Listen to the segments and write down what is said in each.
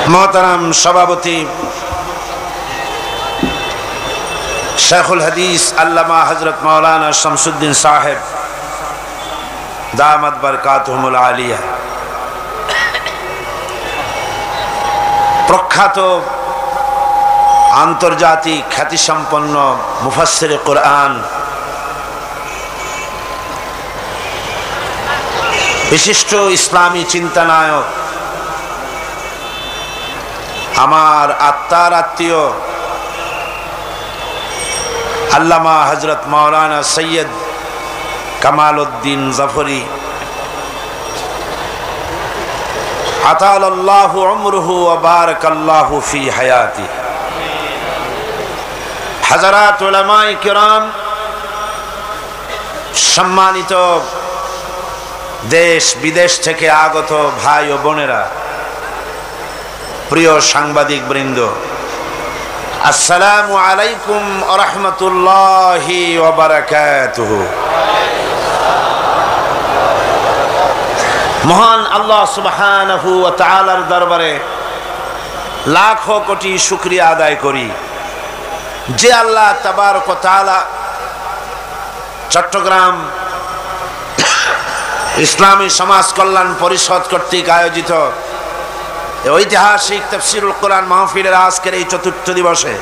मोहतरम सभापति शेखुल हदीस अल्लामा हजरत मौलाना शमसुद्दीन साहेब दामत बरकातुहुमुल आलिया, प्रख्यात आंतर्जातिक ख्यातिसम्पन्न मुफस्सिर कुरआन, विशिष्ट इस्लामी चिंतनायक, आमार आत्मार आत्मीय अल्लामा हजरत मौलाना सैयद कमालुद्दीन जफरी अतालल्लाहु उम्रुहु व बारकल्लाहु फी हयाती, हज़रात उलमाए किराम, सम्मानित देश विदेश থেকে আগত ভাই ও বোনেরা, প্রিয় সাংবাদিক বৃন্দ, আসসালামু আলাইকুম ওয়া রাহমাতুল্লাহি ওয়া বারাকাতুহু। মহান আল্লাহ সুবহানাহু ওয়া তাআলার দরবারে লাখো কোটি শুকরিয়া আদায় করি যে আল্লাহ তাবারক ওয়া তাআলা চট্টগ্রাম ইসলামী সমাজ কল্যাণ পরিষদ কর্তৃক আয়োজিত ঐতিহাসিক তাফসীরুল কোরআন মাহফিলের আজকের এই চতুর্থ দিবসে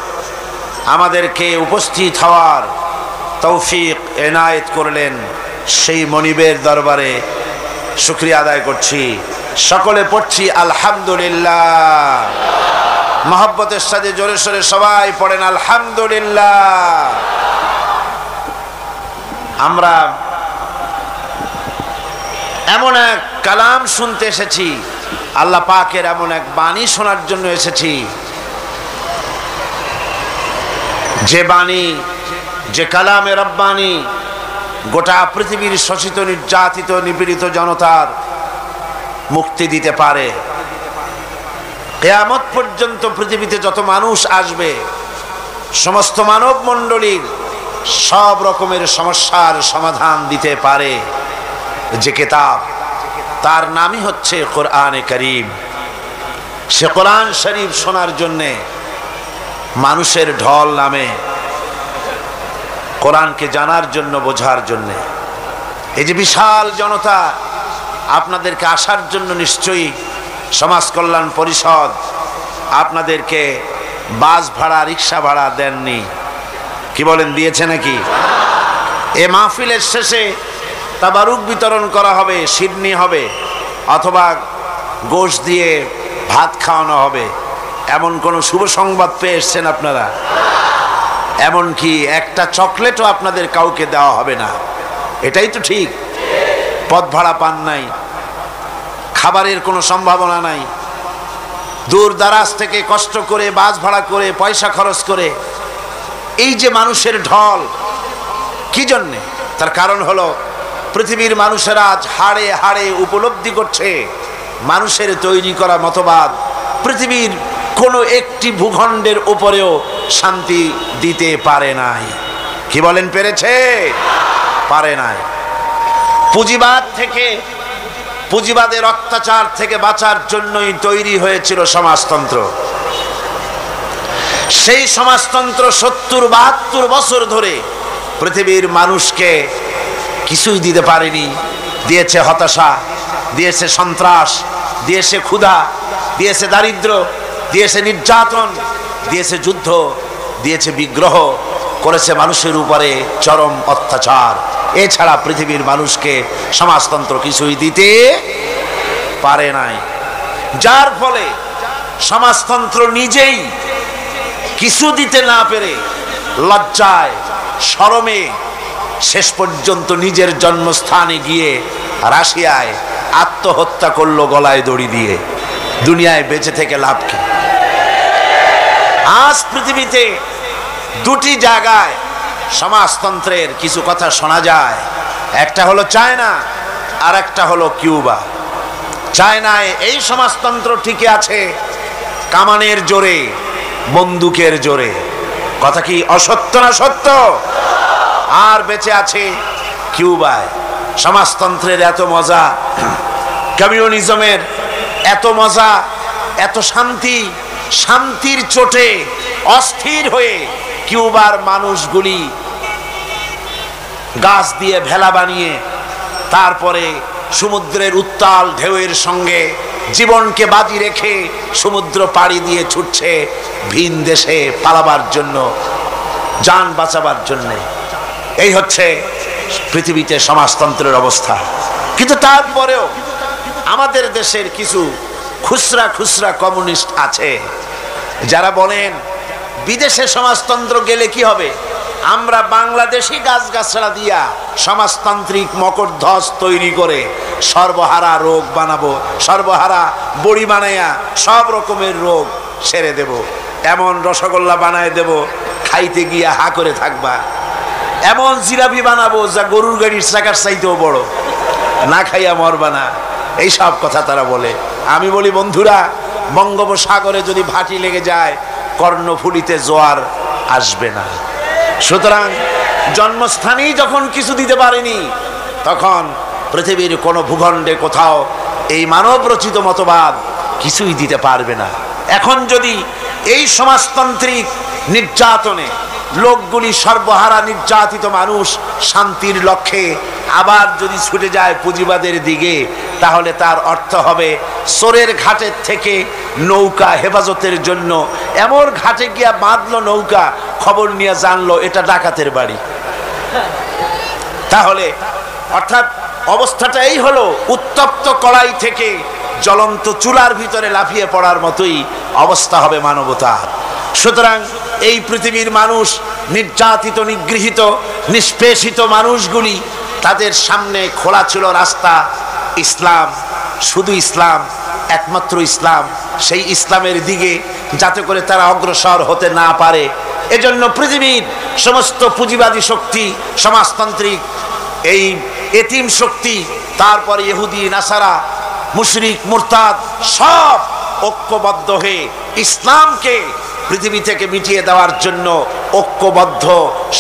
আমাদেরকে উপস্থিত হওয়ার তৌফিক এনায়েত করলেন, সেই মনিবের দরবারে শুকরিয়া আদায় করছি। সকলে পড়ছি আলহামদুলিল্লাহ, মহব্বতের সাথে জোরে সোরে সবাই পড়েন আলহামদুলিল্লাহ। আমরা এমন এক কালাম শুনতে এসেছি, আল্লাহ পাকের এমন এক বাণী শোনার জন্য এসেছি, যে বাণী, যে কালামে রব্বানী গোটা পৃথিবীর শোষিত, নির্যাতিত, নিপীড়িত জনতার মুক্তি দিতে পারে। কিয়ামত পর্যন্ত পৃথিবীতে যত মানুষ আসবে, সমস্ত মানব মণ্ডলীর সব রকমের সমস্যার সমাধান দিতে পারে যে কিতাব, তার নামই হচ্ছে কোরআনে কারীম। সে কোরআন শরীফ শোনার জন্যে মানুষের ঢল নামে, কোরআনকে জানার জন্য, বোঝার জন্য। এই যে বিশাল জনতা, আপনাদেরকে আসার জন্য নিশ্চয়ই সমাজ কল্যাণ পরিষদ আপনাদেরকে বাস ভাড়া, রিক্সা ভাড়া দেননি, কি বলেন, দিয়েছে নাকি? এ মাহফিলের শেষে তাবারুক বিতরণ করা হবে, সিডনি হবে, অথবা গোশত দিয়ে ভাত খাওয়ানো হবে, এমন কোনো শুভ সংবাদ পেয়ে এসছেন আপনারা? এমনকি একটা চকলেটও আপনাদের কাউকে দেওয়া হবে না, এটাই তো ঠিক। পথ ভাড়া পান নাই, খাবারের কোনো সম্ভাবনা নাই, দূর দারাজ থেকে কষ্ট করে বাস ভাড়া করে পয়সা খরচ করে এই যে মানুষের ঢল, কি জন্যে? তার কারণ হলো পৃথিবীর মানুষেরা আজ হাড়ে হাড়ে উপলব্ধি করছে মানুষের তৈরি করা মতবাদ পৃথিবীর কোনো একটি ভূখণ্ডের উপরেও শান্তি দিতে পারে নাই। কি বলেন, পেরেছে? পারে নাই। পুঁজিবাদ থেকে, পুঁজিবাদের অত্যাচার থেকে বাঁচার জন্যই তৈরি হয়েছিল সমাজতন্ত্র। সেই সমাজতন্ত্র ৭০-৭২ বছর ধরে পৃথিবীর মানুষকে কিছুই দিতে পারেনি। দিয়েছে হতাশা, দিয়েছে সন্ত্রাস, দিয়েছে ক্ষুধা, দিয়েছে দারিদ্র, দিয়েছে নির্যাতন, দিয়েছে যুদ্ধ, দিয়েছে বিগ্রহ, করেছে মানুষের উপরে চরম অত্যাচার। এছাড়া পৃথিবীর মানুষকে সমাজতন্ত্র কিছুই দিতে পারে নাই, যার ফলে সমাজতন্ত্র নিজেই কিছু দিতে না পেরে লজ্জায়, শরমে শেষ পর্যন্ত নিজের জন্মস্থানে গিয়ে রাশিয়ায় আত্মহত্যা করলো গলায় দড়ি দিয়ে। দুনিয়ায় বেঁচে থেকে লাভ কি? আজ পৃথিবীতে দুটি জায়গায় সমাজতন্ত্রের কিছু কথা শোনা যায়, একটা হলো চায়না আর একটা হলো কিউবা। চায়নায় এই সমাজতন্ত্র টিকে আছে কামানের জোরে, বন্দুকের জোরে। কথা কি অসত্য না সত্য? আর বেঁচে আছে কিউবায়। সমাজতন্ত্রের এত মজা, কমিউনিজমের এত মজা, এত শান্তি, শান্তির চোটে অস্থির হয়ে কিউবার মানুষগুলি গাছ দিয়ে ভেলা বানিয়ে তারপরে সমুদ্রের উত্তাল ঢেউয়ের সঙ্গে জীবনকে বাজি রেখে সমুদ্র পাড়ি দিয়ে ছুটছে ভিন দেশে পালাবার জন্য, জান বাঁচাবার জন্য। এই হচ্ছে পৃথিবীতে সমাজতন্ত্রের অবস্থা। কিন্তু তারপরেও আমাদের দেশের কিছু খুচরা খুচরা কমিউনিস্ট আছে যারা বলেন বিদেশে সমাজতন্ত্র গেলে কি হবে, আমরা বাংলাদেশি গাছগাছড়া দিয়া সমাজতান্ত্রিক মকরধ্বজ তৈরি করে সর্বহারা রোগ বানাবো, সর্বহারা বড়ি বানাইয়া সব রকমের রোগ সেরে দেব, এমন রসগোল্লা বানায় দেব খাইতে গিয়া হা করে থাকবা, এমন জিলাপি বানাবো যা গরুর গাড়ির চাকার চাইতেও বড়, না খাইয়া মরবা না। এই সব কথা তারা বলে। আমি বলি বন্ধুরা, বঙ্গোপসাগরে যদি ভাটি লেগে যায় কর্ণফুলিতে জোয়ার আসবে না। সুতরাং জন্মস্থানেই যখন কিছু দিতে পারেনি, তখন পৃথিবীর কোনো ভূখণ্ডে কোথাও এই মানব রচিত মতবাদ কিছুই দিতে পারবে না। এখন যদি এই সমাজতান্ত্রিক নির্যাতনে লোকগুলি, সর্বহারা নির্যাতিত মানুষ শান্তির লক্ষ্যে আবার যদি ছুটে যায় পুঁজিবাদের দিকে, তাহলে তার অর্থ হবে চোরের ঘাটের থেকে নৌকা হেফাজতের জন্য এমন ঘাটে গিয়া বাঁধলো নৌকা, খবর নিয়ে জানলো এটা ডাকাতের বাড়ি। তাহলে অর্থাৎ অবস্থাটা এই হলো, উত্তপ্ত কড়াই থেকে জ্বলন্ত চুলার ভিতরে লাফিয়ে পড়ার মতোই অবস্থা হবে মানবতার। সুতরাং এই পৃথিবীর মানুষ, নির্যাতিত, নিগৃহীত, নিষ্পেষিত মানুষগুলি, তাদের সামনে খোলা ছিল রাস্তা ইসলাম, শুধু ইসলাম, একমাত্র ইসলাম। সেই ইসলামের দিকে যাতে করে তারা অগ্রসর হতে না পারে, এজন্য পৃথিবীর সমস্ত পুঁজিবাদী শক্তি, সমাজতান্ত্রিক এই এতিম শক্তি, তারপরে ইহুদি, নাসারা, মুশরিক, মুরতাদ সব ঐক্যবদ্ধ হয়ে ইসলামকে পৃথিবী থেকে মিটিয়ে দেওয়ার জন্য ঐক্যবদ্ধ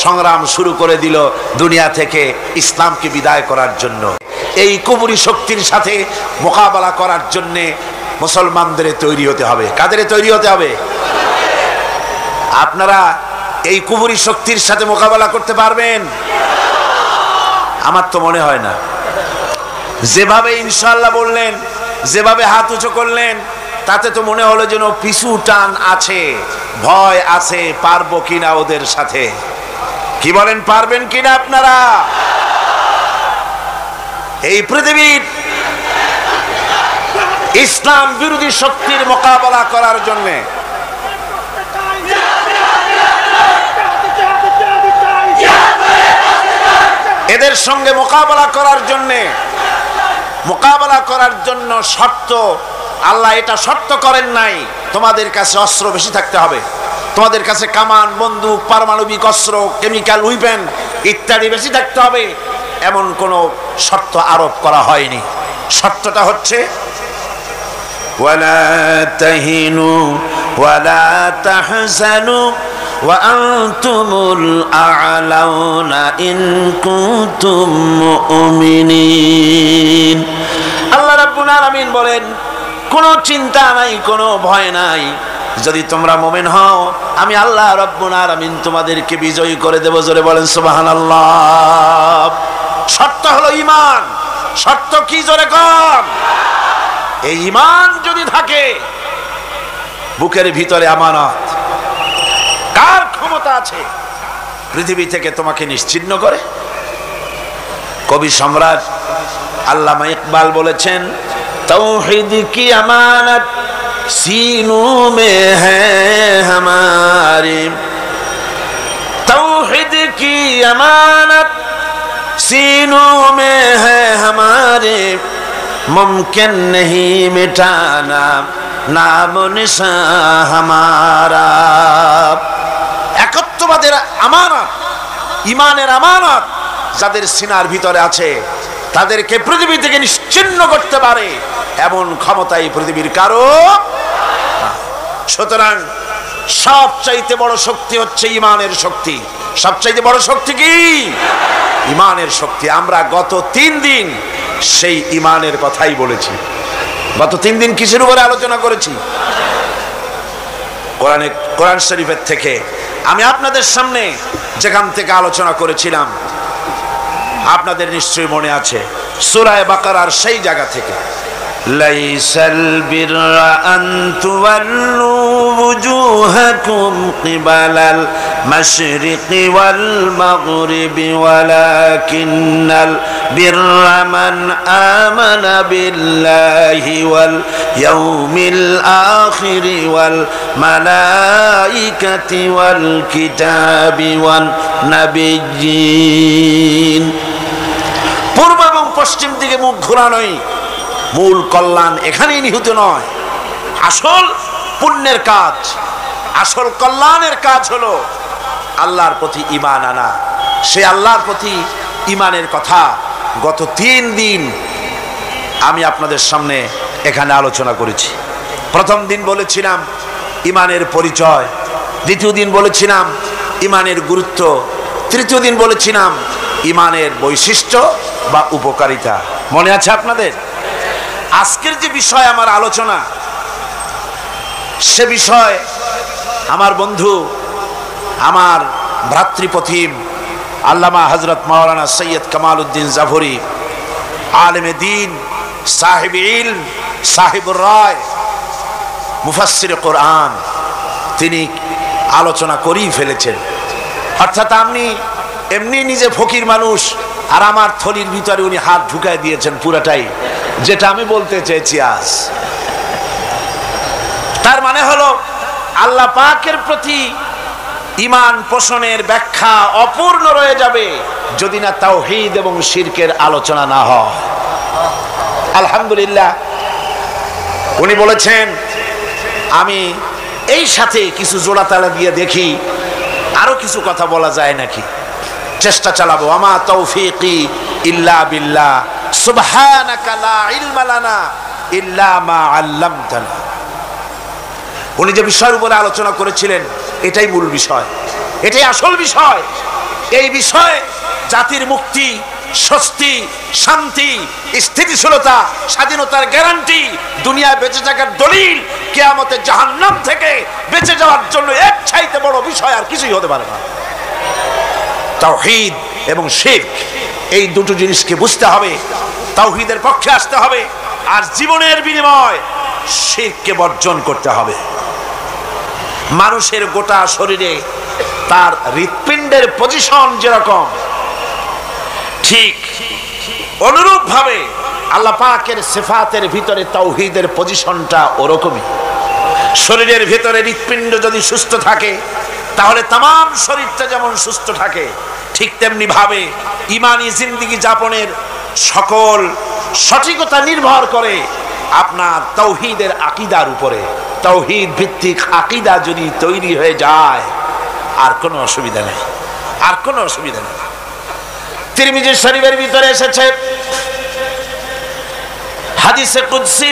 সংগ্রাম শুরু করে দিল দুনিয়া থেকে ইসলামকে বিদায় করার জন্য। এই কুফরি শক্তির সাথে মোকাবেলা করার জন্যে মুসলমানদের তৈরি হতে হবে। কাদের তৈরি হতে হবে? আপনারা এই কুফরি শক্তির সাথে মোকাবেলা করতে পারবেন? আমার তো মনে হয় না। যেভাবে ইনশাআল্লাহ বললেন, যেভাবে হাত উঁচু করলেন, তাতে তো মনে হলো যেন পিছু টান আছে, ভয় আছে, পারবো কিনা ওদের সাথে। কি বলেন, পারবেন কিনা আপনারা? এই পৃথিবীর ইসলাম বিরোধী শক্তির মোকাবেলা করার জন্য এদের সঙ্গে মোকাবেলা করার জন্য শর্ত, আল্লাহ এটা শর্ত করেন নাই তোমাদের কাছে অস্ত্র বেশি থাকতে হবে, তোমাদের কাছে কামান, বন্দুক, পারমাণবিক অস্ত্র, কেমিক্যাল উইপেন ইত্যাদি বেশি থাকতে হবে, এমন কোনো শর্ত আরোপ করা হয়নি। শর্তটা হচ্ছে ওয়ালা তাহিনু ওয়ালা তাহজানু ওয়া আনতুমুল আ'লাউনা ইন কুনতুম মুমিনিন। আল্লাহ রাব্বুল আলামিন বলেন, কোনো চিন্তা নাই, কোনো ভয় নাই, যদি তোমরা মুমিন হও আমি আল্লাহ রাব্বুল আলামিন তোমাদেরকে বিজয়ী করে দেব। জোরে বলেন সুবহানাল্লাহ। শর্ত হলো ঈমান। শর্ত কি? জোরে কর। এই ঈমান যদি থাকে, বুকের ভিতরে আমানত, কার ক্ষমতা আছে পৃথিবী থেকে তোমাকে নিশ্চিহ্ন করে? কবি সম্রাট আল্লামা ইকবাল বলেছেন, तौहीद की अमानत सीनों में है हमारे, तौहीद की अमानत सीनों में है हमारे, मुमकिन नहीं मिटाना नाम निशान हमारा। একত্ববাদের আমানত, ঈমানের আমানত যাদের সিনার ভিতরে আছে, তাদেরকে পৃথিবী থেকে নিশ্চিহ্ন করতে পারে এমন ক্ষমতাই পৃথিবীর কারো। সুতরাং সবচাইতে বড় শক্তি হচ্ছে ঈমানের শক্তি। সবচাইতে বড় শক্তি কি? ঈমানের শক্তি। আমরা গত 3 দিন সেই ঈমানের কথাই বলেছি। গত 3 দিন কিসের উপরে আলোচনা করেছি? কোরআন শরীফের থেকে। আমি আপনাদের সামনে যেখান থেকে আলোচনা করেছিলাম আপনাদের নিশ্চয়ই মনে আছে, সূরা বাকারার সেই জায়গা থেকে, লাইসাল বিররা আন তুওয়াল্লু ওয়ুজুহাকুম কিবালাল মাশরিকি ওয়াল মাগরিবি ওয়ালাকিন্নাল বিররা মান আমানা বিল্লাহি ওয়াল ইয়াউমিল আখিরি ওয়াল মালাইকাতি ওয়াল কিতাবি ওয়ান নাবিয়্যিন। পূর্ব এবং পশ্চিম দিকে মুখ ঘোরানোই মূল কল্যাণ এখানেই নিহিত নয়। আসল পুণ্যের কাজ, আসল কল্যাণের কাজ হলো আল্লাহর প্রতি ঈমান আনা। সে আল্লাহর প্রতি ঈমানের কথা গত 3 দিন আমি আপনাদের সামনে এখানে আলোচনা করেছি। প্রথম দিন বলেছিলাম ঈমানের পরিচয়, দ্বিতীয় দিন বলেছিলাম ঈমানের গুরুত্ব, তৃতীয় দিন বলেছিলাম ঈমানের বৈশিষ্ট্য বা উপকারিতা। মনে আছে আপনাদের? আজকের যে বিষয় আমার আলোচনা, সে বিষয় আমার বন্ধু, আমার ভ্রাতৃপ্রতিম আল্লামা হযরত মাওলানা সৈয়দ কামাল উদ্দিন জাফরি, আলেমে দ্বীন, সাহেব ইলম, সাহেবুর রায়, মুফাসসির কোরআন, তিনি আলোচনা করেই ফেলেছেন। অর্থাৎ আপনি এমনি নিজে ফকির মানুষ, আর আমার থলির ভিতরে উনি হাত ঢুকায় দিয়েছেন পুরাটাই, যেটা আমি বলতে চেয়েছি আজ। তার মানে হলো আল্লাহ পাকের প্রতি ঈমান পোষণের ব্যাখ্যা অপূর্ণ রয়ে যাবে যদি না তাওহীদ এবং শিরকের আলোচনা না হয়। আলহামদুলিল্লাহ, উনি বলেছেন আমি এই সাথে কিছু জোড়াতালা দিয়ে দেখি আরো কিছু কথা বলা যায় নাকি, চেষ্টা চালাবো। আমা তৌফিকি ইল্লা বিল্লাহ, সুবহানাকা লা ইলমা লানা ইল্লা মা আল্লামতানা। উনি যে বিষয়ের উপরে আলোচনা করেছিলেন এটাই মূল বিষয়, এটাই আসল বিষয়। এই বিষয়ে জাতির মুক্তি, স্বস্তি, শান্তি, স্থিতিশীলতা, স্বাধীনতার গ্যারান্টি, দুনিয়ায় বেঁচে থাকার দলিল, কিয়ামতে জাহান্নাম থেকে বেঁচে যাওয়ার জন্য এর চাইতে বড় বিষয় আর কিছুই হতে পারে না। তাওহীদ এবং শিরক, এই দুটো জিনিসকে বুঝতে হবে, তাওহীদের পক্ষে আসতে হবে, আর জীবনের বিনিময় শিরককে বর্জন করতে হবে। মানুষের গোটা শরীরে তার হৃৎপিণ্ডের পজিশন যেরকম, ঠিক অনুরূপ ভাবে আল্লাহ পাকের সিফাতের ভিতরে তাওহীদের পজিশনটা ওরকমই। শরীরের ভিতরে হৃৎপিণ্ড যদি সুস্থ থাকে তাহলে তাম শরীরটা যেমন সুস্থ থাকে, ঠিক তেমনি ভাবে ঈমানি জিন্দেগি যাপনের সকল সঠিকতা নির্ভর করে আপনার তাওহীদের আকীদার উপরে। তাওহীদ ভিত্তিক আকীদা যদি তৈরি হয়ে যায় আর কোনো অসুবিধা নেই, আর কোনো অসুবিধা নেই। তিরমিজি শরীফের ভিতরে এসেছে হাদিসে কুদসি,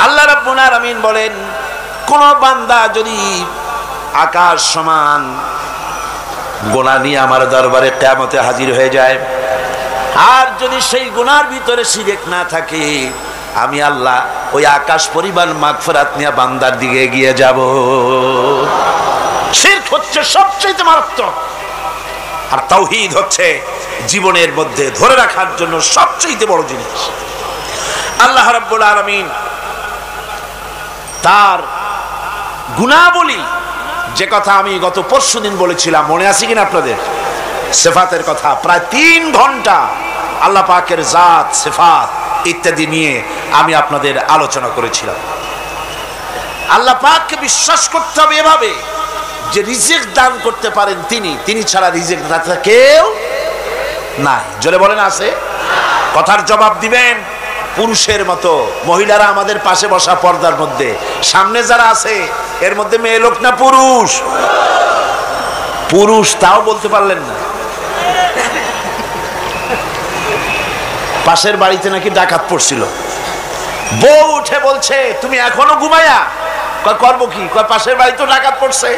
আল্লাহ রাব্বুল আলামিন বলেন, কোন বান্দা যদি আকাশ সমান গুনাহ নিয়ে আমার দরবারে কিয়ামতে হাজির হয়ে যায়, আর যদি সেই গুনার ভিতরে শিরক না থাকে, আমি আল্লাহ ওই আকাশ পরিমাণ মাগফিরাত নিয়ে বান্দার দিকে এগিয়ে যাব। শিরক হচ্ছে সবচেয়ে মারাত্মক, আর তাওহীদ হচ্ছে জীবনের মধ্যে ধরে রাখার জন্য সবচেয়ে বড় জিনিস। আল্লাহ রাব্বুল আলামিন তার গুণাবলী, যে কথা আমি গত পরশুদিন বলেছিলাম, মনে আছে কিনা আপনাদের? সিফাতের কথা, প্রায় 3 ঘন্টা আল্লাহ পাকের জাত, সিফাত ইত্যাদি নিয়ে আমি আপনাদের আলোচনা করেছিলাম। আল্লাহ পাককে বিশ্বাস করতে হবে এভাবে যে রিজিক দান করতে পারেন তিনি, তিনি ছাড়া রিজিক দাতা কেউ নাই। জোরে বলেন আছে? কথার জবাব দিবেন পুরুষের মতো। মহিলারা আমাদের পাশে বসা পর্দার মধ্যে, সামনে যারা আছে এর মধ্যে মেয়ে লোক না পুরুষ? পুরুষ, তাও বলতে পারলেন না। পাশের বাড়িতে নাকি ডাকাত পড়ছিল, বউ উঠে বলছে তুমি এখনো ঘুমায়া? করবো কি, পাশের বাড়ি তো ডাকাত পড়ছে।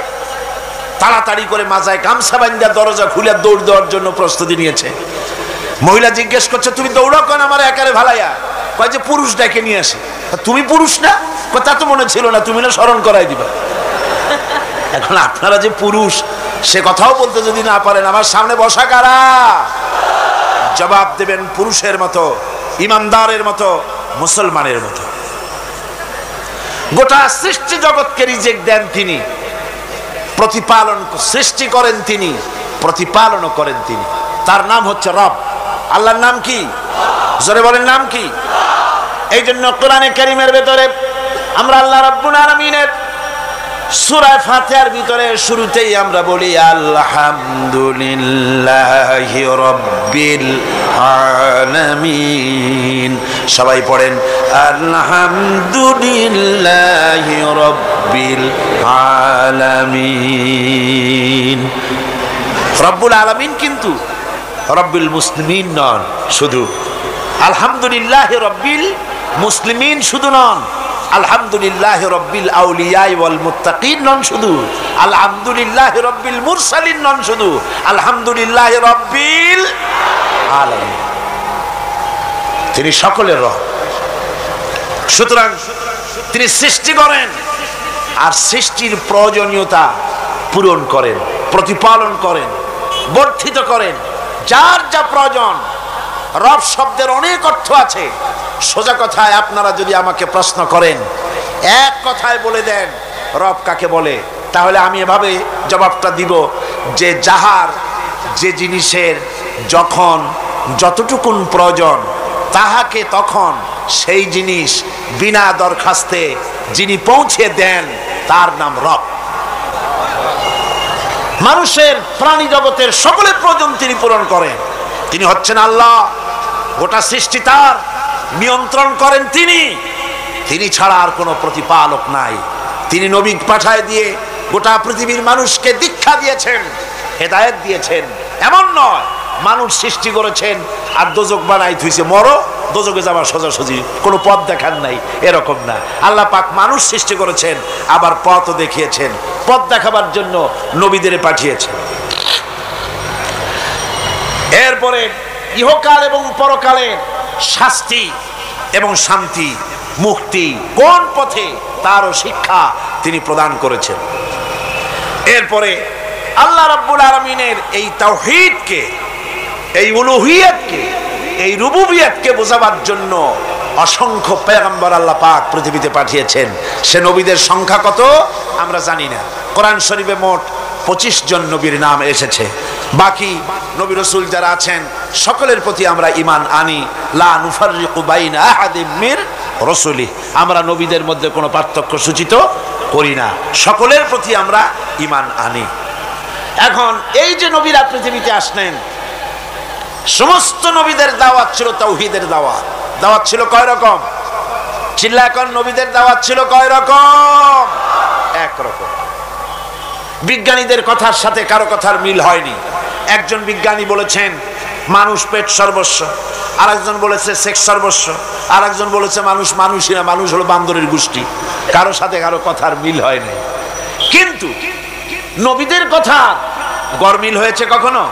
তাড়াতাড়ি করে মাজায় গামছা বান্ধা দরজা খুলে দৌড় দেওয়ার জন্য প্রস্তুতি নিয়েছে। মহিলা জিজ্ঞেস করছে তুমি দৌড়াও কেন আমার একারে ভালাইয়া? কয় যে পুরুষ ডেকে নিয়ে আসে। তুমি পুরুষ না? কথা তো মনে ছিল না, তুমি না স্মরণ করাই দিবা। এখন আপনারা যে পুরুষ সে কথাও বলতে যদি না পারেন, আমার সামনে বসা কারা? জবাব দেবেন পুরুষের মতো, ইমানদারের মতো, মুসলমানের মতো। গোটা সৃষ্টি জগৎকে রিজিক দেন তিনি, প্রতিপালন সৃষ্টি করেন তিনি, প্রতিপালনও করেন তিনি। তার নাম হচ্ছে রব। আল্লাহর নাম কি? জোরে বলেন, নাম কি? এই জন্য কোরআনে কারীমের ভেতরে আমরা আল্লাহ রাব্বুল আলামিনের সূরা ফাতিহার ভিতরে শুরুতেই আমরা বলি আলহামদুলিল্লাহি রাব্বিল আলামিন। সবাই পড়েন আলহামদুলিল্লাহি রাব্বিল আলামিন। রব্বুল আলামিন কিন্তু রব্বিল মুসলিমিন নন শুধু, আলহামদুলিল্লাহি রাব্বিল মুসলিমিন শুধু নন, আলহামদুলিল্লাহি রাব্বিল আউলিয়া ওয়াল মুত্তাকিন নন শুধু, আলহামদুলিল্লাহি রাব্বিল মুরসালিন নন শুধু, আলহামদুলিল্লাহি রাব্বিল আলামিন। তিনি সকলের রব। সুতরাং তিনি সৃষ্টি করেন আর সৃষ্টির প্রয়োজনীয়তা পূরণ করেন, প্রতিপালন করেন, বর্ধিত করেন যার যা প্রয়োজন। রব শব্দের অনেক অর্থ আছে। সোজা কথায় আপনারা যদি আমাকে প্রশ্ন করেন, এক কথায় বলে দেন রব কাকে বলে, তাহলে আমি এভাবে জবাবটা দিব যে যাহার যে জিনিসের যখন যতটুকুন প্রয়োজন তাহাকে তখন সেই জিনিস বিনা দরখাস্তে যিনি পৌঁছে দেন তার নাম রব। মানুষের প্রাণী জগতের সকলের প্রয়োজন তিনি পূরণ করেন। তিনি হচ্ছেন আল্লাহ। গোটা সৃষ্টি তার, নিয়ন্ত্রণ করেন তিনি। তিনি ছাড়া আর কোনো প্রতিপালক নাই। তিনি নবী পাঠায় দিয়ে গোটা পৃথিবীর মানুষকে দীক্ষা দিয়েছেন, হেদায়েত দিয়েছেন। এমন নয় মানুষ সৃষ্টি করেছেন আর দোজক বানাই থুইছে, মরো দোজকে যাবার সোজাসুজি কোনো পথ দেখান নাই, এরকম না। আল্লাহ পাক মানুষ সৃষ্টি করেছেন, আবার পথও দেখিয়েছেন। পথ দেখাবার জন্য নবীদের পাঠিয়েছেন। এরপরে ইহকাল এবং পরকালের শাস্তি এবং শান্তি, মুক্তি কোন পথে তারও শিক্ষা তিনি প্রদান করেছেন। এরপরে আল্লাহ রাব্বুল আলামিনের এই তাওহীদকে, এই উলুহিয়তকে, এই রুবুবিয়তকে বোঝাবার জন্য অসংখ্য পয়গম্বর আল্লাহ পাক পৃথিবীতে পাঠিয়েছেন। সে নবীদের সংখ্যা কত আমরা জানি না। কোরআন শরীফে মোট 25 জন নবীর নাম এসেছে। বাকি নবী রাসূল যারা আছেন সকলের প্রতি আমরা ঈমান আনি। লা নুফাররিকু বাইনা আহাদিম মির রাসূলি, আমরা নবীদের মধ্যে কোনো পার্থক্য সূচিত করি না, সকলের প্রতি আমরা ঈমান আনি। এখন এই যে নবীরা পৃথিবীতে আসলেন, সমস্ত নবীদের দাওয়াত ছিল তাওহীদের দাওয়াত। দাওয়াত ছিল কয় রকম? চিল্লা এখন, নবীদের দাওয়াত ছিল কয় রকম? এক রকম। বিজ্ঞানীদের কথার সাথে কারো কথার মিল হয়নি। একজন বিজ্ঞানী বলেছেন মানুষ পেট সর্বস্ব, আরেকজন বলেছে সেক্স সর্বস্ব, আরেকজন বলেছে মানুষ মানুষই না, মানুষ হলো বান্দরের গোষ্ঠী। কারো সাথে কারো কথার মিল হয় নাই। কিন্তু নবীদের কথা গরমিল হয়েছে কখনো?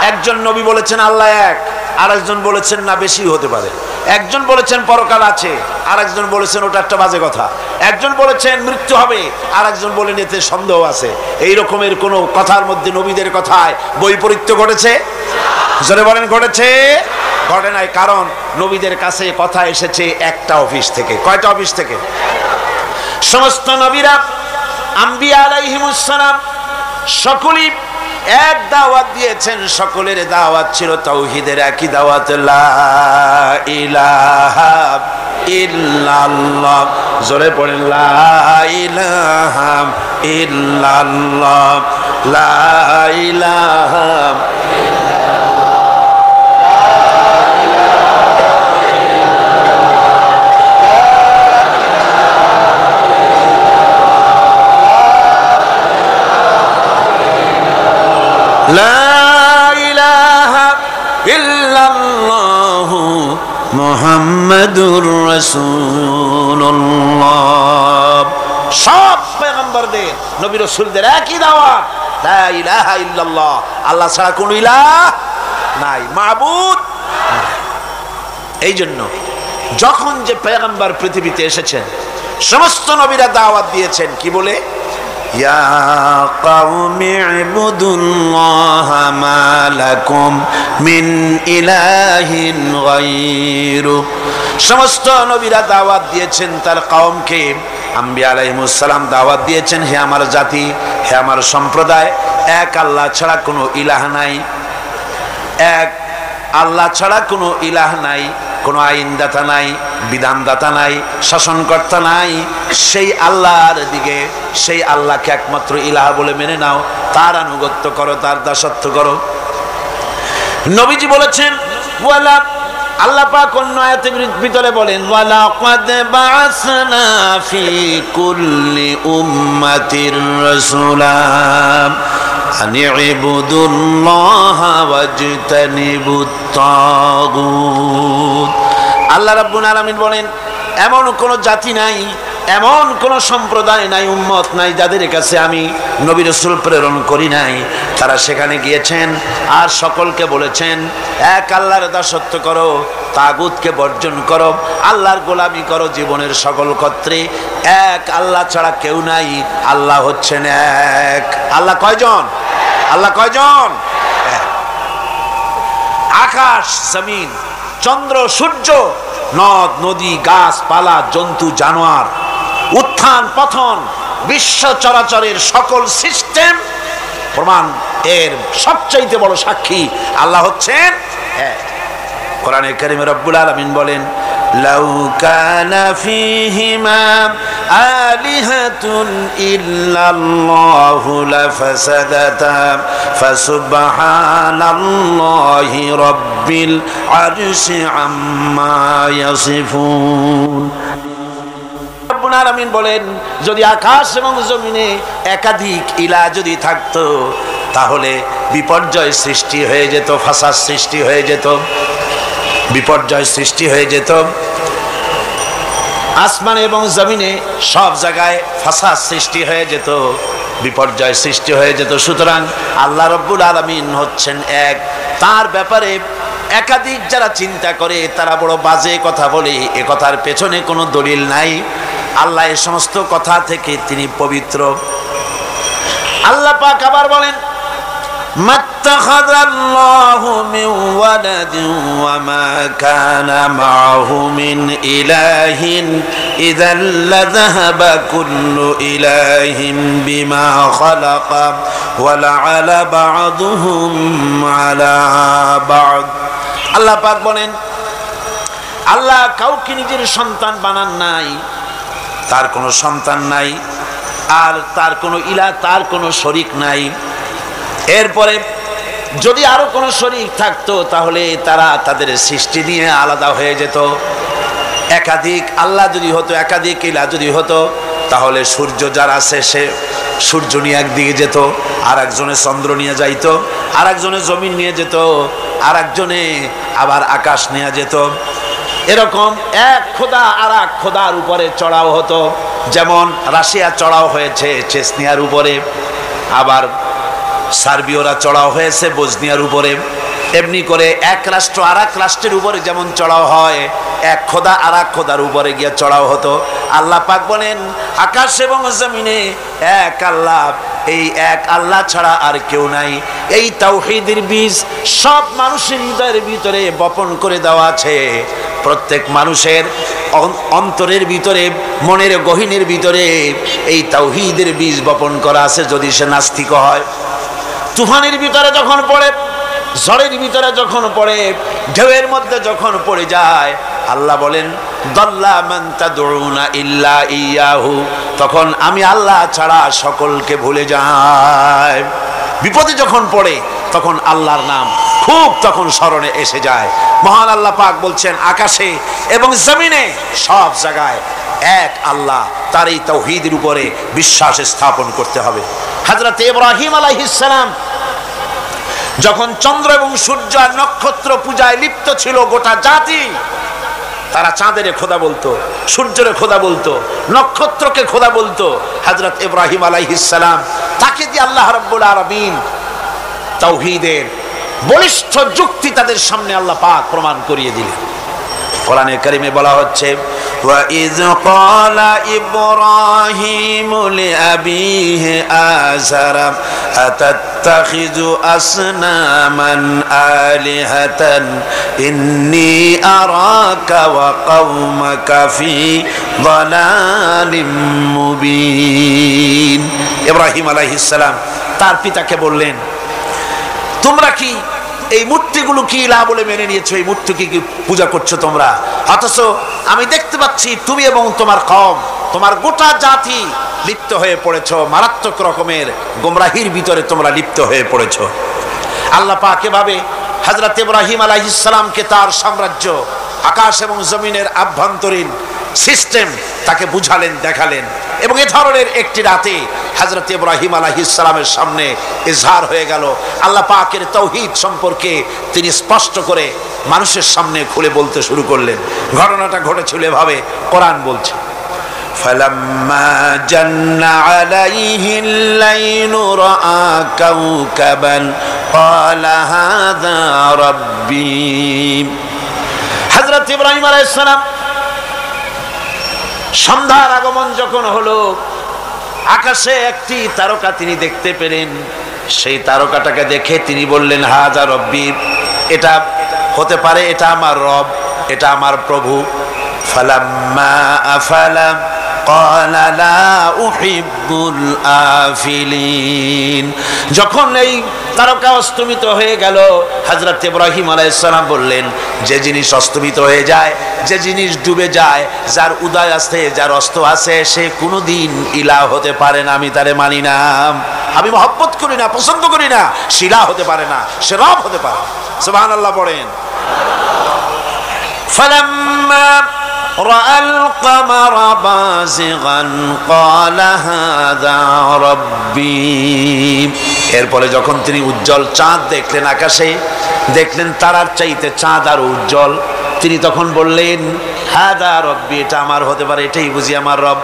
একজন নবী বলেছেন আল্লাহ এক, আরেকজন বলেছেন না বেশি হতে পারে। একজন বলেছেন পরকাল আছে, আরেকজন বলেছেন ওটা একটা বাজে কথা। একজন বলেছেন মৃত্যু হবে, আরেকজন বলেন এতে সন্দেহ আছে। এই রকমের কোন কথার মধ্যে নবীদের কথায় বৈপরীত্য ঘটেছে? জোরে বলেন ঘটেছে? ঘটে নাই। কারণ নবীদের কাছে কথা এসেছে একটা অফিস থেকে। কয়টা অফিস থেকে? সমস্ত নবীরা আম্বিয়া আলাইহিমুস সালাম সকলেই এক দাওয়াত দিয়েছেন। সকলের দাওয়াত ছিল তাওহীদের, একই দাওয়াত, লা ইলাহা ইল্লাল্লাহ। জোরে পড়েন লা ইলাহা ইল্লাল্লাহ, লা ইলাহা মুহাম্মাদুর রাসূলুল্লাহ। সব পয়গম্বরদের, নবী রাসূলদের একই দাওয়াত, লা ইলাহা ইল্লাল্লাহ, আল্লাহ ছাড়া কোনো ইলাহ নাই, মাবুদ। এই জন্য যখন যে পয়গম্বর পৃথিবীতে এসেছেন সমস্ত নবীরা দাওয়াত দিয়েছেন কি বলে, ইয়া কওমি ইবুদুল্লাহা মা লাকুম মিন ইলাহিন গায়রু। সমস্ত নবীরা দাওয়াত দিয়েছেন তার কওমকে, আম্বিয়া আলাইহিমুস সালাম দাওয়াত দিয়েছেন, হে আমার জাতি, হে আমার সম্প্রদায়, এক আল্লাহ ছাড়া কোনো ইলাহ নাই, এক আল্লাহ ছাড়া কোনো ইলাহ নাই, কোনো আইনদাতা নাই, বিধানদাতা নাই, শাসনকর্তা নাই, সেই আল্লাহর দিকে, সেই আল্লাহকে একমাত্র ইলাহ বলে মেনে নাও, তার আনুগত্য করো, তার দাসত্ব করো। নবীজি বলেছেন ওয়ালা, আল্লাহ পাক অন্য আয়াতের ভিতরে বলেন ওয়ালাকাদ বাআসনা ফি কুল্লি উম্মাতির রাসূলা আন ইবুদুল্লাহা ওয়াজতানিবুত তাগুত। আল্লাহ রাব্বুল আলামিন বলেন এমন কোন জাতি নাই, এমন কোন সম্প্রদায় নাই, উম্মত নাই যাদের কাছে আমি নবী রাসূল প্রেরণ করি নাই। তারা সেখানে গিয়েছেন আর সকলকে বলেছেন এক আল্লাহর দাসত্ব করো, তাগুতকে বর্জন করো, আল্লাহর গোলামি করো জীবনের সকল ক্ষেত্রে। এক আল্লাহ ছাড়া কেউ নাই, আল্লাহ হচ্ছেন এক। আল্লাহ কয়জন? আল্লাহ কয়জন? আকাশ জমিন, চন্দ্র সূর্য, নদ নদী, গাছপালা, জন্তু জানোয়ার, উত্থান পতন, বিশ্ব চরাচরের সকল সিস্টেম প্রমাণ এর সবচাইতে বড় সাক্ষী আল্লাহ হচ্ছেন এক। কোরআনে কারিমে রব্বুল আলামিন বলেন লাউ কানা ফীহিমা আলিহাতুন ইল্লাল্লাহু লাফাসাদাতা ফাসুবহানাল্লাহি রাব্বিল আরশি আম্মা ইয়াসিফুন। রব্বুল আলামিন বলেন যদি আকাশ এবং জমিনে একাধিক ইলাহ যদি থাকতো তাহলে বিপর্যয় সৃষ্টি হয়ে যেত, ফাসাদ সৃষ্টি হয়ে যেত, বিপর্যয় সৃষ্টি হয়ে যেত। আসমান এবং জমিনে সব জায়গায় ফাসাদ সৃষ্টি হয়ে যেত, বিপর্যয় সৃষ্টি হয়ে যেত। সুতরাং আল্লাহ রব্বুল আলামিন হচ্ছেন এক। তার ব্যাপারে একাধিক যারা চিন্তা করে তারা বড় বাজে কথা বলে, এ কথার পেছনে কোনো দলিল নাই। আল্লাহ এই সমস্ত কথা থেকে তিনি পবিত্র। আল্লাহ পাক আবার বলেন মাত্তাখাযাল্লাহু মিন ওয়ালাদিন ওয়া মা কানা মাআহু মিন ইলাহিন ইযাল লাযাহাবা কুল্লু ইলাহিন বিমা খালাকা ওয়া লা'আলা বা'দুহুম আলা বা'দ। আল্লাহ পাক বলেন আল্লাহ কাউকে নিজের সন্তান বানান নাই, তার কোনো সন্তান নাই, আর তার কোনো ইলাহ, তার কোনো শরীক নাই। এরপরে যদি আরো কোনো শরীক থাকতো তাহলে তারা তাদের সৃষ্টি নিয়ে আলাদা হয়ে যেত। একাধিক আল্লাহ যদি হতো, একাধিক ইলাহ যদি হতো তাহলে সূর্য যার আছে সে সূর্য নিয়ে একদিকে যেত, আর একজনে চন্দ্র নিয়ে যাইত, আর একজনে জমিন নিয়ে যেত, আর একজনে আবার আকাশ নিয়ে যেত। এরকম এক খোদা আর এক খোদার উপরে চড়াও হতো। যেমন রাশিয়া চড়াও হয়েছে চেচনিয়ার উপরে, আবার সার্বিয়রা চড়াও হয়েছে বসনিয়ার উপরে। এমনি করে এক রাষ্ট্র আর এক রাষ্ট্রের উপরে যেমন চড়াও হয়, এক খোদা আর এক খোদার উপরে গিয়ে চড়াও হতো। আল্লাহ পাক বলেন আকাশ এবং জমিনে এক আল্লাহ, এই এক আল্লাহ ছাড়া আর কেউ নাই। এই তাওহীদের বীজ সব মানুষের হৃদয়ের ভিতরে বপন করে দেওয়া আছে। প্রত্যেক মানুষের অন্তরের ভিতরে, মনের গহীনের ভিতরে এই তাওহীদের বীজ বপন করা আছে। যদি সে নাস্তিক হয়, তুফানের ভিতরে যখন পড়ে, ঝড়ের ভিতরে যখন পড়ে, ঢেউয়ের মধ্যে যখন পড়ে যায়, আল্লাহ বলেন দাল্লা মান তাদউনা ইল্লা ইয়াহু, তখন আমি আল্লাহ ছাড়া সকলকে ভুলে যাই। বিপদে যখন পড়ে তখন আল্লাহর নাম খুব তখন স্মরণে এসে যায়। মহান আল্লাহ পাক বলছেন আকাশে এবং জমিনে সব জায়গায় এক আল্লাহ, তার এই তাওহীদের উপরে বিশ্বাস স্থাপন করতে হবে। হযরত ইব্রাহিম আলাইহিস সালাম যখন চন্দ্র এবং সূর্য আর নক্ষত্র পূজায় লিপ্ত ছিল গোটা জাতি, তারা চাঁদের খোদা বলতো, সূর্যের খোদা বলতো, নক্ষত্রকে খোদা বলতো। হযরত ইব্রাহিম আলাইহিস সালাম তাকে দিয়ে আল্লাহ রাব্বুল আলামিন তাওহীদের বলিষ্ঠ যুক্তি তাদের সামনে আল্লাহ পাক প্রমাণ করিয়ে দিলেন। কোরআনে কারিমে বলা হচ্ছে ওয়া ইয ক্বালা ইব্রাহিমু লিআবিহি আযারা আতাত্তাখিযু আসনামান আলিহাতান ইন্নী আরাকা ওয়া কওমাকা ফি যালালিম মুবিন। ইব্রাহিম আলাইহিস সালাম তার পিতাকে বললেন, তোমরা কি এই মূর্তিগুলো কি ইলাহ বলে মেনে নিয়েছো, এই মূর্তিকে কি পূজা করছো তোমরা, অথচ আমি দেখতে পাচ্ছি তুমি এবং তোমার কওম, তোমার গোটা জাতি লিপ্ত হয়ে পড়েছো, মারাত্মক রকমের গোমরাহির ভিতরে তোমরা লিপ্ত হয়ে পড়েছো। আল্লাহ পাক এভাবে হযরত ইব্রাহিম আলাইহিস সালামকে তার সাম্রাজ্য, আকাশ এবং জমিনের আভ্যন্তরীণ সিস্টেম তাকে বুঝালেন, দেখালেন, এবং এ ধরনের একটি রাতে হযরত ইব্রাহিম আলাইহিস সালামের সামনে ইজহার হয়ে গেল। আল্লাহ পাকের তাওহীদ সম্পর্কে তিনি স্পষ্ট করে মানুষের সামনে খুলে বলতে শুরু করলেন। ঘটনাটা ঘটেছিল এভাবে, কোরআন বলছে فَلَمَّا جَنَّ عَلَيْهِ اللَّيْلُ رَأَى كَوْكَبًا قَالَ هَذَا رَبِّي। হযরত ইব্রাহিম আলাইহিস সালাম সন্ধ্যার আগমন যখন হলো, আকাশে একটি তারকা তিনি দেখতে পেলেন। সেই তারকাটাকে দেখে তিনি বললেন, হাযা রব্বি, এটা হতে পারে এটা আমার রব, এটা আমার প্রভু। ফালাম্মা আফালা ক্বালা লা উহিব্বুল আফিলিন। যখন এই তারকা অস্তমিত হয়ে গেল, হযরত ইব্রাহিম আলাইহিস সালাম বললেন, যে জিনিস অস্তমিত হয়ে যায়, যে জিনিস ডুবে যায়, যার উদয় আছে, যার অস্ত আছে, সে কোনোদিন ইলাহ হতে পারে না, আমি তারে মানি না, আমি মহব্বত করি না, পছন্দ করি না, সে ইলাহ হতে পারে না, সে রব হতে পারে। সুবহানাল্লাহ পড়েন। ফালাম্মা রাআল কামারা বাযিগান ক্বালা হাযা রাব্বি। এরপরে যখন তিনি উজ্জ্বল চাঁদ দেখলেন, আকাশে দেখলেন তারার চাইতে চাঁদ আরো উজ্জ্বল, তিনি তখন বললেন, হাযা রাব্বি, এটা আমার হতে পারে, এটাই বুঝি আমার রব।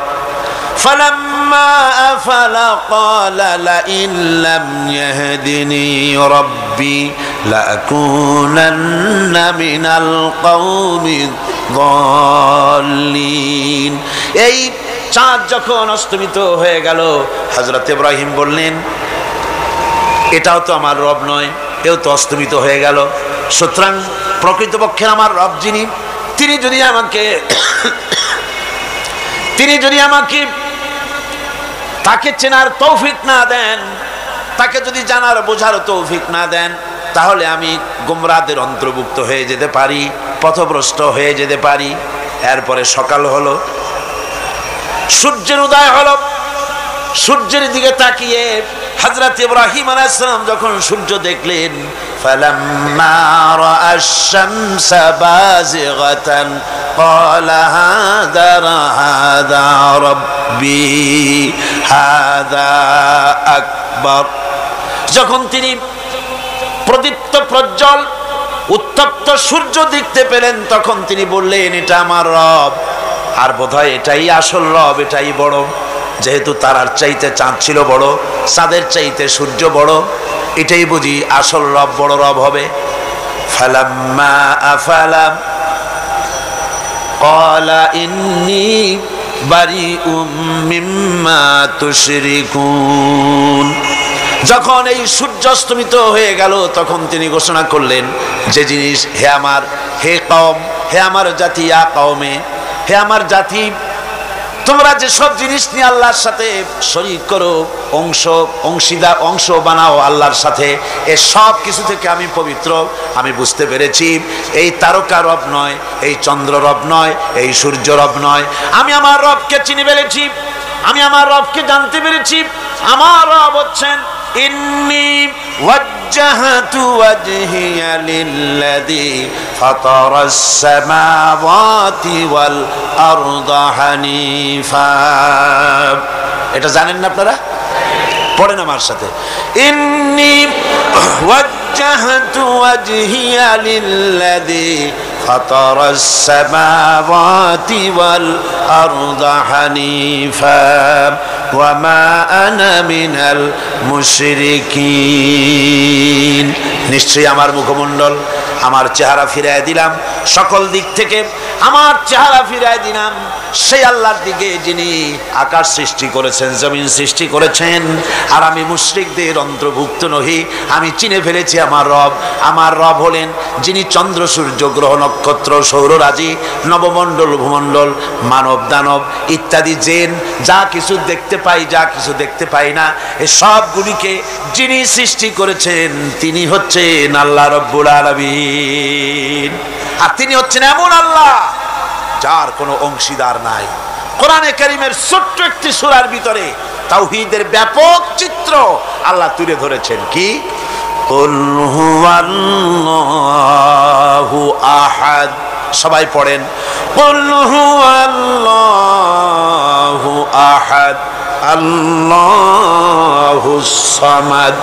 ফালাম্মা আফালা ক্বালা লাইন লাম ইয়াহদিনি রাব্বি লাকুনান্না মিনাল কওমি যাল্লিন। এই চাঁদ যখন অস্তমিত হয়ে গেল, হযরত ইব্রাহিম বললেন, এটাও তো আমার রব নয়, এও তো অস্তমিত হয়ে গেল। সুতরাং প্রকৃতপক্ষে আমার রব যিনি, তিনি যদি আমাকে তাকে চেনার তৌফিক না দেন, তাকে যদি জানার বোঝার তৌফিক না দেন, তাহলে আমি গোমরাহদের অন্তর্ভুক্ত হয়ে যেতে পারি, পথভ্রষ্ট হয়ে যেতে পারি। এরপরে সকাল হলো, সূর্যের উদয় হলো। সূর্যের দিকে তাকিয়ে হযরত ইব্রাহিম আলাইহিস সালাম যখন সূর্য দেখলেন, ফালাম্মা রাআশ শামসা বাযিগাতান ক্বালা হাযা রাব্বি হাযা আকবার। যখন তিনি প্রদীপ্ত প্রজ্জ্বল উত্তপ্ত সূর্য দেখতে পেলেন, তখন তিনি বললেন, এটা আমার রব, আর বোধহয় এটাই আসল রব, এটাই বড়। যেহেতু তারার চাইতে চাঁদ ছিল বড়, চাঁদের চাইতে সূর্য বড়, এটাই বুঝি আসল রব, বড় রব হবে। ফালাম্মা আফালা ক্বালা ইন্নী বারিউম মিম্মা তুশরিকুন। যখন এই সূর্য অস্তমিত হয়ে গেল, তখন তিনি ঘোষণা করলেন, যে জিনিস, হে কওম, হে আমার জাতি, ইয়া কওমে, হে আমার জাতি, তোমরা যে সব জিনিস নিয়ে আল্লাহর সাথে শরীক করো, অংশ বানাও আল্লাহর সাথে, এ সব কিছু থেকে আমি পবিত্র। আমি বুঝতে পেরেছি এই তারকা রব নয়, এই চন্দ্র রব নয়, এই সূর্য রব নয়। আমি আমার রবকে চিনে ফেলেছি, আমি আমার রবকে জানতে পেরেছি। আমার রব হচ্ছেন, ইন্নী ওয়াজ্জাহতু ওয়াজহিয়া লিল্লাযী ফাতারাস সামাওয়াতি ওয়াল আরদা হানিফা। এটা জানেন না আপনারা? পড়েন আমার সাথে, ইন্নী ওয়াজ্জাহতু ওয়াজহিয়া লিল্লাযী ফাতারাস সামাওয়াতি ওয়াল আরদা হানিফা ওয়া মা আনা মিনাল মুশরিকিন। নিশ্চয়ই আমার মুখমণ্ডল, আমার চেহারা ফিরায় দিলাম, সকল দিক থেকে আমার চেহারা ফিরায় দিলাম সেই আল্লাহর দিকে যিনি আকাশ সৃষ্টি করেছেন, জমিন সৃষ্টি করেছেন। আর আমি মুশরিকদের অন্তর্ভুক্ত নহি, আমি চিনে ফেলেছি আমার রব। আমার রব হলেন যিনি চন্দ্র সূর্য গ্রহ নক্ষত্র সৌররাজি নবমণ্ডল ভূমণ্ডল মানব দানব ইত্যাদি জেন যা কিছু দেখতে পাই যা কিছু দেখতে পাই না, এ সবগুলিকে যিনি সৃষ্টি করেছেন তিনি হচ্ছেন আল্লাহ রব্বুল আলামিন। আর তিনি হচ্ছেন এমন আল্লাহ যার কোনো অংশীদার নাই। কোরআনে কারীমের ছোট্ট একটি সূরার ভিতরে তাওহীদের ব্যাপক চিত্র আল্লাহ তুলে ধরেছেন। কি? কুল হুয়াল্লাহু আহাদ। সবাই পড়েন, কুল হুয়াল্লাহু আহাদ আল্লাহুস সামাদ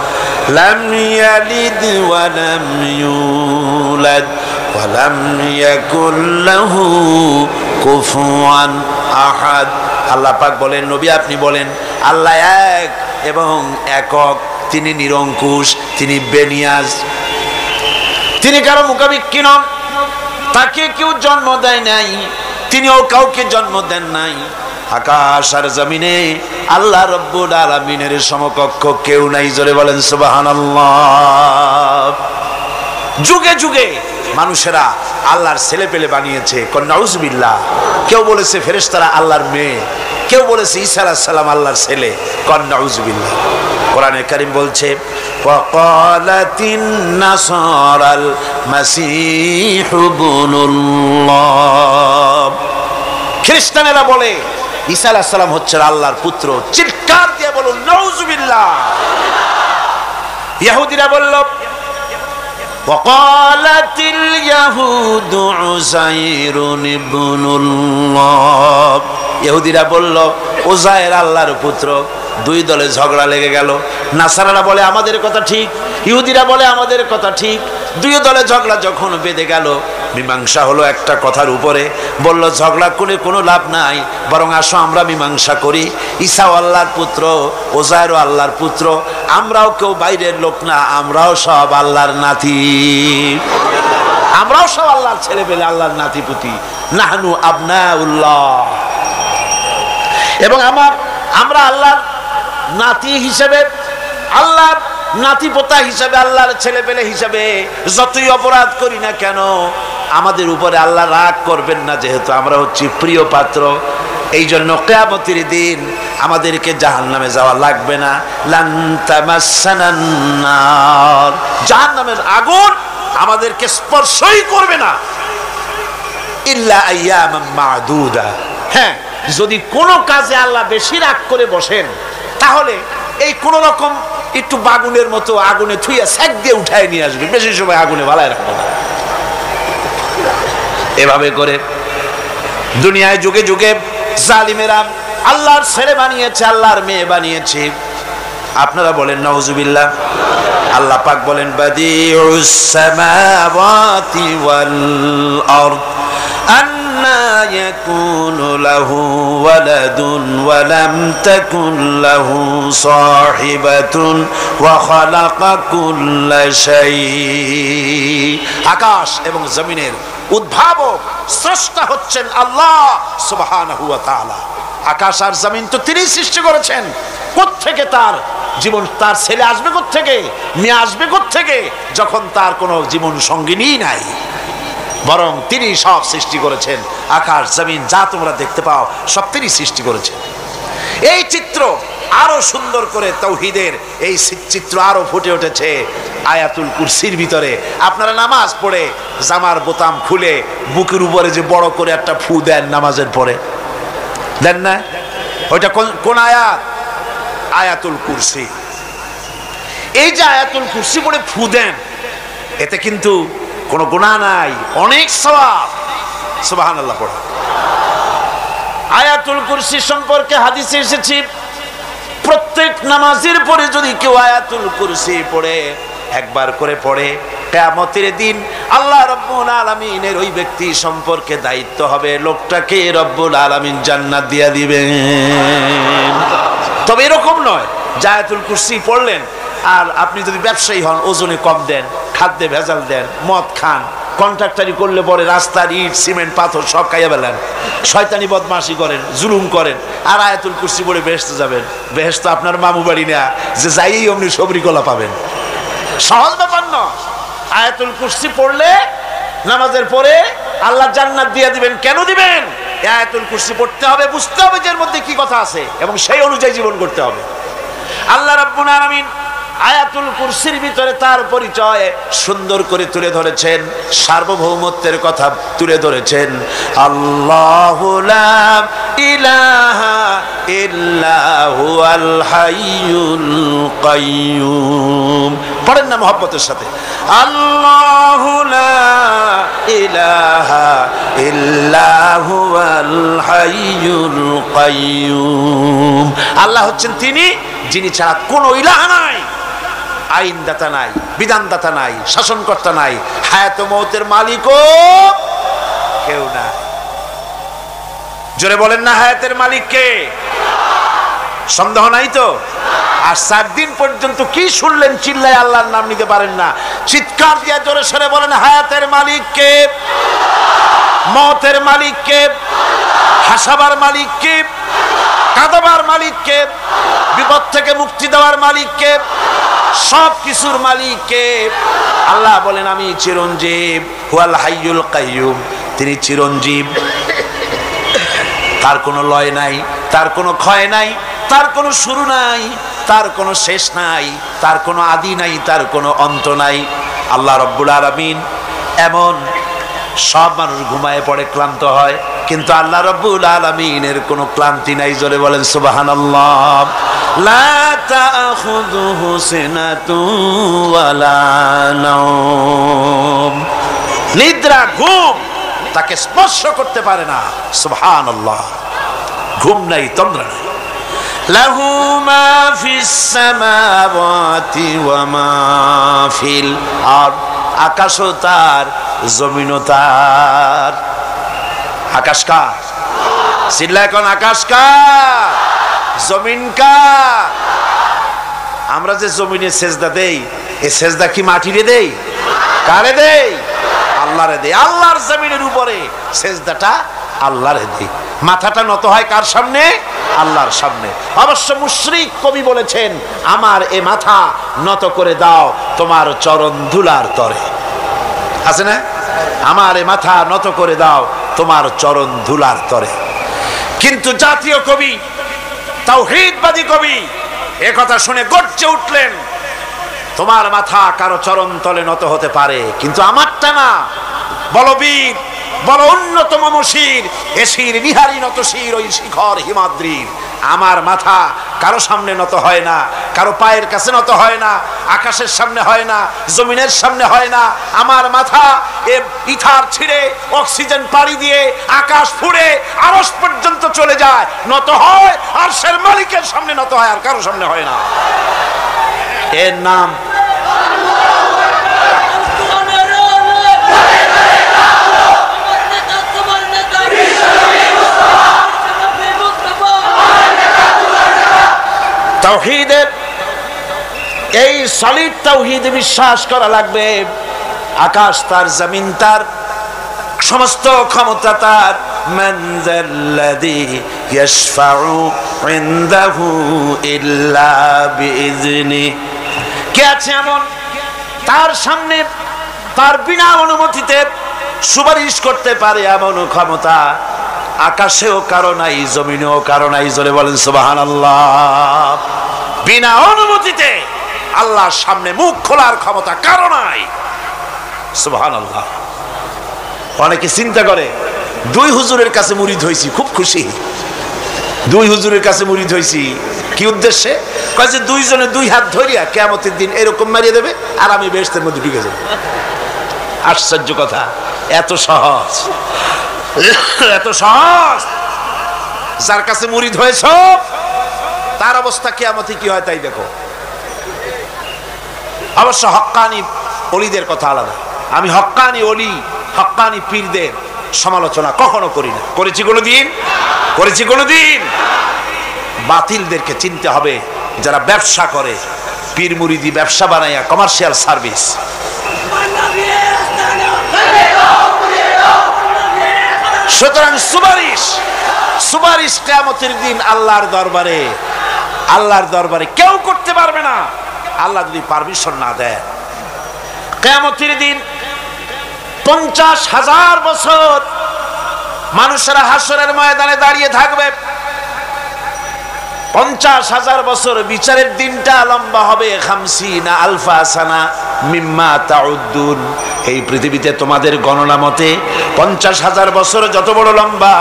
লাম ইয়ালিদ ওয়া লাম ইউলাদ ওয়া লাম ইয়াকুল লাহু কুফুয়ান আহাদ। আল্লাহ পাক বলেন, নবী আপনি বলেন, আল্লাহ এক এবং একক, তিনি নিরঙ্কুশ, তিনি বেনিয়াজ, তিনি কারো মুখাপেক্ষী নন, তাকে কেউ জন্ম দেয় নাই, তিনিও কাউকে জন্ম দেন নাই। আকাশ আর জমিনে আল্লাহ রব্বুল আলামিনের সমকক্ষ কেউ নাই। জোরে বলেন সুবহানাল্লাহ। যুগে যুগে মানুষেরা আল্লাহর ছেলে পেলে বানিয়েছে, নাউজুবিল্লাহ। কেউ বলেছে ফেরেশতারা আল্লাহর মেয়ে, কেউ বলেছে ঈসা আলাইহিস সালাম আল্লাহর ছেলে, নাউজুবিল্লাহ। কোরআনে কারীম বলছে, ওয়াকালাতিন নাসারাল মাসীহু ইবনুল্লাহ। খ্রিস্টানেরা বলে ঈসা আলাইহিস সালাম হচ্ছেন আল্লাহর পুত্র। চিৎকার দিয়ে বলুন নাউজুবিল্লাহ। ইহুদিরা বলল, ওয়াকালাতিল ইয়াহুদু উযাইরুন ইবনুল্লাহ। ইহুদিরা বলল উযাইর আল্লাহর পুত্র। দুই দলে ঝগড়া লেগে গেল। নাসারারা বলে আমাদের কথা ঠিক, ইহুদিরা বলে আমাদের কথা ঠিক। দুই দলে ঝগড়া যখন বেঁধে গেল, মীমাংসা হলো একটা কথার উপরে। বলল ঝগড়া করে কোনো লাভ নাই, বরং আসো আমরা মীমাংসা করি। ঈসাও আল্লাহর পুত্র, উযাইরও আল্লাহর পুত্র, আমরাও কেউ বাইরের লোক না, আমরাও সব আল্লাহর নাতি, আমরাও সব আল্লাহর ছেলে পেলে, আল্লাহর নাতিপুতি। নাহনু আবনাউল্লাহ। এবং আমরা আল্লাহর নাতি হিসেবে, আল্লাহর নাতিপোতা হিসেবে, আল্লাহর ছেলে পেলে হিসেবে যতই অপরাধ করি না কেন আমাদের উপরে আল্লাহ রাগ করবেন না, যেহেতু আমরা হচ্ছি প্রিয় পাত্র। এই জন্য কিয়ামতের দিন আমাদেরকে জাহান্নামে যাওয়া লাগবে না। লান তামাসসানান নার, জাহান্নামের আগুন আমাদেরকে স্পর্শই করবে না, ইল্লা আইয়ামান মা'দুদা। হ্যাঁ, যদি কোনো কাজে আল্লাহ বেশি রাগ করে বসেন তাহলে এই কোন রকম একটু বাগুনের মতো আগুনে থুইয়া স্যাক দিয়ে উঠায় নিয়ে আসবে, বেশি সময় আগুনে ভালায় রাখবে না। এভাবে করে দুনিয়ায় যুগে যুগে জালিমেরা আল্লাহর ছেলে বানিয়েছে, আল্লাহর মেয়ে বানিয়েছে। আপনারা বলেন নাউজুবিল্লাহ। আল্লাহ পাক বলেন বাদিউস সামাওয়াতি ওয়াল আরদ আন্না ইয়াকুনু লাহু ওয়ালাদুন ওয়া লাম তাকুন লাহু সাহিবাতুন ওয়া খালাকা কুল্লা শাই। আকাশ এবং জমিনের উদ্ভাবক স্রষ্টা হচ্ছেন আল্লাহ সুবহানাহু ওয়া তাআলা। আকাশ আর জমিন তো তিনি সৃষ্টি করেছেন। কোত্থেকে তার জীবন, তার ছেলে আসবে কোত্থেকে, মেয়ে আসবে কোত্থেকে, যখন তার কোনো জীবন সঙ্গিনী নাই, বরং তিনি সব সৃষ্টি করেছেন। আকাশ জমিন যা তোমরা দেখতে পাও সব তিনি সৃষ্টি করেছেন। এই চিত্র আরো সুন্দর করে তাওহীদের এই চিত্র আরো ফুটে উঠেছে আয়াতুল কুরসির ভিতরে। আপনারা নামাজ পড়ে জামার বোতাম খুলে বুকের উপরে যে বড় করে একটা ফু দেন নামাজের পরে, দেন না? ওইটা কোন আয়াত? আয়াতুল কুরসি। এই যে আয়াতুল কুরসি পড়ে ফু দেন, এতে কিন্তু কোনো গুনাহ নাই, অনেক সওয়াব। সুবহানাল্লাহ পড়া। আয়াতুল কুরসি সম্পর্কে হাদিসে এসেছে প্রত্যেক নামাজের পরে যদি কেউ আয়াতুল কুরসি পড়ে, একবার করে পড়ে, কিয়ামতের দিন আল্লাহ রব্বুল আলামিনের ওই ব্যক্তি সম্পর্কে দায়িত্ব হবে লোকটাকে রব্বুল আলামিন জান্নাত দিয়ে দিবেন। তবে এরকম নয় যে আয়াতুল কুরসি পড়লেন আর আপনি যদি ব্যবসায়ী হন, ওজনে কম দেন, খাদ্যে ভেজাল দেন, মদ খান, কন্ট্রাক্টারি করলে পরে রাস্তার ইট সিমেন্ট পাথর সব খাইয়া ফেলেন, শয়তানি বদমাশি করেন, জুলুম করেন, আর আয়াতুল কুরসি পড়ে বেহেশতে যাবেন। বেহেশত আপনার মামু বাড়ি না যে যাইয়েই অমনি সবরি কলা পাবেন, সহজ ব্যাপার নয়। আয়াতুল কুরসি পড়লে নামাজের পরে আল্লাহ জান্নাত দিয়ে দিবেন। কেন দিবেন? আয়াতুল কুরসি পড়তে হবে, বুঝতে হবে যে এর মধ্যে কি কথা আছে এবং সেই অনুযায়ী জীবন করতে হবে। আল্লাহ রাব্বুল আলামিন আয়াতুল কুরসির ভিতরে তার পরিচয় সুন্দর করে তুলে ধরেছেন, সার্বভৌমত্বের কথা তুলে ধরেছেন। আল্লাহু লা ইলাহা ইল্লা হুয়াল হাইয়ুল কাইয়্যুম। পড়েন না মহব্বতের সাথে, আল্লাহু লা ইলাহা ইল্লা হুয়াল হাইয়ুল কাইয়্যুম। আল্লাহ হচ্ছেন তিনি যিনি ছাড়া কোনো ইলাহ নাই, আইনদাতা নাই, বিধানদাতা নাই, শাসনকর্তা নাই, হায়াত ও মওতের মালিকও কেউ না। জোরে বলেন না, হায়াতের মালিক কে? সন্দেহ নাই তো? আর 7 দিন পর্যন্ত কি শুনলেন? চিল্লায় আল্লাহর নাম নিতে পারেন না, চিৎকার দিয়ে জোরে সরে বলেন, হায়াতের মালিক কে? মওতের মালিক কে? হাসাবার মালিক কে? কাঁদাবার মালিক কে? বিপদ থেকে মুক্তি দেওয়ার মালিক কে? সব কিছুর মালিক কে? আল্লাহ বলেন, আমি চিরঞ্জীব, হুয়াল হাইয়ুল কাইয়্যুম। তিনি চিরঞ্জীব, তার কোনো লয় নাই, তার কোনো ক্ষয় নাই, তার কোনো শুরু নাই, তার কোনো শেষ নাই, তার কোনো আদি নাই, তার কোনো অন্ত নাই। আল্লাহ রাব্বুল আলামিন এমন, সব মানুষ ঘুমায় পড়ে, ক্লান্ত হয়, কিন্তু আল্লাহ রাব্বুল আলামিনের কোনো ক্লান্তি নাই। জোরে বলেন সুবহানাল্লাহ। লা তাখুযুহু সিনাতুন ওয়ালা নাওম। নিদ্রা, ঘুম তাকে স্পর্শ করতে পারে না। সুবহানাল্লাহ। ঘুম নাই, তন্দ্রা নাই। লাহু মা ফিস সামাওয়াতি ওয়া মা ফিল আরদ। আকাশও তার, জমিনও তার। আকাশ কার? চিল্লা এখন, আকাশ কার? জমিন কার? আমরা যে জমিনে সেজদা দেই, এই সেজদা কি মাটিরে দেই? কারে দেই? আল্লাহরে দেই। আল্লাহর জমিনের উপরে সেজদাটা আল্লাহরে দেই। মাথাটা নত হয় কার সামনে? আল্লাহর সামনে। অবশ্য মুশরিক কবি বলেছেন, আমার এ মাথা নত করে দাও তোমার চরণ ধুলার তরে। আছে না? আমার এ মাথা নত করে দাও তোমার চরণ ধুলার তরে। কিন্তু জাতীয় কবি, তাওহীদবাদী কবি এ কথা শুনে গর্জে উঠলেন, তোমার মাথা কারো চরণ তলে নত হতে পারে, কিন্তু আমারটা না। বলবীর, বড় অন্যতম মশির, এসির নিহারি নত শির ওই শিখর হিমাদ্রির। আমার মাথা কারো সামনে নত হয় না, কারো পায়ের কাছে নত হয় না, আকাশের সামনে হয় না, জমিনের সামনে হয় না। আমার মাথা এ ইথার ছিঁড়ে, অক্সিজেন পাড়ি দিয়ে, আকাশ ফুড়ে আরশ পর্যন্ত চলে যায়, নত হয় আরশের মালিকের সামনে নত হয়, আর কারো সামনে হয় না। এর নাম তাওহীদের। এই সলিড তাওহীদ বিশ্বাস করা লাগবে। আকাশ তার, জমিন তার, সমস্ত ক্ষমতা তার। মান যাল্লাযী ইয়াশফাউ ইনদাহু ইল্লা বিইজনি। কে আছে এমন তার সামনে তার বিনা অনুমতিতে সুপারিশ করতে পারে এমন ক্ষমতা আকাশেও কারো নাই, জমিনেও কারো নাই। জোরে বলেন সুবহানাল্লাহ। বিনা অনুমতিতে আল্লাহর সামনে মুখ খোলার ক্ষমতা কারো নাই। সুবহানাল্লাহ। অনেকে চিন্তা করে, 2 হুজুরের কাছে মুরিদ হইছি, খুব খুশি। 2 হুজুরের কাছে মুরিদ হইছি, কি উদ্দেশ্যে? কয় যে 2 জনে 2 হাত ধরিয়া কিয়ামতের দিন এরকম মারিয়ে দেবে আর আমি বেহেশতের মধ্যে ঢুকে যাব। আশ্চর্য কথা, এত সহজ, এত সহজ। যার কাছে মুরিদ হয়েছ তার অবস্থা কিয়ামতে কি হয় তাই দেখো। অবশ্য হক্কানি ওলিদের কথা আলাদা। আমি হক্কানি ওলি, হক্কানি পীরদের সমালোচনা কখনো করি না। করেছি কোনোদিন? করেছি কোনোদিন? বাতিলদেরকে চিনতে হবে, যারা ব্যবসা করে, পীর মুরিদি ব্যবসা বানাইয়া কমার্শিয়াল সার্ভিস। সুতরাং সুপারিশ কিয়ামতের দিন আল্লাহর দরবারে কেউ করতে পারবে না, আল্লাহ যদি পারমিশন না দেয়। কিয়ামতের দিন 50,000 বছর মানুষেরা হাসরের ময়দানে দাঁড়িয়ে থাকবে। 50,000 বছর বিচারের দিনটা লম্বা হবে 50 আলফা সানা মিম্মা তাউদ্দুন। এই পৃথিবীতে তোমাদের গণনা মতে 50,000 বছর যত বড় লম্বা,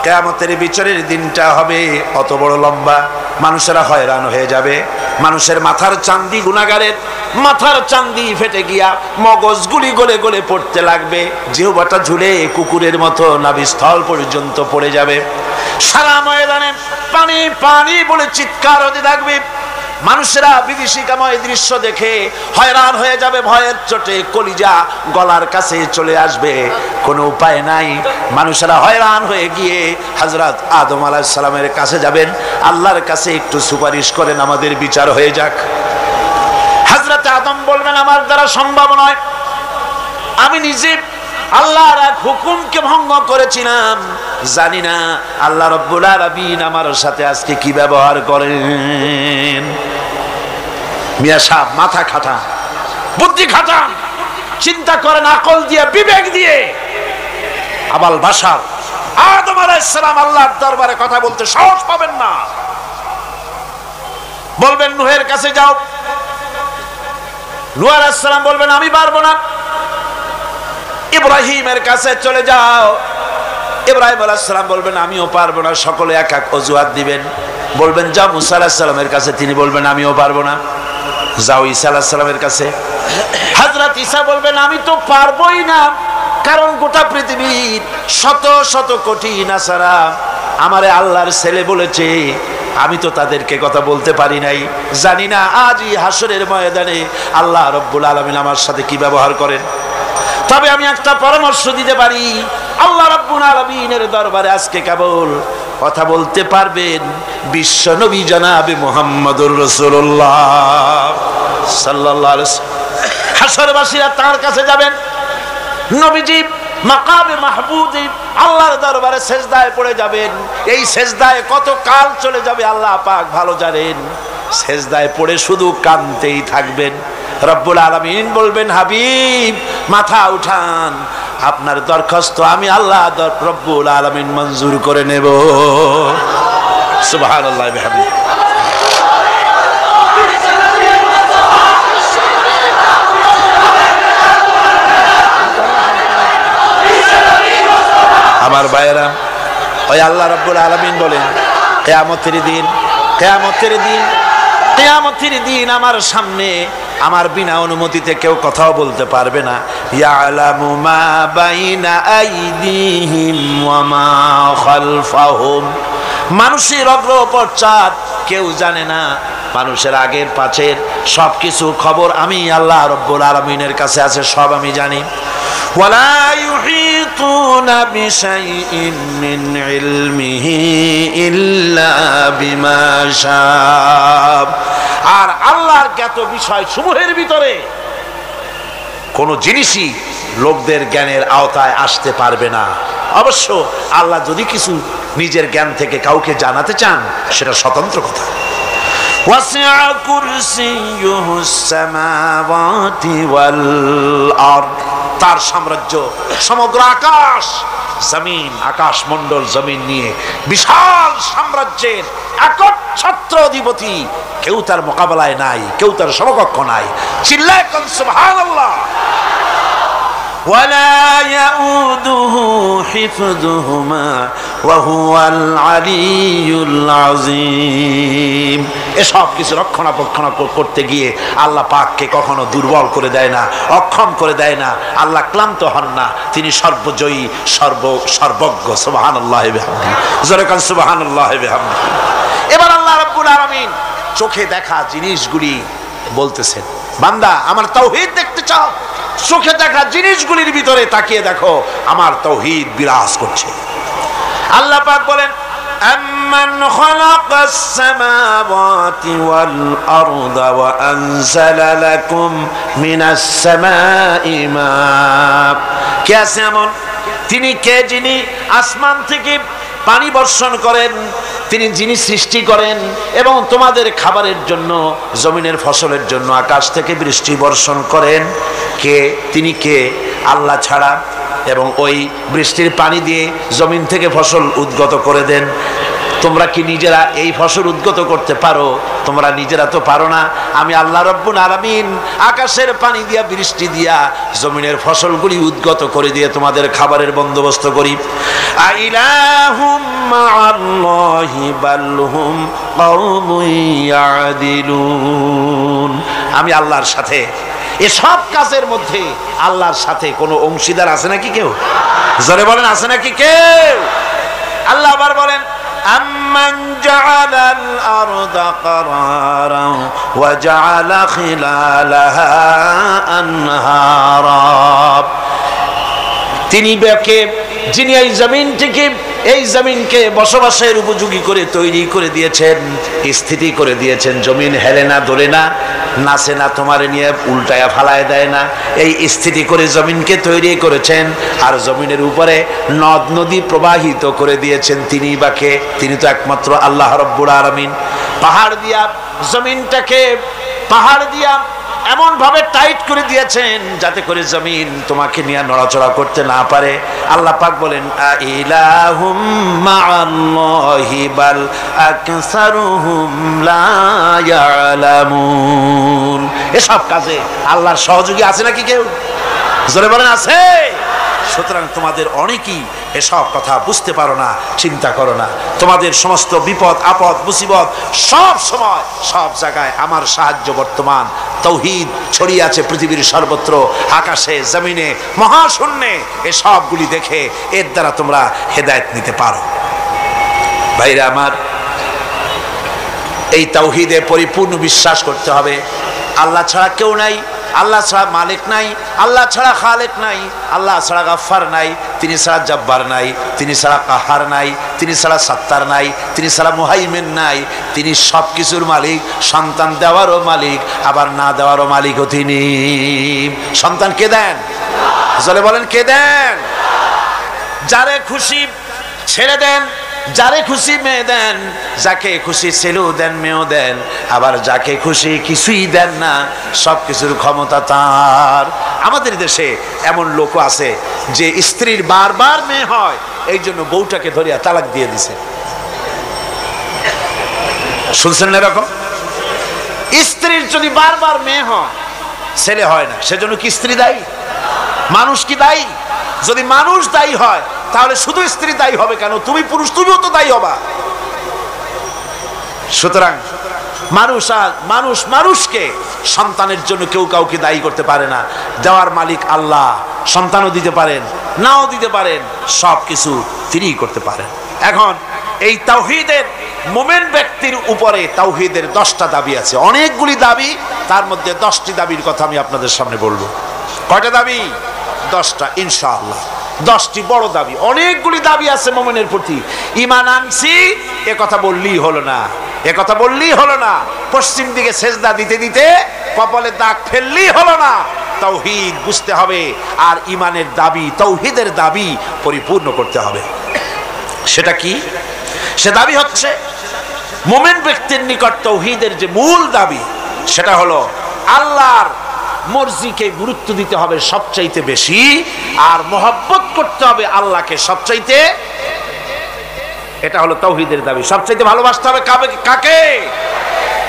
কিয়ামতের বিচারের দিনটা হবে অত বড় লম্বা। মানুষেরা হয়রান হয়ে যাবে। মানুষের মাথার চান্দি, গুনাহগারের মাথার চান্দি ফেটে গিয়া মগজগুলি গলে গলে পড়তে লাগবে। জিহ্বাটা ঝুলে কুকুরের মতো নাভিস্থল পর্যন্ত পড়ে যাবে। সারা ময়দানে পানি পানি বলে চিৎকার হতে থাকবে। মানুষেরা বিভীষিকাময় দৃশ্য দেখে হয়রান হয়ে যাবে। ভয়ের চোটে কলিজা গলার কাছে চলে আসবে। কোনো উপায় নাই। মানুষেরা হয়রান হয়ে গিয়ে হযরত আদম আলাইহিস সালামের কাছে যাবেন, আল্লাহর কাছে একটু সুপারিশ করেন, আমাদের বিচার হয়ে যাক। হযরত আদম বলবেন, আমার দ্বারা সম্ভব নয়। আমি নিজে আল্লাহর এক হুকুমকে ভঙ্গ করেছিলাম, জানি না আল্লাহ রাব্বুল আলামিন আমার সাথে আজকে কি ব্যবহার করেন। মিয়া সাহেব মাথা খাটান, বুদ্ধি খাটান, চিন্তা করেন আকল দিয়ে, বিবেক দিয়ে। আবাল বাশার আদম আলাইহিস সালাম আল্লাহর দরবারে কথা বলতে সাহস পাবেন না। বলবেন নূহের কাছে যাও। নূহ আলাইহিস সালাম বলবেন আমি পারবো না। ইব্রাহিমের কাছে চলে যাও। ইব্রাহিম আলাইহিস সালাম বলবেন আমিও পারবো না। সকলে এক এক অজুহাত দিবেন। বলবেন যাও মুসা আলাইহিস সালামের কাছে, তিনি বলবেন আমিও পারবো না। যাও ঈসা আলাইহিস সালামের কাছে। হযরত ঈসা বলবেন আমি তো পারবোই না, কারণ গোটা পৃথিবীর শত শত কোটি নাসারা আমারে আল্লাহর ছেলে বলেছে, আমি তো তাদেরকে কথা বলতে পারি নাই। জানি না আজই হাসরের ময়দানে আল্লাহ রাব্বুল আলামিন আমার সাথে কি ব্যবহার করেন। তবে আমি একটা পরামর্শ দিতে পারি, আল্লাহ রাব্বুল আলামিনের দরবারে আজকে কেবল কথা বলতে পারবেন বিশ্ব নবী জনাবে মুহাম্মদুর রাসূলুল্লাহ সাল্লাল্লাহু আলাইহি ওয়াসাল্লাম। হাসরবাসীরা তার কাছে যাবেন। নবীজি মাকামে মাহমুদে আল্লাহর দরবারে সেজদায় পড়ে যাবেন। এই সেজদায় কত কাল চলে যাবে আল্লাহ পাক ভালো জানেন। সেজদায় পড়ে শুধু কাঁদতেই থাকবেন। রব্বুল আলামিন বলবেন হাবিব মাথা উঠান, আপনার দরখাস্ত আমি আল্লাহ রব্বুল আলামিন মঞ্জুর করে নেব। সুবহানাল্লাহ বিহামদিহি। আমার ভাইয়েরা, ওই আল্লাহ রাব্বুল আলামিন বলেন কিয়ামতের দিন আমার সামনে আমার বিনা অনুমতিতে কেউ কথাও বলতে পারবে না। ইয়ালামু মা বাইনা আইদিহিম ওয়া মা খালফাহুম। মানুষের অগ্রপশ্চাৎ কেউ জানে না। মানুষের আগের পাছের সবকিছু খবর আমি আল্লাহ রাব্বুল আলামিনের কাছে আছে, সব আমি জানি। ওয়ালা ইউহিতুনা বিশাইইন মিন ইলমিহি ইল্লা বিমা শাআ। আর আল্লাহর জ্ঞাত বিষয় সমূহের ভিতরে কোন জিনিসই লোকদের জ্ঞানের আওতায় আসতে পারবে না। অবশ্য আল্লাহ যদি কিছু নিজের জ্ঞান থেকে কাউকে জানাতে চান সেটা স্বতন্ত্র কথা। ওয়াসিআ কুরসিয়ুহুস সামাওয়াতি ওয়াল আরদ। তার সাম্রাজ্য সমগ্র আকাশ জমিন, আকাশ মণ্ডল জমিন নিয়ে বিশাল সাম্রাজ্যের একচ্ছত্র অধিপতি। কেউ তার মোকাবেলায় নাই, কেউ তার সমকক্ষ নাই। চিল্লায় কোন সুবহানাল্লাহ। ওয়ালা ইয়াউদুহু হিফযুহুমা ওয়া হুয়াল আলিয়্যুল আযীম। এসব কিছু রক্ষণাবেক্ষণ করতে গিয়ে আল্লাহ পাককে কখনো দুর্বল করে দেয় না, অক্ষম করে দেয় না। আল্লাহ ক্লান্ত হন না, তিনি সর্বজয়ী, সর্বজ্ঞ। সুবহানাল্লাহি বিহামদিহি। জোরে কান সুবহানাল্লাহি বিহামদিহি। এবার আল্লাহ রাব্বুল আলামিন চোখে দেখা জিনিসগুলি বলতেছেন, বান্দা আমার তাওহীদ দেখতে চাও? চোখে দেখা জিনিসগুলির ভিতরে তাকিয়ে দেখো, আমার তাওহীদ বিরাজ করছে। আল্লাহ পাক বলেন أمن خلق السماوات والأرض وأنزل لكم من السماء ماء কে আছে এমন তিনি কে যিনি আসমান থেকে পানি বর্ষণ করেন, তিনি যিনি সৃষ্টি করেন এবং তোমাদের খাবারের জন্য জমিনের ফসলের জন্য আকাশ থেকে বৃষ্টি বর্ষণ করেন। কে তিনি? কে? আল্লাহ ছাড়া। এবং ওই বৃষ্টির পানি দিয়ে জমিন থেকে ফসল উদ্গত করে দেন। তোমরা কি নিজেরা এই ফসল উদ্গত করতে পারো? তোমরা নিজেরা তো পারো না। আমি আল্লাহ রব্বুল আলামিন আকাশের পানি দিয়া বৃষ্টি দিয়া জমিনের ফসলগুলি উদ্গত করে দিয়ে তোমাদের খাবারের বন্দোবস্ত করি। আইলাহুম মাআল্লাহি বাল হুম কওমুন ইয়াদিলুন। আমি আল্লাহর সাথে এসব কাজের মধ্যে আল্লাহর সাথে কোনো অংশীদার আছে নাকি কেউ? জোরে বলেন, আছে নাকি কেউ? আল্লাহ আবার বলেন أَمَّنْ جَعَلَ الْأَرْضَ قَرَارًا وَجَعَلَ خِلَالَهَا أَنْهَارًا। তিনি কে? যিনি এই জমিনকে বসবাসের উপযোগী করে তৈরি করে দিয়েছেন, স্থিতি করে দিয়েছেন। জমিন হেলে না, দোলে না, নাচে না, তোমার নিয়ে উল্টায়া ফালায় দেয় না। এই স্থিতি করে জমিনকে তৈরি করেছেন। আর জমিনের উপরে নদ নদী প্রবাহিত করে দিয়েছেন তিনি বা কে? তিনি তো একমাত্র আল্লাহ রব্বুল আলামিন। পাহাড় দিয়া জমিনটাকে এমন ভাবে টাইট করে দিয়েছেন যাতে করে জমিন তোমাকে নিয়ে নড়াচড়া করতে না পারে। আল্লাহ পাক বলেন আইলাহুম মাআল্লাহি বাল আকসারুহুম লা ইয়ালামুন। এসব কাজে আল্লাহর সহযোগী আছে নাকি কেউ? জোরে বলেন, আছে। সুতরাং তোমাদের অনেকেই এসব কথা বুঝতে পারো না, চিন্তা করো না। তোমাদের সমস্ত বিপদ আপদ মুসিবত সব সময় সব জায়গায় আমার সাহায্য বর্তমান। তাওহীদ ছড়িয়ে আছে পৃথিবীর সর্বত্র, আকাশে জমিনে মহাশূন্যে। এসবগুলি দেখে এর দ্বারা তোমরা হেদায়েত নিতে পারো। ভাইরা আমার, এই তাওহীদে পরিপূর্ণ বিশ্বাস করতে হবে। আল্লাহ ছাড়া কেউ নাই, আল্লাহ ছাড়া মালিক নাই, আল্লাহ ছাড়া খালেক নাই, আল্লাহ ছাড়া গাফফার নাই, তিনি ছাড়া জব্বার নাই, তিনি ছাড়া কাহার নাই, তিনি ছাড়া সাত্তার নাই, তিনি ছাড়া মুহাইমিন নাই। তিনি সব কিছুর মালিক, সন্তান দেওয়ারও মালিক, আবার না দেওয়ারও মালিকও তিনি। সন্তান কে দেন? জলে বলেন, কে দেন? যারে খুশি ছেড়ে দেন, যারে খুশি মেয়ে দেন, যাকে খুশি ছেলেও দেন মেয়েও দেন, আবার যাকে খুশি কিছুই দেন না। সব কিছুর ক্ষমতা তার। আমাদের দেশে এমন লোক আছে যে স্ত্রীর বারবার মেয়ে হয়, এই জন্য বউটাকে ধরিয়া তালাক দিয়ে দিছে। শুনছেন না এরকম? স্ত্রীর যদি বারবার মেয়ে হয়, ছেলে হয় না, সেজন্য কি স্ত্রী দায়ী? মানুষ কি দায়ী? যদি মানুষ দায়ী হয় তাহলে শুধু স্ত্রী দায়ী হবে কেন? তুমি পুরুষ, তুমিও তো দায়ী হবা। সুতরাং মানুষকে সন্তানের জন্য কেউ কাউকে দায়ী করতে পারে না। দেওয়ার মালিক আল্লাহ। সন্তানও দিতে পারেন, নাও দিতে পারেন, সব কিছু তিনিই করতে পারেন। এখন এই তাওহীদের মুমিন ব্যক্তির উপরে তাওহীদের 10টা দাবি আছে। অনেকগুলি দাবি, তার মধ্যে 10টি দাবির কথা আমি আপনাদের সামনে বলবো। কয়টা দাবি? 10টা ইনশাআল্লাহ। 10টি বড় দাবি। অনেকগুলি দাবি আছে মুমিনের প্রতি। ঈমান আনছি এ কথা বললেই হলো না, এ কথা বললেই হলো না। পশ্চিম দিকে সেজদা দিতে দিতে কপালে দাগ ফেললেই হলো না। তাওহীদ বুঝতে হবে আর ঈমানের দাবি, তাওহীদের দাবি পরিপূর্ণ করতে হবে। সেটা কি? সে দাবি হচ্ছে মুমিন ব্যক্তির নিকট তাওহীদের যে মূল দাবি সেটা হলো আল্লাহর মর্জিকে গুরুত্ব দিতে হবে সবচাইতে বেশি, আর মহব্বত করতে হবে আল্লাহকে সবচাইতে। এটা হলো তাওহীদের দাবি। সবচাইতে ভালোবাসতে হবে কাকে?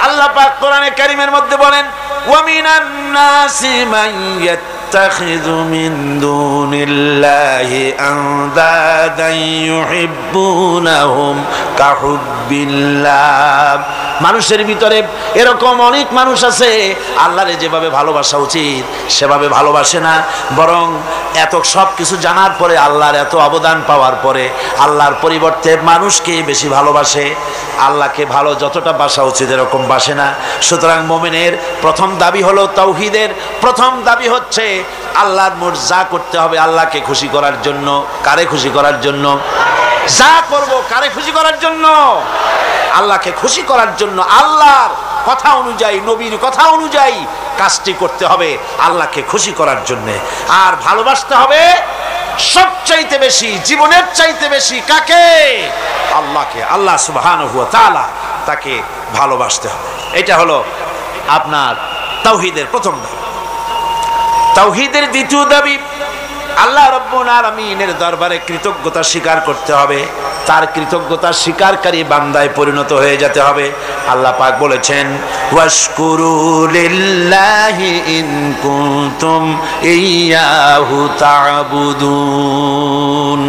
আল্লাহ পাক কোরআনে কারীমের মধ্যে বলেন, ওয়া মিনান নাসি মান ইয়াত্তাখিযু মিন দুনিল্লাহি আনদাদান ইউহিব্বুনাহুম কাহুব্বিল্লাহ। মানুষের ভিতরে এরকম অনেক মানুষ আছে, আল্লাহরে যেভাবে ভালোবাসা উচিত সেভাবে ভালোবাসে না, বরং এত সব কিছু জানার পরে, আল্লাহর এত অবদান পাওয়ার পরে আল্লাহর পরিবর্তে মানুষকে বেশি ভালোবাসে। আল্লাহকে ভালো যতটা বাসা উচিত এরকম বাসে না। সুতরাং মুমিনের প্রথম দাবি হলো, তাওহীদের প্রথম দাবি হচ্ছে আল্লাহর যা করতে হবে আল্লাহকে খুশি করার জন্য। কারে খুশি করার জন্য? যা করব কারে খুশি করার জন্য? আল্লাহকে খুশি করার জন্য। আল্লাহর কথা অনুযায়ী, নবীর কথা অনুযায়ী কাজটি করতে হবে আল্লাহকে খুশি করার জন্য। আর ভালোবাসতে হবে সবচাইতে বেশি, জীবনের চাইতে বেশি কাকে? আল্লাহকে। আল্লাহ সুবহানাহু ওয়া তাআলা, তাকে ভালোবাসতে হবে। এটা হলো আপনার তাওহীদের প্রথম দাবি। তাওহীদের দ্বিতীয় দাবি, আল্লাহ রাব্বুল আলামিনের দরবারে কৃতজ্ঞতা স্বীকার করতে হবে, তার কৃতজ্ঞতা স্বীকারকারী বান্দায় পরিণত হয়ে যেতে হবে। আল্লাহ পাক বলেছেন, ওয়াশকুরু লিল্লাহি ইন কুনতুম ইয়্যাহু তা'বুদুন।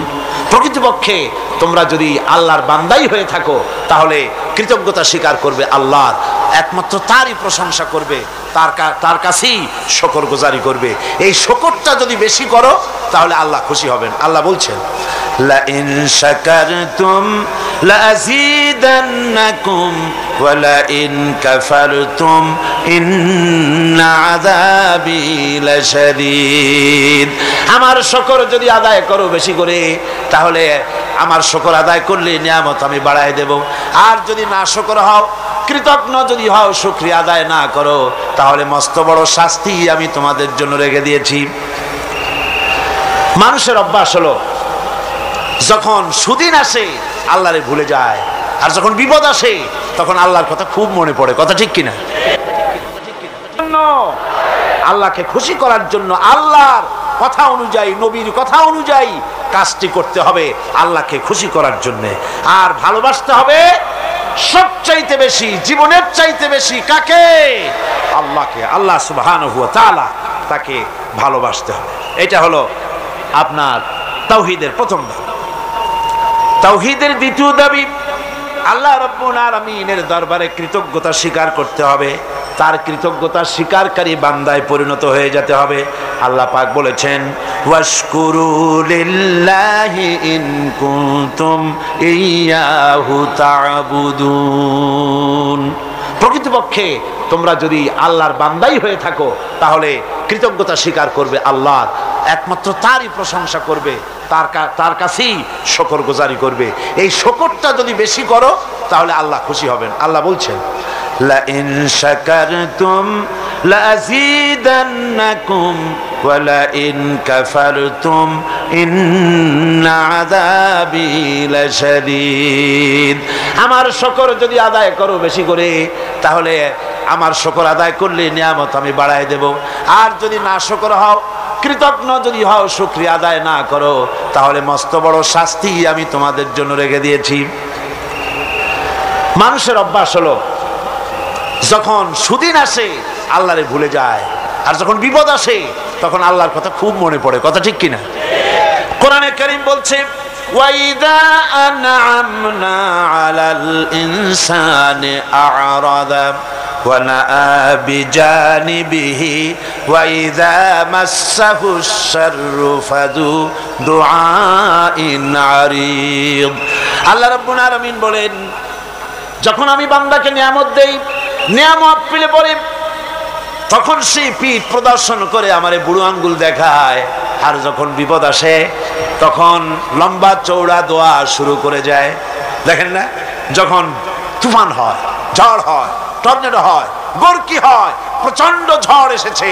প্রকৃতপক্ষে তোমরা যদি আল্লাহর বান্দাই হয়ে থাকো তাহলে কৃতজ্ঞতা স্বীকার করবে আল্লাহর, একমাত্র তারই প্রশংসা করবে, তার কাছেই শুকরগুজারি করবে। এই শুকরটা যদি বেশি করো তাহলে আল্লাহ খুশি হবেন। আল্লাহ বলছেন, লা ইন শাকারতুম লাযীদান্নাকুম ওয়া লা ইন কাফারতুম ইন্না আযাবি লাশাদীদ। আমার শুকর যদি আদায় করো বেশি করে, তাহলে আমার শুকর আদায় করলে নিয়ামত আমি বাড়ায় দেব। আর যদি না শুকর হও, কৃতজ্ঞ যদি হও, শুকরিয়া আদায় না করো, তাহলে মস্ত বড় শাস্তি আমি তোমাদের জন্য রেখে দিয়েছি। মানুষের অভ্যাস হলো যখন সুদিন আসে আল্লাহরে ভুলে যায়, আর যখন বিপদ আসে তখন আল্লাহর কথা খুব মনে পড়ে। কথা ঠিক কিনা? আল্লাহকে খুশি করার জন্য আল্লাহর কথা অনুযায়ী, নবীর কথা অনুযায়ী কাজটি করতে হবে আল্লাহকে খুশি করার জন্য। আর ভালোবাসতে হবে সবচাইতে বেশি, জীবনের চাইতে বেশি কাকে? আল্লাহকে। আল্লাহ সুবহানাহু ওয়া তাআলা, তাকে ভালোবাসতে হবে। এটা হলো আপনার তাওহীদের প্রথম দাবি। তাওহীদের দ্বিতীয় দাবি, আল্লাহ রাব্বুল আলামিনের দরবারে কৃতজ্ঞতা স্বীকার করতে হবে, তার কৃতজ্ঞতা স্বীকারকারী বান্দায় পরিণত হয়ে যেতে হবে। আল্লাহ পাক বলেছেন, ওয়াশকুরু লিল্লাহি ইন কুনতুম ইয়্যাহু তা'বুদুন। প্রকৃতপক্ষে তোমরা যদি আল্লাহর বান্দাই হয়ে থাকো তাহলে কৃতজ্ঞতা স্বীকার করবে আল্লাহর, একমাত্র তারই প্রশংসা করবে, তার কাছেই শুকরগুজারি করবে। এই শুকরটা যদি বেশি করো তাহলে আল্লাহ খুশি হবেন। আল্লাহ বলছেন, লা ইন শাকারতুম লাযীদান্নাকুম ওয়া লা ইন কাফারতুম ইন্না আযাবি লাশাদীদ। আমার শুকর যদি আদায় করো বেশি করে, তাহলে আমার শুকর আদায় করলে নিয়ামত আমি বাড়ায় দেব। আর যদি না শুকর হও, কৃতজ্ঞ যদি হও, শুকরিয়া আদায় না করো, তাহলে মস্ত বড় শাস্তি আমি তোমাদের জন্য রেখে দিয়েছি। মানুষের অভ্যাস হলো যখন সুদিন আসে আল্লাহরে ভুলে যায়, আর যখন বিপদ আসে তখন আল্লাহর কথা খুব মনে পড়ে। কথা ঠিক কিনা? কোরআনে কারীম বলছে, ওয়াইদা আনআমনা আলাল ইনসানি আ'রাদা ওয়া নাআ বিজানিবিহি ওয়াইদা মাসসাহুশ শাররু ফাযু দুআইন আরিদ। আল্লাহ রাব্বুল আলামিন বলেন, যখন আমি বান্দাকে নিয়ামত দেই, নিয়ামত পেলে পরে তখন সে পিঠ প্রদর্শন করে আমারে বুড়ো আঙ্গুল দেখায়, আর যখন বিপদ আসে তখন লম্বা চৌড়া দোয়া শুরু করে যায়। দেখেন না, যখন তুফান হয়, ঝড় হয়, টর্নেডো হয়, গর্কি হয়, প্রচন্ড ঝড় এসেছে,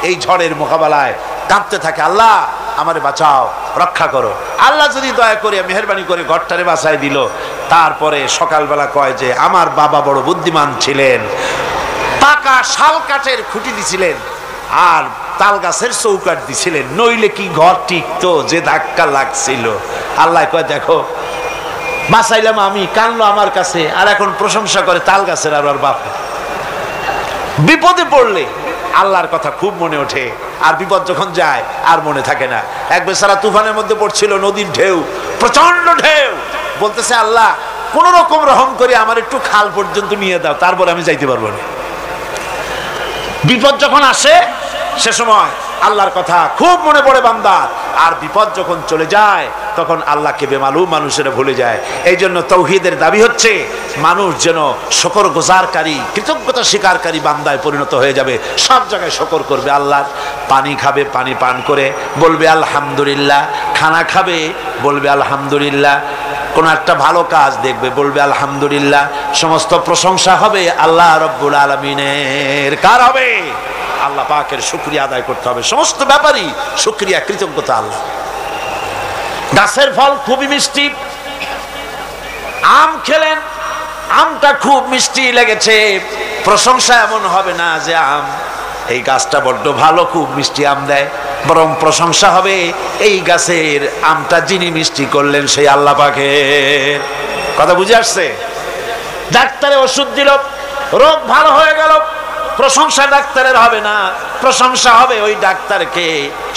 এই ঝড়ের মোকাবেলায় কাঁদতে থাকে, আল্লাহ আমারে বাঁচাও, রক্ষা করো। আল্লাহ যদি দয়া করে মেহেরবানি করে ঘরটারে বাঁচায় দিল, তারপরে সকালবেলা কয় যে আমার বাবা বড় বুদ্ধিমান ছিলেন, পাকা শাল কাঠের খুঁটি দিছিলেন আর তাল গাছের চৌকাঠ দিছিলেন, নইলে কি ঘর টিকতো, যে ধাক্কা লাগছিল। আল্লাহ কয় দেখো বাঁচাইলাম আমি, কানলো আমার কাছে, আর এখন প্রশংসা করে তাল গাছের আর ওর বাপের। বিপদে পড়লে আল্লাহর কথা খুব মনে ওঠে, আর বিপদ যখন যায় আর মনে থাকে না। এক বেচারা তুফানের মধ্যে পড়ছিল, নদীর ঢেউ, প্রচন্ড ঢেউ, বলতেছে আল্লাহ কোন রকম রহম করে আমার একটু খাল পর্যন্ত নিয়ে দাও, তারপরে আমি যাইতে পারবো না। বিপদ যখন আসে সে সময় আল্লাহর কথা খুব মনে পড়ে বান্দার, আর বিপদ যখন চলে যায় তখন আল্লাহকে বেমালুম মানুষেরা ভুলে যায়। এই জন্য তাওহীদের দাবি হচ্ছে মানুষ যেন শুকরগুজারকারী, কৃতজ্ঞতা স্বীকারকারী বান্দায় পরিণত হয়ে যাবে। সব জায়গায় শুকর করবে আল্লাহর। পানি খাবে, পানি পান করে বলবে আলহামদুলিল্লাহ। খানা খাবে, বলবে আলহামদুলিল্লাহ। কোন একটা ভালো কাজ দেখবে, বলবে আলহামদুলিল্লাহ, সমস্ত প্রশংসা হবে আল্লাহ রাব্বুল আলামিনের। কার হবে? আল্লাহ পাকের শুকরিয়া আদায় করতে হবে। সমস্ত ব্যাপারই শুকরিয়া, কৃতজ্ঞতা আল্লাহ। গাছের ফল খুবই মিষ্টি। আম খেলেন, আমটা খুব মিষ্টি লেগেছে, প্রশংসা এমন হবে না যে আম, এই গাছটা বড্ড ভালো, খুব মিষ্টি আম দেয়, বরং প্রশংসা হবে এই গাছের আমটা যিনি মিষ্টি করলেন সেই আল্লাহ পাকের। কথা বুঝে আসছে? ডাক্তারে ওষুধ দিল, রোগ ভালো হয়ে গেল, প্রশংসা ডাক্তারের হবে না, প্রশংসা হবে ওই ডাক্তারকে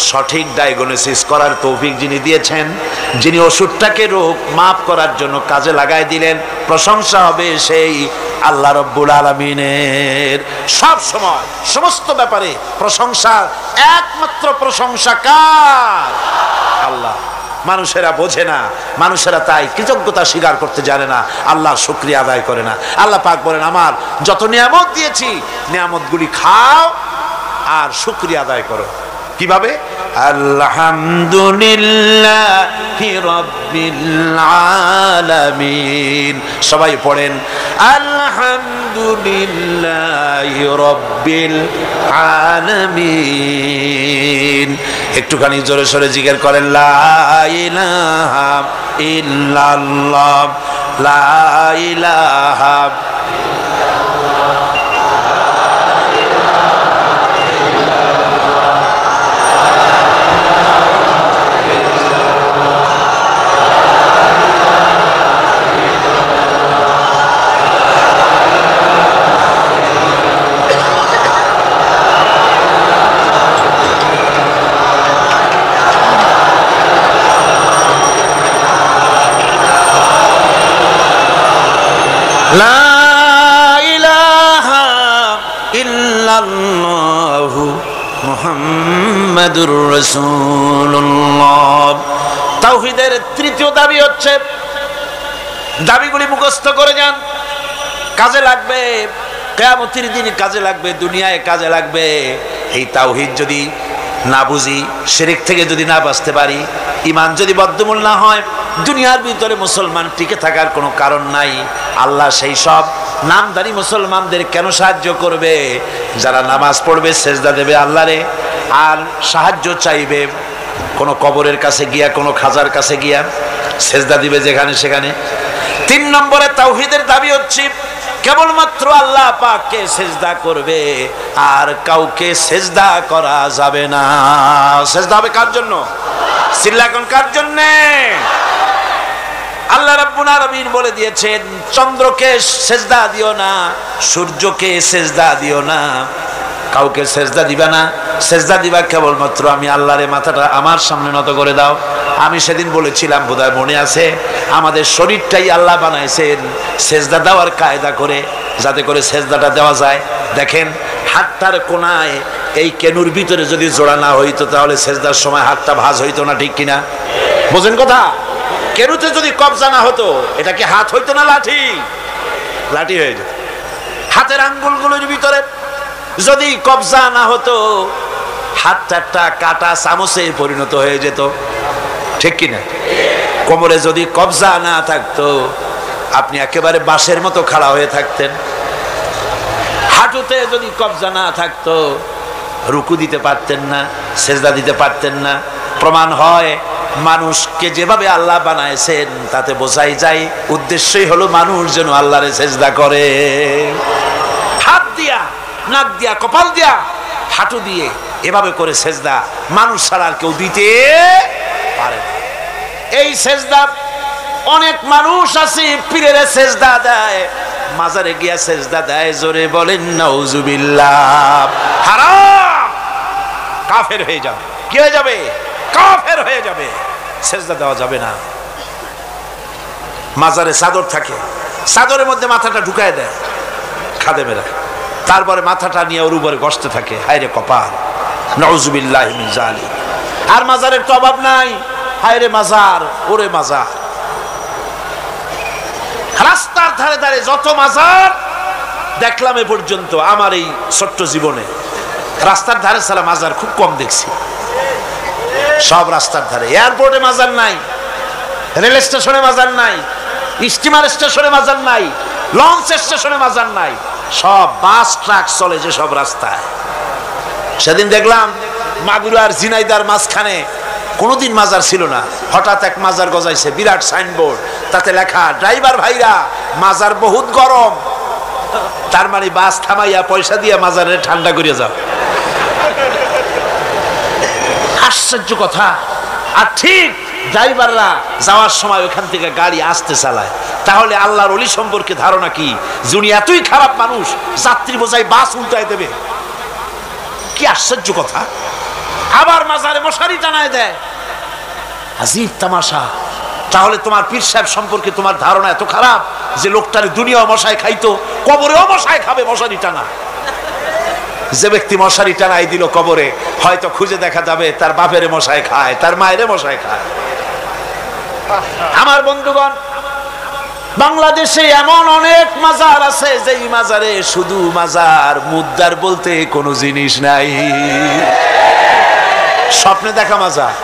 সঠিক ডায়াগনোসিস করার তৌফিক যিনি দিয়েছেন, যিনি ওষুধটাকে রোগ মাফ করার জন্য কাজে লাগাই দিলেন, প্রশংসা হবে সেই আল্লাহ রাব্বুল আলামিনের। সব সময় সমস্ত ব্যাপারে প্রশংসা, একমাত্র প্রশংসা কার? আল্লাহ। মানুষেরা বোঝে না, মানুষেরা তাই কৃতজ্ঞতা স্বীকার করতে জানে না, আল্লাহর শুকরিয়া আদায় করে না। আল্লাহ পাক বলেন, আমার যত নিয়ামত দিয়েছি নিয়ামতগুলি খাও আর শুকরিয়া আদায় করো। কিভাবে? আলহামদুলিল্লাহি রাব্বিল আলামিন। সবাই পড়েন আলহামদুলিল্লাহি রাব্বিল আলামিন। একটুখানি জোরে সোরে জিকির করেন লা ইলাহা ইল্লাল্লাহ, লা ইলাহা লা ইলাহা ইল্লাল্লাহু মুহাম্মাদুর রাসূলুল্লাহ। তাওহীদের তৃতীয় দাবি হচ্ছে, দাবিগুলি মুখস্থ করে যান, কাজে লাগবে, কিয়ামতের দিন কাজে লাগবে, দুনিয়ায় কাজে লাগবে। এই তাওহীদ যদি না বুঝি, শিরক থেকে যদি না বাঁচতে পারি, ঈমান যদি বদ্ধমূল না হয়, দুনিয়ার ভিতরে মুসলমান টিকে থাকার কোনো কারণ নাই। আল্লাহ সেই সব নামধারী মুসলমানদের কেন সাহায্য করবে যারা নামাজ পড়বে, সেজদা দেবে আল্লাহরে, আর সাহায্য চাইবে কোনো কবরের কাছে গিয়া, কোনো খাজার কাছে গিয়া সেজদা দিবে যেখানে সেখানে। 3 নম্বরে তাওহীদের দাবি হচ্ছে কেবলমাত্র আল্লাহ পাককে সেজদা করবে, আর কাউকে সেজদা করা যাবে না। সেজদা হবে কার জন্য? চিল্লাখন কার জন্য? আল্লাহ রাব্বুল আলামিন বলে দিয়েছেন, চন্দ্রকে সেজদা দিও না, সূর্যকে সেজদা দিও না, কাউকে সেজদা দিবা না। সেজদা দিবা কেবলমাত্র আমি আল্লাহরে, মাথাটা আমার সামনে নত করে দাও। আমি সেদিন বলেছিলাম, বোধহয় মনে আছে, আমাদের শরীরটাই আল্লাহ বানাইছেন সেজদা দেওয়ার কায়দা করে, যাতে করে সেজদাটা দেওয়া যায়। দেখেন হাতটার কোনায় এই কেনুর ভিতরে যদি জোড়া না হইতো তাহলে সেজদার সময় হাতটা ভাঁজ হইতো না, ঠিক কিনা? বোঝেন কথা? কেনুতে যদি কবজা না হতো, এটা কি হাত হইতো না লাঠি? লাঠি হয়ে যেত। হাতের আঙ্গুলগুলোর ভিতরে যদি কবজা না হতো, হাতটা একটা কাটা চামচে পরিণত হয়ে যেত, ঠিক কিনা? কোমরে যদি কবজা না থাকতো, আপনি একেবারে বাঁশের মতো খাড়া হয়ে থাকতেন। হাঁটুতে যদি কবজা না থাকতো, রুকু দিতে পারতেন না, সেজদা দিতে পারতেন না। প্রমাণ হয় মানুষকে যেভাবে আল্লাহ বানাইছেন তাতে বোঝাই যায় উদ্দেশ্যই হলো মানুষ যেন আল্লাহরে সেজদা করে। হাত দিয়া, নাক দিয়া, কপাল দিয়া, হাঁটু দিয়ে এভাবে করে সেজদা মানুষ ছাড়া আর কেউ দিতে পারে না। এই সেজদা অনেক মানুষ আছে পীরের সেজদা দেয়, মাজারে গিয়া সেজদা দেয়, জোরে বলেন নাউজুবিল্লাহ। হারাম, কাফের হয়ে যাবে। কি হয়ে যাবে? কাফের হয়ে যাবে। সেজদা দেওয়া যাবে না। মাজারে চাদর থাকে, চাদরের মধ্যে মাথাটা ঢুকায় দেয় খাদেমেরা, তারপরে মাথাটা নিয়ে ওর উপরে গসতে থাকে। হায়রে কপাল, নাউজুবিল্লাহি মিন যালিক। আর মাজারের তো অভাব নাই, হায়রে মাজার, ওরে মাজার। রাস্তার ধারে ধারে যত মাজার দেখলাম এ পর্যন্ত আমার এই ছোট্ট জীবনে, রাস্তার ধারে ছাড়া মাজার খুব কম দেখছি। সব রাস্তার ধারে। এয়ারপোর্টে মাজার নাই, রেল স্টেশনে মাজার নাই, স্টিমার স্টেশনে মাজার নাই, লঞ্চ স্টেশনে মাজার নাই, সব বাস ট্রাক চলে যে সব রাস্তায়। সেদিন দেখলাম মাগুরা আর ঝিনাইদার মাঝখানে কোনোদিন মাজার ছিল না, হঠাৎ এক মাজার গজাইছে, বিরাট সাইনবোর্ড, তাতে লেখা ড্রাইভার ভাইরা মাজার বহুত গরম, তার মানে বাস থামাইয়া পয়সা দিয়ে মাজারে ঠান্ডা করিয়া যাও। আশ্চর্য কথা। আর ঠিক ড্রাইভাররা যাওয়ার সময় ওখান থেকে গাড়ি আসতে চালায়। তাহলে আল্লাহর ওলি সম্পর্কে ধারণা কি? যিনি এতই খারাপ মানুষ, যাত্রী বোঝাই বাস উল্টায় দেবে। কি আশ্চর্য কথা। আবার মাজারে মশারি টানায় দেয়, আজীব তামাশা। তাহলে তোমার পীর সাহেব সম্পর্কে তোমার ধারণা এত খারাপ যে লোকটার দুনিয়াও মশায় খাইতো, কবরেও মশায় খাবে মশারি টানা। যে ব্যক্তি মশারি টানাই দিল কবরে, হয়তো খুঁজে দেখা যাবে তার বাপের মশায় খায়, তার মায়ের মশায় খায়। আমার বন্ধুগণ, বাংলাদেশে এমন অনেক মাজার আছে যেই মাজারে শুধু মাজার, মুদ্দার বলতে কোনো জিনিস নাই। স্বপ্নে দেখা মাজার,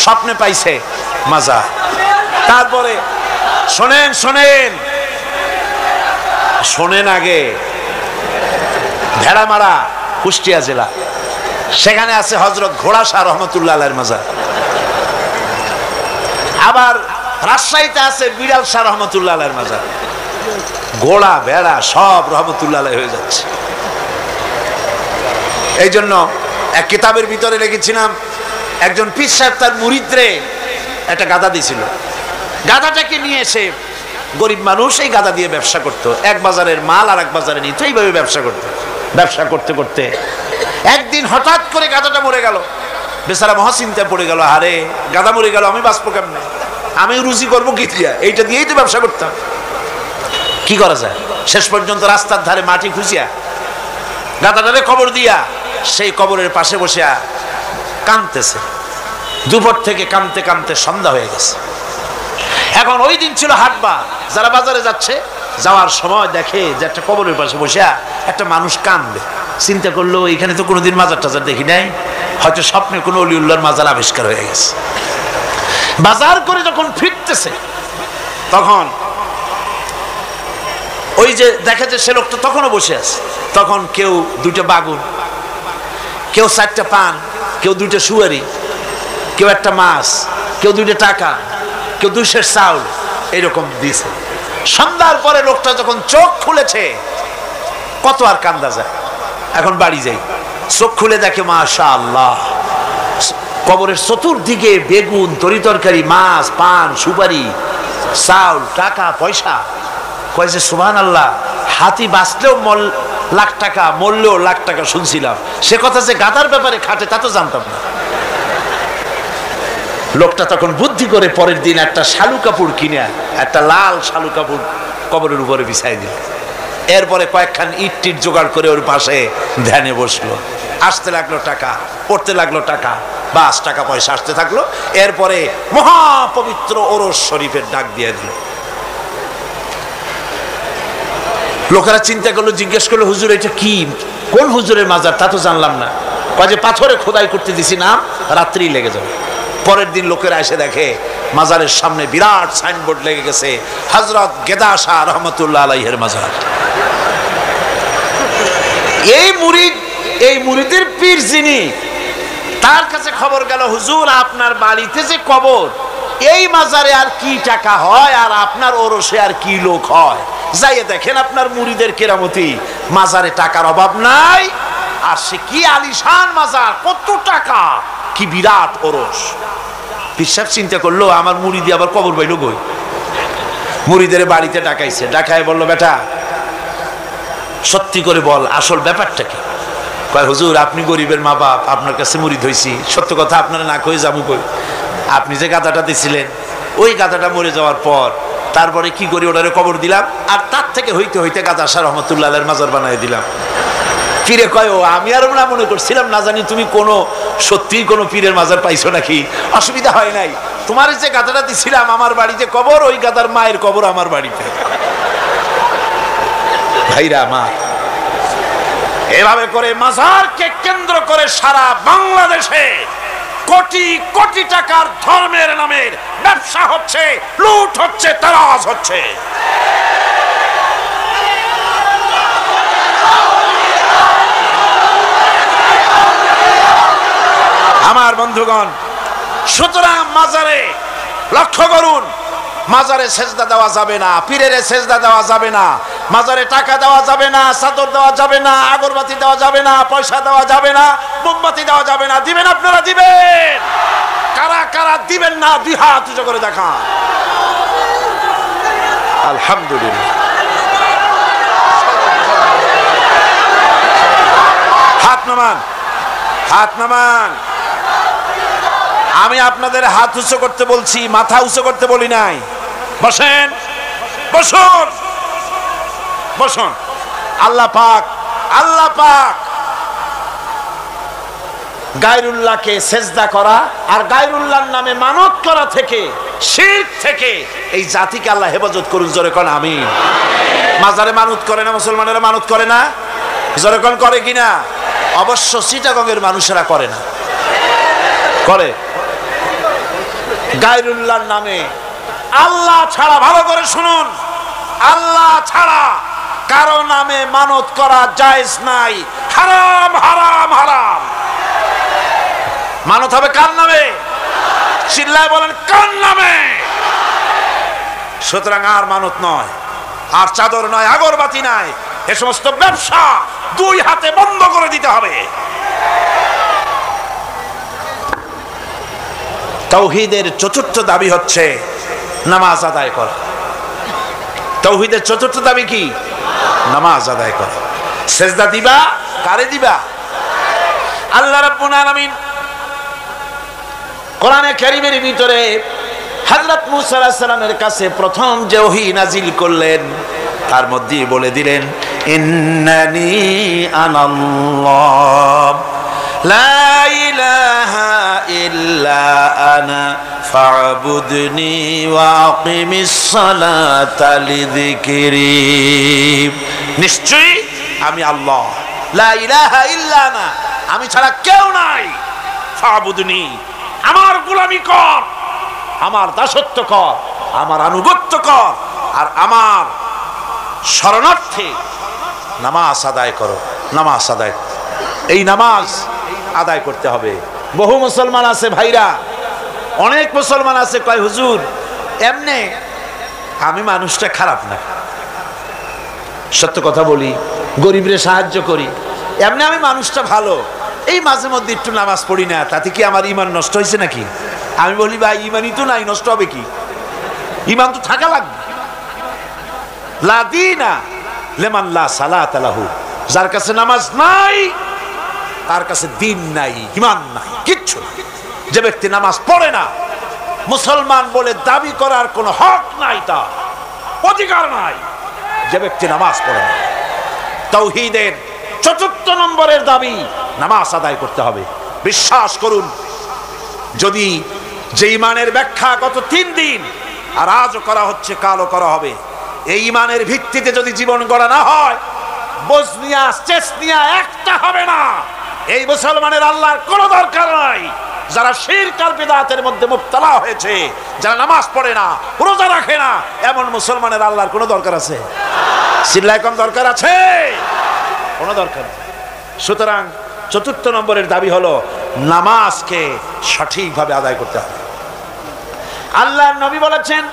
স্বপ্নে পাইছে মাজার। তারপরে শোনেন শোনেন শোনেন, আগে ভেড়ামারা কুষ্টিয়া জেলা, সেখানে আছে হযরত ঘোড়া শাহ রহমতুল্লাহ আলাইহির মাজার। আবার রাজশাহীতে আছে বিড়াল শাহ রহমতুল্লাহ আলাইহির মাজার। ঘোড়া ভেড়া সব রহমতুল্লাহ আলাইহি হয়ে যাচ্ছে। এই জন্য এক কিতাবের ভিতরে লিখেছিলাম, একজন পীর সাহেব তার মুরিদরে একটা গাধা দিয়েছিল। গাধাটাকে নিয়ে এসে, গরিব মানুষ, এই গাধা দিয়ে ব্যবসা করতো। এক বাজারের মাল আর এক বাজারে নিত, এইভাবে ব্যবসা করতো। ব্যবসা করতে করতে একদিন হঠাৎ করে গাধাটা মরে গেল। বেচারা মহাচিন্তায় পড়ে গেল, আরে গাধা মরে গেল, আমি বাঁচবো কেমনে, আমি রুজি করবো কি দিয়া, এইটা দিয়েই তো ব্যবসা করতাম, কি করা যায়। শেষ পর্যন্ত রাস্তার ধারে মাটি খুঁজিয়া গাধাটারে কবর দিয়া সেই কবরের পাশে বসিয়া কাঁদতেছে। দুপুর থেকে কাঁদতে কাঁদতে সন্ধ্যা হয়ে গেছে। এখন ওই দিন ছিল হাটবার, যারা বাজারে যাচ্ছে, যাওয়ার সময় দেখে যে একটা কবরের পাশে বসিয়া একটা মানুষ কাঁদবে। চিন্তা করলো, এখানে তো কোনোদিন মাজার টাজার দেখি নাই, হয়তো স্বপ্নে কোনো অলিউল্লাহর মাজার আবিষ্কার হয়ে গেছে। বাজার করে যখন ফিরতেছে, তখন ওই যে দেখে যে সে লোকটা তখনও বসে আছে। তখন কেউ দুইটা বাগুন, কেউ চারটা পান, কেউ দুইটা সুয়ারি, কেউ একটা মাছ, কেউ দুইটা টাকা, কেউ 200 চাউল, এইরকম দিয়েছে। সন্ধ্যার পরে লোকটা যখন চোখ খুলেছে, কত আর কান্দা যায়। এখন বাড়ি যাই, চোখ খুলে দেখে মাশাআল্লাহ, কবরের চতুর্দিকে বেগুন, তরি তরকারি, মাছ, পান, সুপারি, চাউল, টাকা, পয়সা। কয় যে সুবহানাল্লাহ, হাতি বাঁচলেও লাখ টাকা, মরলেও লাখ টাকা শুনছিলাম, সে কথা যে গাধার ব্যাপারে খাটে তা তো জানতাম না। লোকটা তখন বুদ্ধি করে পরের দিন একটা শালু কাপড় কিনে, একটা লাল শালু কাপড় কবরের উপরে বিছাই দিল। এরপরে কয়েকখান ইট টিট জোগাড় করে ওর পাশে ধ্যানে বসলো। আসতে লাগলো টাকা, পড়তে লাগলো টাকা, বাস টাকা পয়সা আসতে থাকলো। এরপরে মহাপবিত্র ওরস শরীফের ডাক দিয়ে দিল। লোকেরা চিন্তা করলো, জিজ্ঞেস করলো, হুজুর এটা কি, কোন হুজুরের মাজার, তা তো জানলাম না। কাজে পাথরে খোদাই করতে দিছি, নাম রাত্রি লেগে যাবে। পরের দিন লোকেরা এসে দেখে মাজারের সামনে বিরাট সাইনবোর্ড লেগে গেছে, হযরত গেদা শাহ রহমতুল্লাহ আলাইহির মাজার। এই মুরিদের পীর যিনি, তার কাছে খবর গেল, হুজুর আপনার বাড়িতে যে কবর, এই মাজারে আর কি টাকা হয়, আর আপনার ওরসে আর কি লোক হয়, যাইয়ে দেখেন আপনার মুরিদের কেরামতি, মাজারে টাকার অভাব নাই, আর সে কি আলিশান মাজার, কত টাকা, কি বিরাট ওরস। পীর সাহেব চিন্তা করলো, আমার মুরিদি আবার কবর পাইল কই। মুরিদের বাড়িতে ডাকাইছে, ডাকায় বলল, বেটা সত্যি করে বল আসল ব্যাপারটা কি। কয় হুজুর আপনি গরিবের মা বাপ, আপনার কাছে মুরিদ হইছি, সত্য কথা আপনারা না কই যাবো কই। আপনি যে গাধাটা দিছিলেন, ওই গাধাটা মরে যাওয়ার পর তারপরে কি করি, ওটারে কবর দিলাম, আর তার থেকে হইতে হইতে গাদা শাহ রহমতুল্লাহ আলাইহির মাজার বানাই দিলাম। পীরে কয়, ও আমি আর না মনে করছিলাম, না জানি তুমি কোনো সত্যি কোনো পীরের মাজার পাইছো নাকি। অসুবিধা হয় নাই, তোমার যে গাধাটা দিছিলাম আমার বাড়িতে কবর, ওই গাধার মায়ের কবর আমার বাড়িতে। ভাইরা আমার, এভাবে করে মাজারকে কেন্দ্র করে সারা বাংলাদেশে কোটি কোটি টাকার ধর্মের নামের ব্যবসা হচ্ছে, লুট হচ্ছে, তারাজ হচ্ছে। আমার বন্ধুগণ, সুতরাং মাজারে লক্ষ্য করুন, মাজারে সেজদা দেওয়া যাবে না, পীরের সেজদা দেওয়া যাবে না, মাজারে টাকা দেওয়া যাবে না, চাদর দেওয়া যাবে না, আগরবাতি দেওয়া যাবে না, পয়সা দেওয়া যাবে না, মোমবাতি দেওয়া যাবে না। দিবেন আপনারা? দিবেন? কারা কারা দিবেন না দুই হাত উঁচু করে দেখান। আলহামদুলিল্লাহ। হাত নামান, হাত নামান। আমি আপনাদের হাত উঁচু করতে বলছি, মাথা উঁচু করতে বলি নাই। বসেন, বসুন, বসুন। আল্লাহ পাক, আল্লাহ পাক গায়রুল্লাহকে সেজদা করা আর গায়রুল্লাহর নামে মানত করা থেকে, শিরক থেকে এই জাতিকে আল্লাহ হেফাজত করুন। জোরে কোন আমিন। মাজারে মানত করে না মুসলমানেরা? মানত করে না? জোরে কোন করে কিনা? অবশ্য চিটাগংয়ের মানুষেরা করে না, করে। গায়রুল্লাহর নামে, আল্লাহ ছাড়া, ভালো করে শুনুন, আল্লাহ ছাড়া কারো নামে মানত করা জায়েজ নাই। হারাম, হারাম, হারাম। মানত হবে কার নামে? চিল্লায় বলেন, কার নামে? সুতরাং আর মানত নয়, আর চাদর নয়, আগরবাতি নাই, এ সমস্ত ব্যবসা দুই হাতে বন্ধ করে দিতে হবে। তাওহীদের চতুর্থ দাবি হচ্ছে নামাজ আদায় করা। তাওহীদের চতুর্থ দাবি কি? নামাজ আদায় করা। সেজদা দিবা, কারে দিবা? আল্লাহ রাব্বুল আলামিন কোরআনে কারীমের ভিতরে হযরত মুসা আলাইহিস সালামের কাছে প্রথম যে ওহী নাজিল করলেন, তার মধ্যে বলে দিলেন, ইন্নানি আনাল্লাহ লা ইলাহা ইল্লা আনা ফা'বুদনি ওয়া আকিমিস সালাতা লিযিকরি। নিশ্চয়ই আমি আল্লাহ, লা ইলাহা ইল্লা আনা, আমি ছাড়া কেউ নাই। ফা'বুদনি, আমার গোলামি কর, আমার দাসত্ব কর, আমার আনুগত্য কর, আর আমার শরণার্থে নামাজ আদায় করো। নামাজ আদায়, এই নামাজ আদায় করতে হবে। বহু মুসলমান আছে ভাইরা, অনেক মুসলমান আছে কয়, হুজুর এমনে আমি মানুষটা খারাপ না, সত্য কথা বলি, গরিবরে সাহায্য করি, এমনি আমি মানুষটা ভালো, এই মাঝে মধ্যে একটু নামাজ পড়ি না, তাতে কি আমার ঈমান নষ্ট হয়েছে নাকি? আমি বলি, ভাই ঈমানই তো নাই, নষ্ট হবে কি? ঈমান তো থাকা লাগবে। লা দীনা লিমান লা সালাতা লাহু, যার কাছে নামাজ নাই তার কাছে দিন নাই, ঈমান নাই, কিচ্ছু। যে ব্যক্তি নামাজ পড়ে না, মুসলমান বলে দাবি করার কোনো হক নাই, তার অধিকার নাই। যে ব্যক্তি নামাজ পড়ে না। তাওহীদের চতুর্থ নম্বরের দাবি, নামাজ আদায় করতে হবে। বিশ্বাস করুন, যদি যে ঈমানের ব্যাখ্যা গত 3 দিন আর আজও করা হচ্ছে, কালও করা হবে, এই ঈমানের ভিত্তিতে যদি জীবন গড়া না হয়, বজনিয়া চেচনিয়া একটা হবে না। এই মুসলমানের আল্লাহর কোনো দরকার নাই। যারা শিরক আর বিদআতের মধ্যে মুবতালা হয়েছে, যারা নামাজ পড়ে না, রোজা রাখে না, এমন মুসলমানের আল্লাহর কোনো দরকার আছে? চিল্লায় কোন দরকার আছে? কোনো দরকার নেই। সুতরাং চতুর্থ নম্বরের দাবি হলো নামাজকে সঠিকভাবে আদায় করতে হবে। আল্লাহর নবী বলেছেন,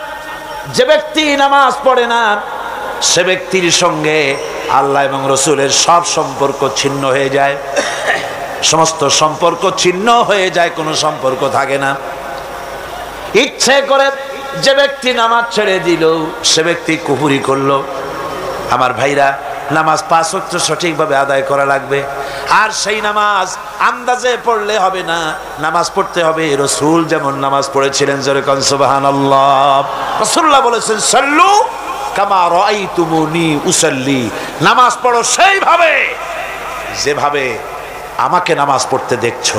যে ব্যক্তি নামাজ পড়ে না, সে ব্যক্তির সঙ্গে আল্লাহ এবং রসুলের সব সম্পর্ক ছিন্ন হয়ে যায়। সমস্ত সম্পর্ক ছিন্ন হয়ে যায়, কোনো সম্পর্ক থাকে না। ইচ্ছে করে যে ব্যক্তি নামাজ ছেড়ে দিল, সে ব্যক্তি কুফরি করলো। আমার ভাইরা, নামাজ 5 ওয়াক্ত সঠিকভাবে আদায় করা লাগবে। আর সেই নামাজ আন্দাজে পড়লে হবে না, নামাজ পড়তে হবে রাসূল যেমন নামাজ পড়েছিলেন। জোরে কোন সুবহানাল্লাহ। রাসূলুল্লাহ বলেছেন, সাল্লু কামা রাআইতুমুনি উসাল্লি, নামাজ পড়ো সেইভাবে যেভাবে আমাকে নামাজ পড়তে দেখছো।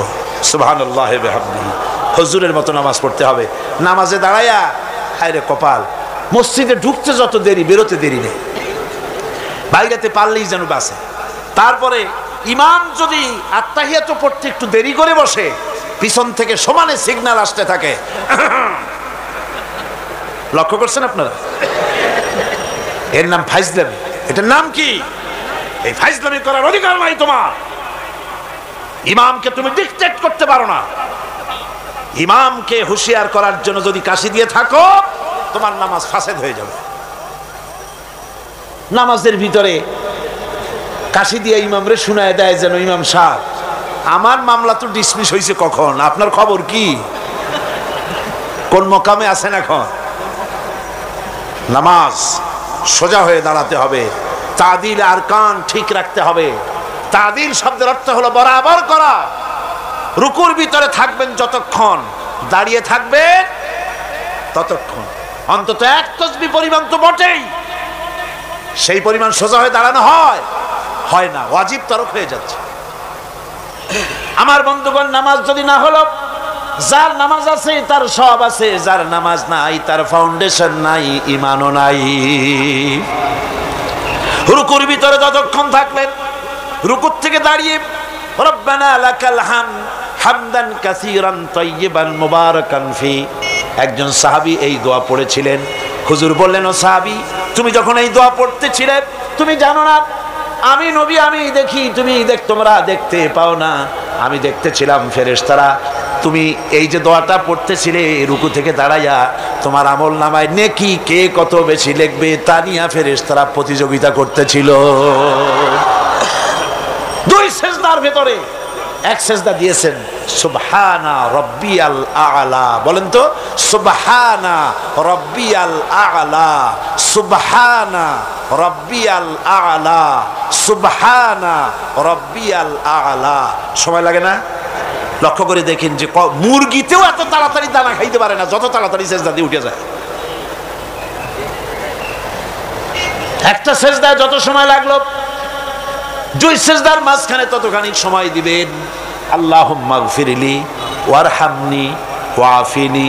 সুবহানাল্লাহ ওয়া বিহামদিহি। হুজুরের মতো নামাজ পড়তে হবে। নামাজে দাঁড়ায়া হায়রে কপাল, মসজিদে ঢুকতে যত দেরি, বেরোতে দেরি নেই। বাইরেতে পারলেই যেন বাসে। তারপরে ইমাম যদি আত্তাহিয়াত পড়তে একটু দেরি করে বসে, পিছন থেকে সমানে সিগন্যাল আসতে থাকে। লক্ষ্য করছেন আপনারা? এর নাম ফাইজলামি। এটার নাম কি? এই ফাইজলামি করার অধিকার নাই তোমার। ইমামকে তুমি ডিকটেট করতে পারো না। ইমামকে হুঁশিয়ার করার জন্য যদি কাশি দিয়ে থাকো, তোমার নামাজ ফাসেদ হয়ে যাবে। নামাজের ভিতরে কাশি দিয়ে ইমামরে শুনায় দেয় যেন, ইমাম সাহেব আমার মামলা তো ডিসমিস হয়েছে কখন, আপনার খবর কি, কোন মকামে আছেন এখন? নামাজ সোজা হয়ে দাঁড়াতে হবে, তাদিল আর কান ঠিক রাখতে হবে। তাদিল শব্দের অর্থ হলো বরাবর করা। রুকুর ভিতরে থাকবেন যতক্ষণ, দাঁড়িয়ে থাকবেন ততক্ষণ, অন্তত এক তাসবিহ পরিমাণ তো বটেই। সেই পরিমাণ সোজা হয়ে দাঁড়ানো হয় না, ওয়াজিব তরক হয়ে যাচ্ছে। আমার বন্ধুগণ, নামাজ যদি না হলো, যার নামাজ আছে তার সব আছে, যার নামাজ নাই তার ফাউন্ডেশন নাই, ঈমানও নাই। রুকুর ভিতরে যতক্ষণ থাকলেন, রুকুর থেকে দাঁড়িয়ে রব্বানা লাকাল হামদ হামদান কাসীরান তাইয়িবান মুবারাকান ফি, একজন সাহাবী এই দোয়া পড়েছিলেন। হুজুর বললেন, ও সাহাবী, তুমি যখন এই দোয়া পড়তেছিলে তুমি জানো না আমি নবী, আমি দেখি, তোমরা দেখতে পাও না, আমি দেখতেছিলাম ফেরেশতারা তুমি এই যে দোয়াটা পড়তেছিলে রুকু থেকে দাঁড়াইয়া, তোমার আমল নামায় নেকি কে কত বেশি লিখবে তা নিয়ে ফেরেশতারা প্রতিযোগিতা করতেছিল। দুই সেজদার ভেতরে এক সেজদা দিয়েছেন সুবহানা রাব্বিয়াল আ'লা, বলেন তো সুবহানা রাব্বিয়াল আ'লা, সুবহানা রাব্বিয়াল আ'লা, সুবহানা রাব্বিয়াল আ'লা। সময় লাগে না? লক্ষ্য করে দেখেন যে মুরগিতেও এত তাড়াতাড়ি দানা খাইতে পারে না যত তাড়াতাড়ি সেজদা দিয়ে উঠে যায়। একটা সেজদায় যত সময় লাগলো, দুই সেজদার মাঝখানে ততখানি সময় দিবেন। আল্লাহুম্মা গফিরলি ওয়ারহামনি ওয়াফিনি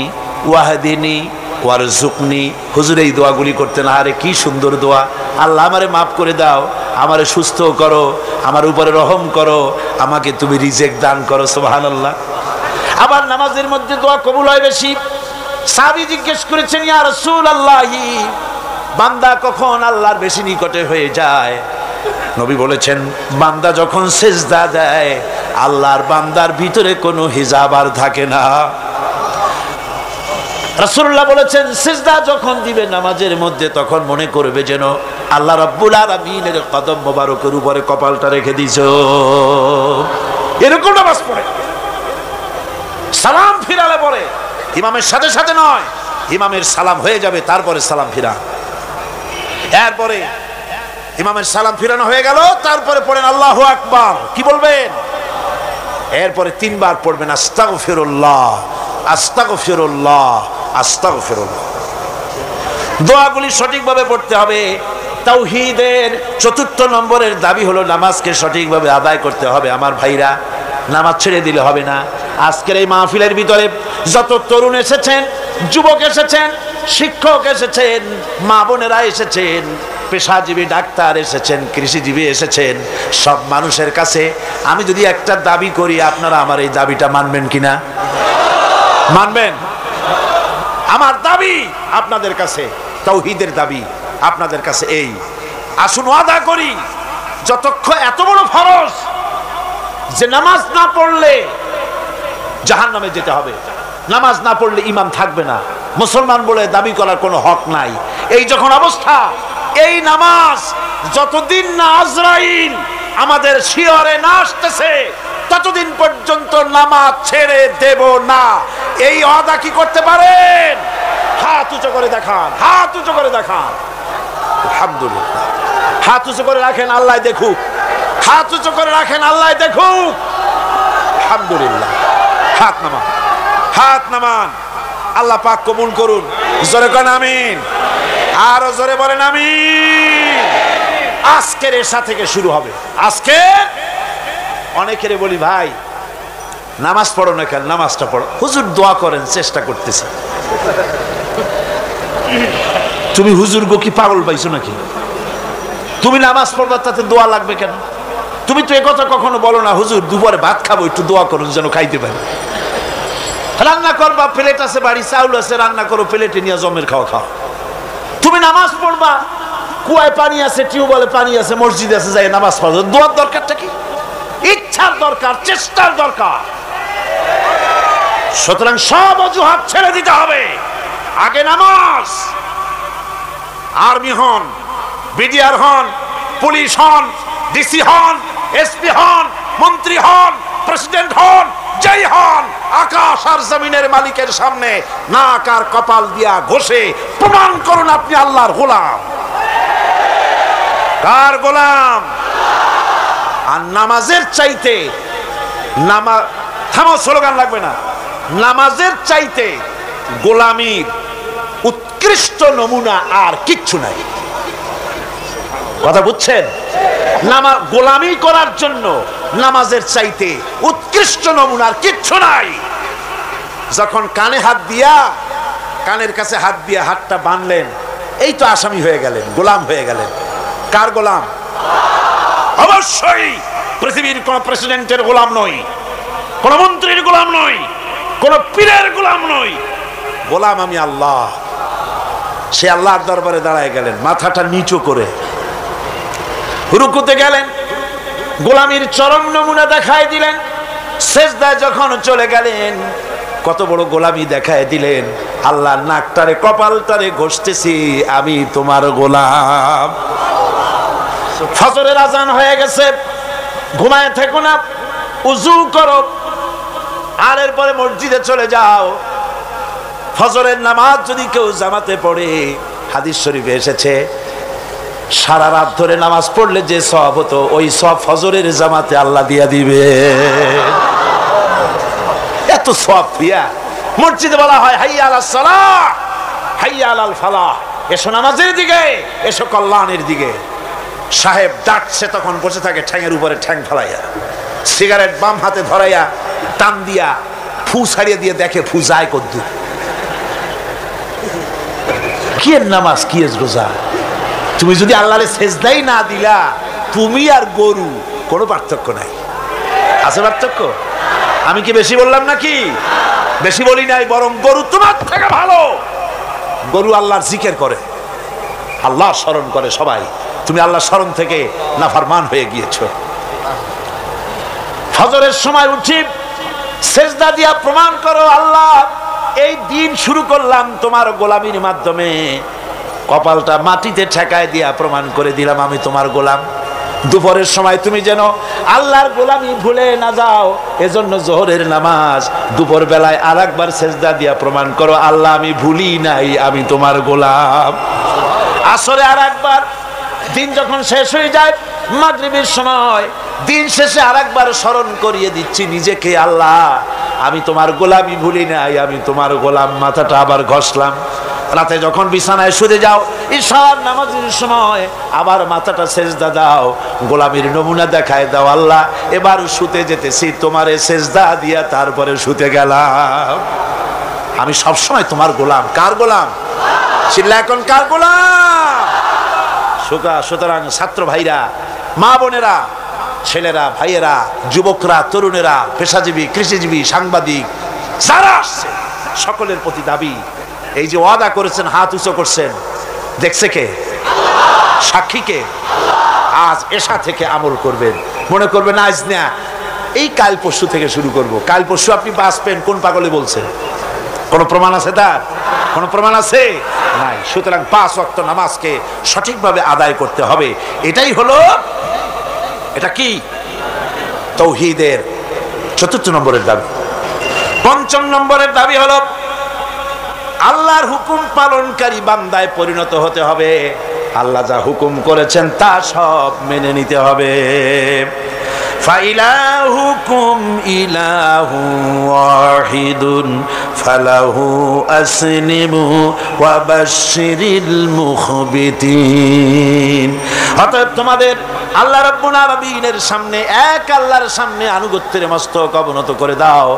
ওয়াহদিনি ওয়ারজুকনি। হুজুর এই দোয়াগুলি করতেন, আরে কি সুন্দর দোয়া। আল্লাহ আমারে মাফ করে দাও, আমারে সুস্থ করো, আমার উপরে রহম করো, আমাকে তুমি রিজিক দান করো। সুবহানাল্লাহ। আবার নামাজের মধ্যে দোয়া কবুল হয় বেশি। সাহাবী জিজ্ঞেস করেছেন, ইয়া রাসূলুল্লাহি, বান্দা কখন আল্লাহর বেশি নিকটে হয়ে যায়? নবী বলেছেন, বান্দা যখন সেজদা দেয় আল্লাহর বান্দার ভিতরে কোনো হিজাব আর থাকে না। রাসূলুল্লাহ বলেছেন, সিজদা যখন দিবে নামাজের মধ্যে তখন মনে করবে যেন আল্লাহ রাব্বুল আলামিনের কদম মোবারকের উপরে কপালটা রেখে দিছো। এরকম নামাজ পড়ে সালাম ফিরালে পরে, ইমামের সাথে সাথে নয়, ইমামের সালাম হয়ে যাবে তারপরে সালাম ফিরা। এরপরে ইমামের সালাম ফিরানো হয়ে গেল, তারপরে পড়েন আল্লাহু আকবার। কি বলবেন? এরপরে তিনবার পড়বেন আস্তাগফিরুল্লাহ আস্তাগফিরুল্লাহ আস্তাগফিরুল্লাহ। দোয়াগুলি সঠিকভাবে পড়তে হবে। তাওহীদের চতুর্থ নম্বরের দাবি হলো নামাজকে সঠিকভাবে আদায় করতে হবে। আমার ভাইরা, নামাজ ছেড়ে দিলে হবে না। আজকের এই মাহফিলের ভিতরে যত তরুণ এসেছেন, যুবক এসেছেন, শিক্ষক এসেছেন, মা বোনেরা এসেছেন, পেশাজীবী ডাক্তার এসেছেন, কৃষিজীবী এসেছেন, সব মানুষের কাছে আমি যদি একটা দাবি করি, আপনারা আমার এই দাবিটা মানবেন কিনা? মানবেন? আমার দাবি আপনাদের কাছে, তাওহীদের দাবি আপনাদের কাছে এই, আসুন ওয়াদা করি, যতক্ষণ এত বড় ফরজ যে নামাজ না পড়লে জাহান্নামে যেতে হবে, নামাজ না পড়লে ঈমান থাকবে না, মুসলমান বলে দাবি করার কোনো হক নাই, এই যখন অবস্থা, এই নামাজ যতদিন না আজরাইল আমাদের শিয়রে না আসতেছে ততদিন পর্যন্ত নামাজ ছেড়ে দেব না। এই ওয়াদা কি করতে পারেন? হাত উঁচু করে দেখান, হাত উঁচু করে দেখান। আলহামদুলিল্লাহ। হাত উঁচু করে রাখেন, আল্লাহ দেখুক। হাত উঁচু করে রাখেন, আল্লাহ দেখুক। আলহামদুলিল্লাহ। হাত নামান, হাত নামান। আল্লাহ পাক কবুল করুন। জোরে করেন আমিন। আরো জোরে বলেন আমিন। আজকের এশা থেকে শুরু হবে। আজকে অনেকেরে বলি, ভাই নামাজ পড়ো না কেন? নামাজটা পড়ো। হুজুর দোয়া করেন, চেষ্টা করতেছি। তুমি হুজুর গো কি পাগল পাইছো নাকি? তুমি নামাজ পড়বা, তাতে দোয়া লাগবে কেন? তুমি তো একথা কখনো বলো না, হুজুর দুপুরে ভাত খাবো, একটু দোয়া করুন যেন খাইতে পারি। রান্না করবা, প্লেট আছে, বাড়ি চাউল আছে, রান্না করো, প্লেটে নিয়ে জমের খাওয়া খাও। তুমি নামাজ পড়বা, কুয়ায় পানি আছে, টিউবওয়েলে পানি আছে, মসজিদে আছে, যাই নামাজ পড়ো। দোয়ার দরকারটা কি? ইচ্ছার দরকার, চেষ্টার দরকার। সুতরাং সব অজুহাত ছেড়ে দিতে হবে। আগে নামাজ। আর্মি হন, বিডিআর হন, পুলিশ হন, ডিসি হন, এসপি হন, মন্ত্রী হন, প্রেসিডেন্ট হন, যেই হন, আকাশ আর জমিনের মালিকের সামনে নাক আর কপাল দিয়া ঘষে প্রমাণ করুন আপনি আল্লাহর গোলাম। কার গোলাম? আর নামাজের চাইতে থামো, স্লোগান লাগবে না। নামাজের চাইতে গোলামির উৎকৃষ্ট নমুনা আর কিচ্ছু নাই। কথা বুঝছেন? গোলামি করার জন্য নামাজের চাইতে উৎকৃষ্ট নমুনা আর কিচ্ছু নাই। যখন কানে হাত দিয়া, কানের কাছে হাত দিয়া হাতটা বাঁধলেন, এই তো আসামি হয়ে গেলেন, গোলাম হয়ে গেলেন। কার গোলাম? অবশ্যই পৃথিবীর কোন প্রেসিডেন্টের গোলাম নই, কোন মন্ত্রীর গোলাম নই, কোন পীরের গোলাম নই। গোলাম আমি আল্লাহ। সে আল্লাহর দরবারে দাঁড়ায় গেলেন, মাথাটা নিচু করে রুকুতে গেলেন, গোলামির চরম নমুনা দেখায় দিলেন। সেজদায় যখন চলে গেলেন, কত বড় গোলামি দেখায় দিলেন। আল্লাহ নাকটারে কপালটারে ঘষতেছি, আমি তোমার গোলাম। ফজরের আজান হয়ে গেছে, ঘুমায় থেকো না, উযু করো, আর এরপরে মসজিদে চলে যাও। ফজরের নামাজ যদি কেউ জামাতে পড়ে, হাদিস শরীফে এসেছে, সারা রাত ধরে নামাজ পড়লে যে সওয়াব হতো, ওই সওয়াব ফজরের জামাতে আল্লাহ দিয়া দিবে। এত সওয়াব দিয়া মসজিদে বলা হয় হাইয়া আলাস সালাহ, হাইয়া আলাল ফালাহ, এসো নামাজের দিকে, এসো কল্যাণের দিকে। সাহেব ডাকছে, তখন বসে থাকে ঠ্যাঙের উপরে ঠ্যাং ফেলাইয়া, সিগারেট বাম হাতে ধরাইয়া টান দিয়া ফু ছাড়িয়ে দিয়ে দেখে ফু যায় কদ্দুর। কি এর নামাজ, কি এর রোজা? তুমি যদি আল্লাহরে সেজদাই না দিলা, তুমি আর গরু কোনো পার্থক্য নাই। আছে পার্থক্য? আমি কি বেশি বললাম নাকি? বেশি বলি নাই, বরং গরু তোমার থেকে ভালো। গরু আল্লাহর জিকির করে, আল্লাহর স্মরণ করে সবাই। তুমি আল্লাহর স্মরণ থেকে নাফরমান হয়ে গিয়েছো। ফজরের সময় উঠি সেজদা দিয়া প্রমাণ করো, আল্লাহ এই দিন শুরু করলাম তোমার গোলামির মাধ্যমে। কপালটা মাটিতে ঠেকায় দিয়া প্রমাণ করে দিলাম আমি তোমার গোলাম। দুপুরের সময় তুমি যেন আল্লাহর গোলামি ভুলে না যাও, এজন্য জোহরের নামাজ দুপুর বেলায় আর একবার সেজদা দিয়া প্রমাণ করো, আল্লাহ আমি ভুলি নাই, আমি তোমার গোলাম। আসরে আর একবার, দিন যখন শেষ হয়ে যায় মাগরিবের সময়, দিন শেষে আর একবার স্মরণ করিয়ে দিচ্ছি নিজেকে, আল্লাহ আমি তোমার গোলামি ভুলি নাই, আমি তোমার গোলাম। মাথাটা আবার ঘষলাম। রাতে যখন বিছানায় শুতে যাও, ইশার নামাজের সময় আবার মাথাটা সেজদা দাও, গোলামির নমুনা দেখায় দাও, আল্লাহ এবার শুতে যেতেছি, তোমারে সেজদা দিয়া তারপরে শুতে গেলাম। আমি সবসময় তোমার গোলাম। কার গোলাম? চিল্লা এখন, কার গোলাম? সুতরাং ছাত্র ভাইরা, মা বোনেরা, ছেলেরা, ভাইয়েরা, যুবকরা, তরুণেরা, পেশাজীবী, কৃষিজীবী, সাংবাদিক, যারা আসছে সকলের প্রতি দাবি, এই যে ওয়াদা করেছেন, হাত উঁচু করছেন, দেখছে কে? সাক্ষী কে? আজ এশা থেকে আমল করবেন। মনে করবেন আজ না, এই কাল পরশু থেকে শুরু করব। কাল পরশু আপনি বাঁচবেন, কোন পাগলে বলছেন? কোন প্রমাণ আছে তার? কোন প্রমাণ আছে? নাই। সুতরাং 5 ওয়াক্ত নামাজকে সঠিকভাবে আদায় করতে হবে। এটাই হলো, এটা কি তাওহীদের 4th নম্বরের দাবি। 5ম নম্বরের দাবি হলো আল্লাহর হুকুম পালনকারী বান্দায় পরিণত হতে হবে। আল্লাহ যা হুকুম করেছেন তা সব মেনে নিতে হবে। ফাইলাহুকুম ইলাহু ওয়াহিদুন ফালাহু আসলিমু ওয়া বাশশিরিল মুখবিতিন। অতএব তোমাদের আল্লাহ রাব্বুল আলামিনের সামনে, এক আল্লাহর সামনে আনুগত্যের মস্তক অবনত করে দাও।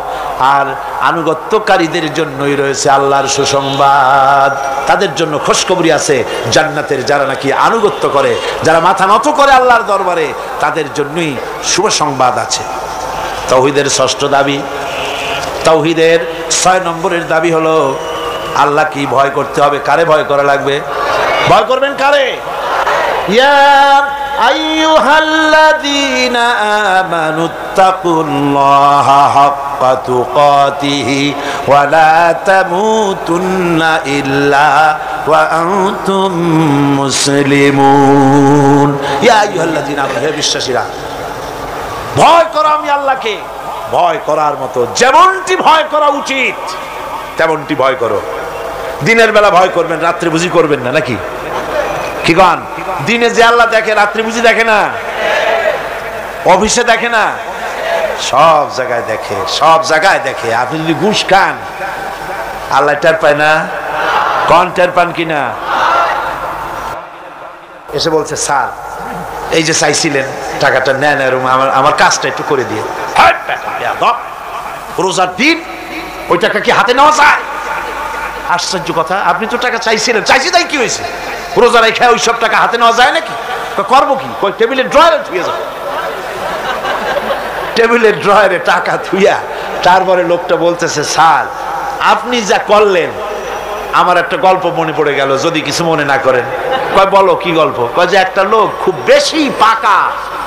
আর আনুগত্যকারীদের জন্যই রয়েছে আল্লাহর সুসংবাদ। তাদের জন্য খুশখবরি আছে জান্নাতের, যারা নাকি আনুগত্য করে, যারা মাথা নত করে আল্লাহর দরবারে, তাদের জন্যই শুভ সংবাদ আছে। তাওহীদের 6ষ্ঠ দাবি, তাওহীদের 6 নম্বরের দাবি হলো আল্লাহ কি ভয় করতে হবে। কারে ভয় করা লাগবে? ভয় করবেন কারে? ইয়া আইয়ুহাল্লাযীনা আমানুত্তাকুল্লাহা হাক্কা তুকাতিহি ওয়া লা তামুতুন্না ইল্লা ওয়া আনতুম মুসলিমুন। ইয়া আইয়ুহাল্লাযীনা আমানু, হে বিশ্বাসীরা, ভয় করো আমি আল্লাহকে। ভয় করার মতো যেমনটি ভয় করা উচিত তেমনটি ভয় করো। দিনের বেলা ভয় করবেন, রাত্রে বুঝি করবেন না নাকি? কি গান? দিনে যে আল্লাহ দেখে, রাত্রে বুঝি দেখে না? অফিসে দেখে না? সব জায়গায় দেখে, সব জায়গায় দেখে। আপনি যদি ঘুষ খান, আল্লাহ টের পায় না? কোন টের পান কিনা? এসে বলছে, স্যার এই যে চাইছিলেন টাকাটা নেন, আমার কাজটা একটু করে দিয়ে। রোজার দিন ওই টাকা কি হাতে নেওয়া যায়? আশ্চর্য কথা, আপনি তো টাকা চাইছিলেন। চাইছি তাই কি হয়েছে? রোজা রেখে ওই সব টাকা হাতে নেওয়া যায় নাকি? করবো কি? টেবিলের ড্রয়ারে ধুয়ে যাবে। টেবিলের ড্রয়ারে টাকা ধুইয়া তারপরে লোকটা বলতেছে, স্যার আপনি যা করলেন আমার একটা গল্প মনে পড়ে গেল, যদি কিছু মনে না করেন। কয় বলো কি গল্প? কয় যে একটা লোক খুব বেশি পাকা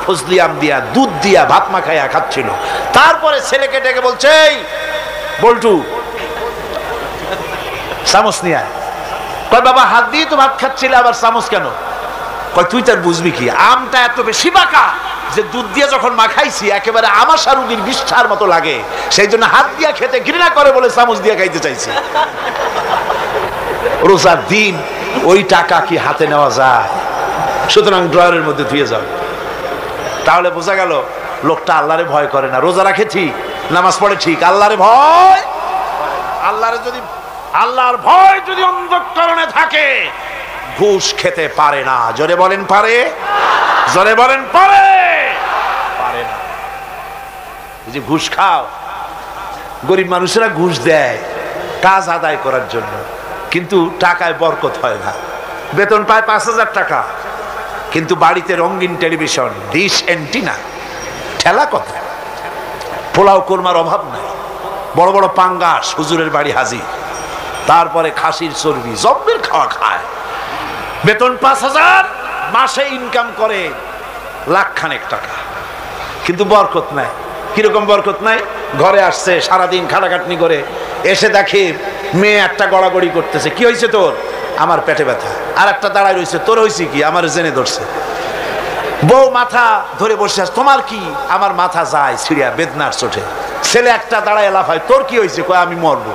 ফজলি আম দিয়া দুধ দিয়া ভাত মাখাইয়া খাচ্ছিল। তারপরে ছেলেকে ডেকে বলছে, এই বল্টু চামচ নিয়ে আয়। কয় বাবা হাত দিয়ে তো ভাত খাচ্ছিলে, আবার চামচ কেন? কয় তুই তার বুঝবি কি, আমটা এত বেশি পাকা যে দুধ দিয়ে যখন মাখাইছি একেবারে আমাশা রুগীর বিষ্ঠার মতো লাগে, সেই জন্য হাত দিয়া খেতে ঘৃণা করে বলে চামচ দিয়ে খাইতে চাইছি। রোজার দিন ওই টাকা কি হাতে নেওয়া যায়? সুতরাং ড্রয়ারের মধ্যে ধুয়ে যাবে। তাহলে বোঝা গেল লোকটা আল্লাহরে ভয় করে না। রোজা রাখে ঠিক, নামাজ পড়ে ঠিক, আল্লাহরে ভয়। আল্লাহর ভয় যদি অন্তঃকরণে থাকে, ঘুষ খেতে পারে না। জোরে বলেন পারে? জোরে বলেন পারে? পারে না। এই যে ঘুষ খাও, গরিব মানুষেরা ঘুষ দেয় কাজ আদায় করার জন্য, কিন্তু টাকায় বরকত হয় না। বেতন পায় 5,000 টাকা, কিন্তু বাড়িতে রঙিন টেলিভিশন, ডিশ অ্যান্টিনা, ঠেলা কথা, পোলাও কোরমার অভাব নাই, বড় বড় পাঙ্গাস হুজুরের বাড়ি হাজির, তারপরে খাসির চর্বি জব্বের খাওয়া খায়। বেতন 5,000, মাসে ইনকাম করে লাখখানেক টাকা, কিন্তু বরকত নাই। কিরকম বরকত নাই? ঘরে আসছে, সারাদিন খাটাখাটনি করে এসে দেখে মেয়ে একটা গড়াগড়ি করতেছে। কি হয়েছে তোর? আমার পেটে ব্যথা। আর একটা দাঁড়ায় রয়েছে, তোর হয়েছে কি? আমার জেনে ধরছে। বউ মাথা ধরে বসে আছে, তোমার কি? আমার মাথা যায় ছিড়িয়া বেদনার চোটে। ছেলে একটা দাঁড়ায় লাফায়, তোর কি হয়েছে? কয় আমি মরবো।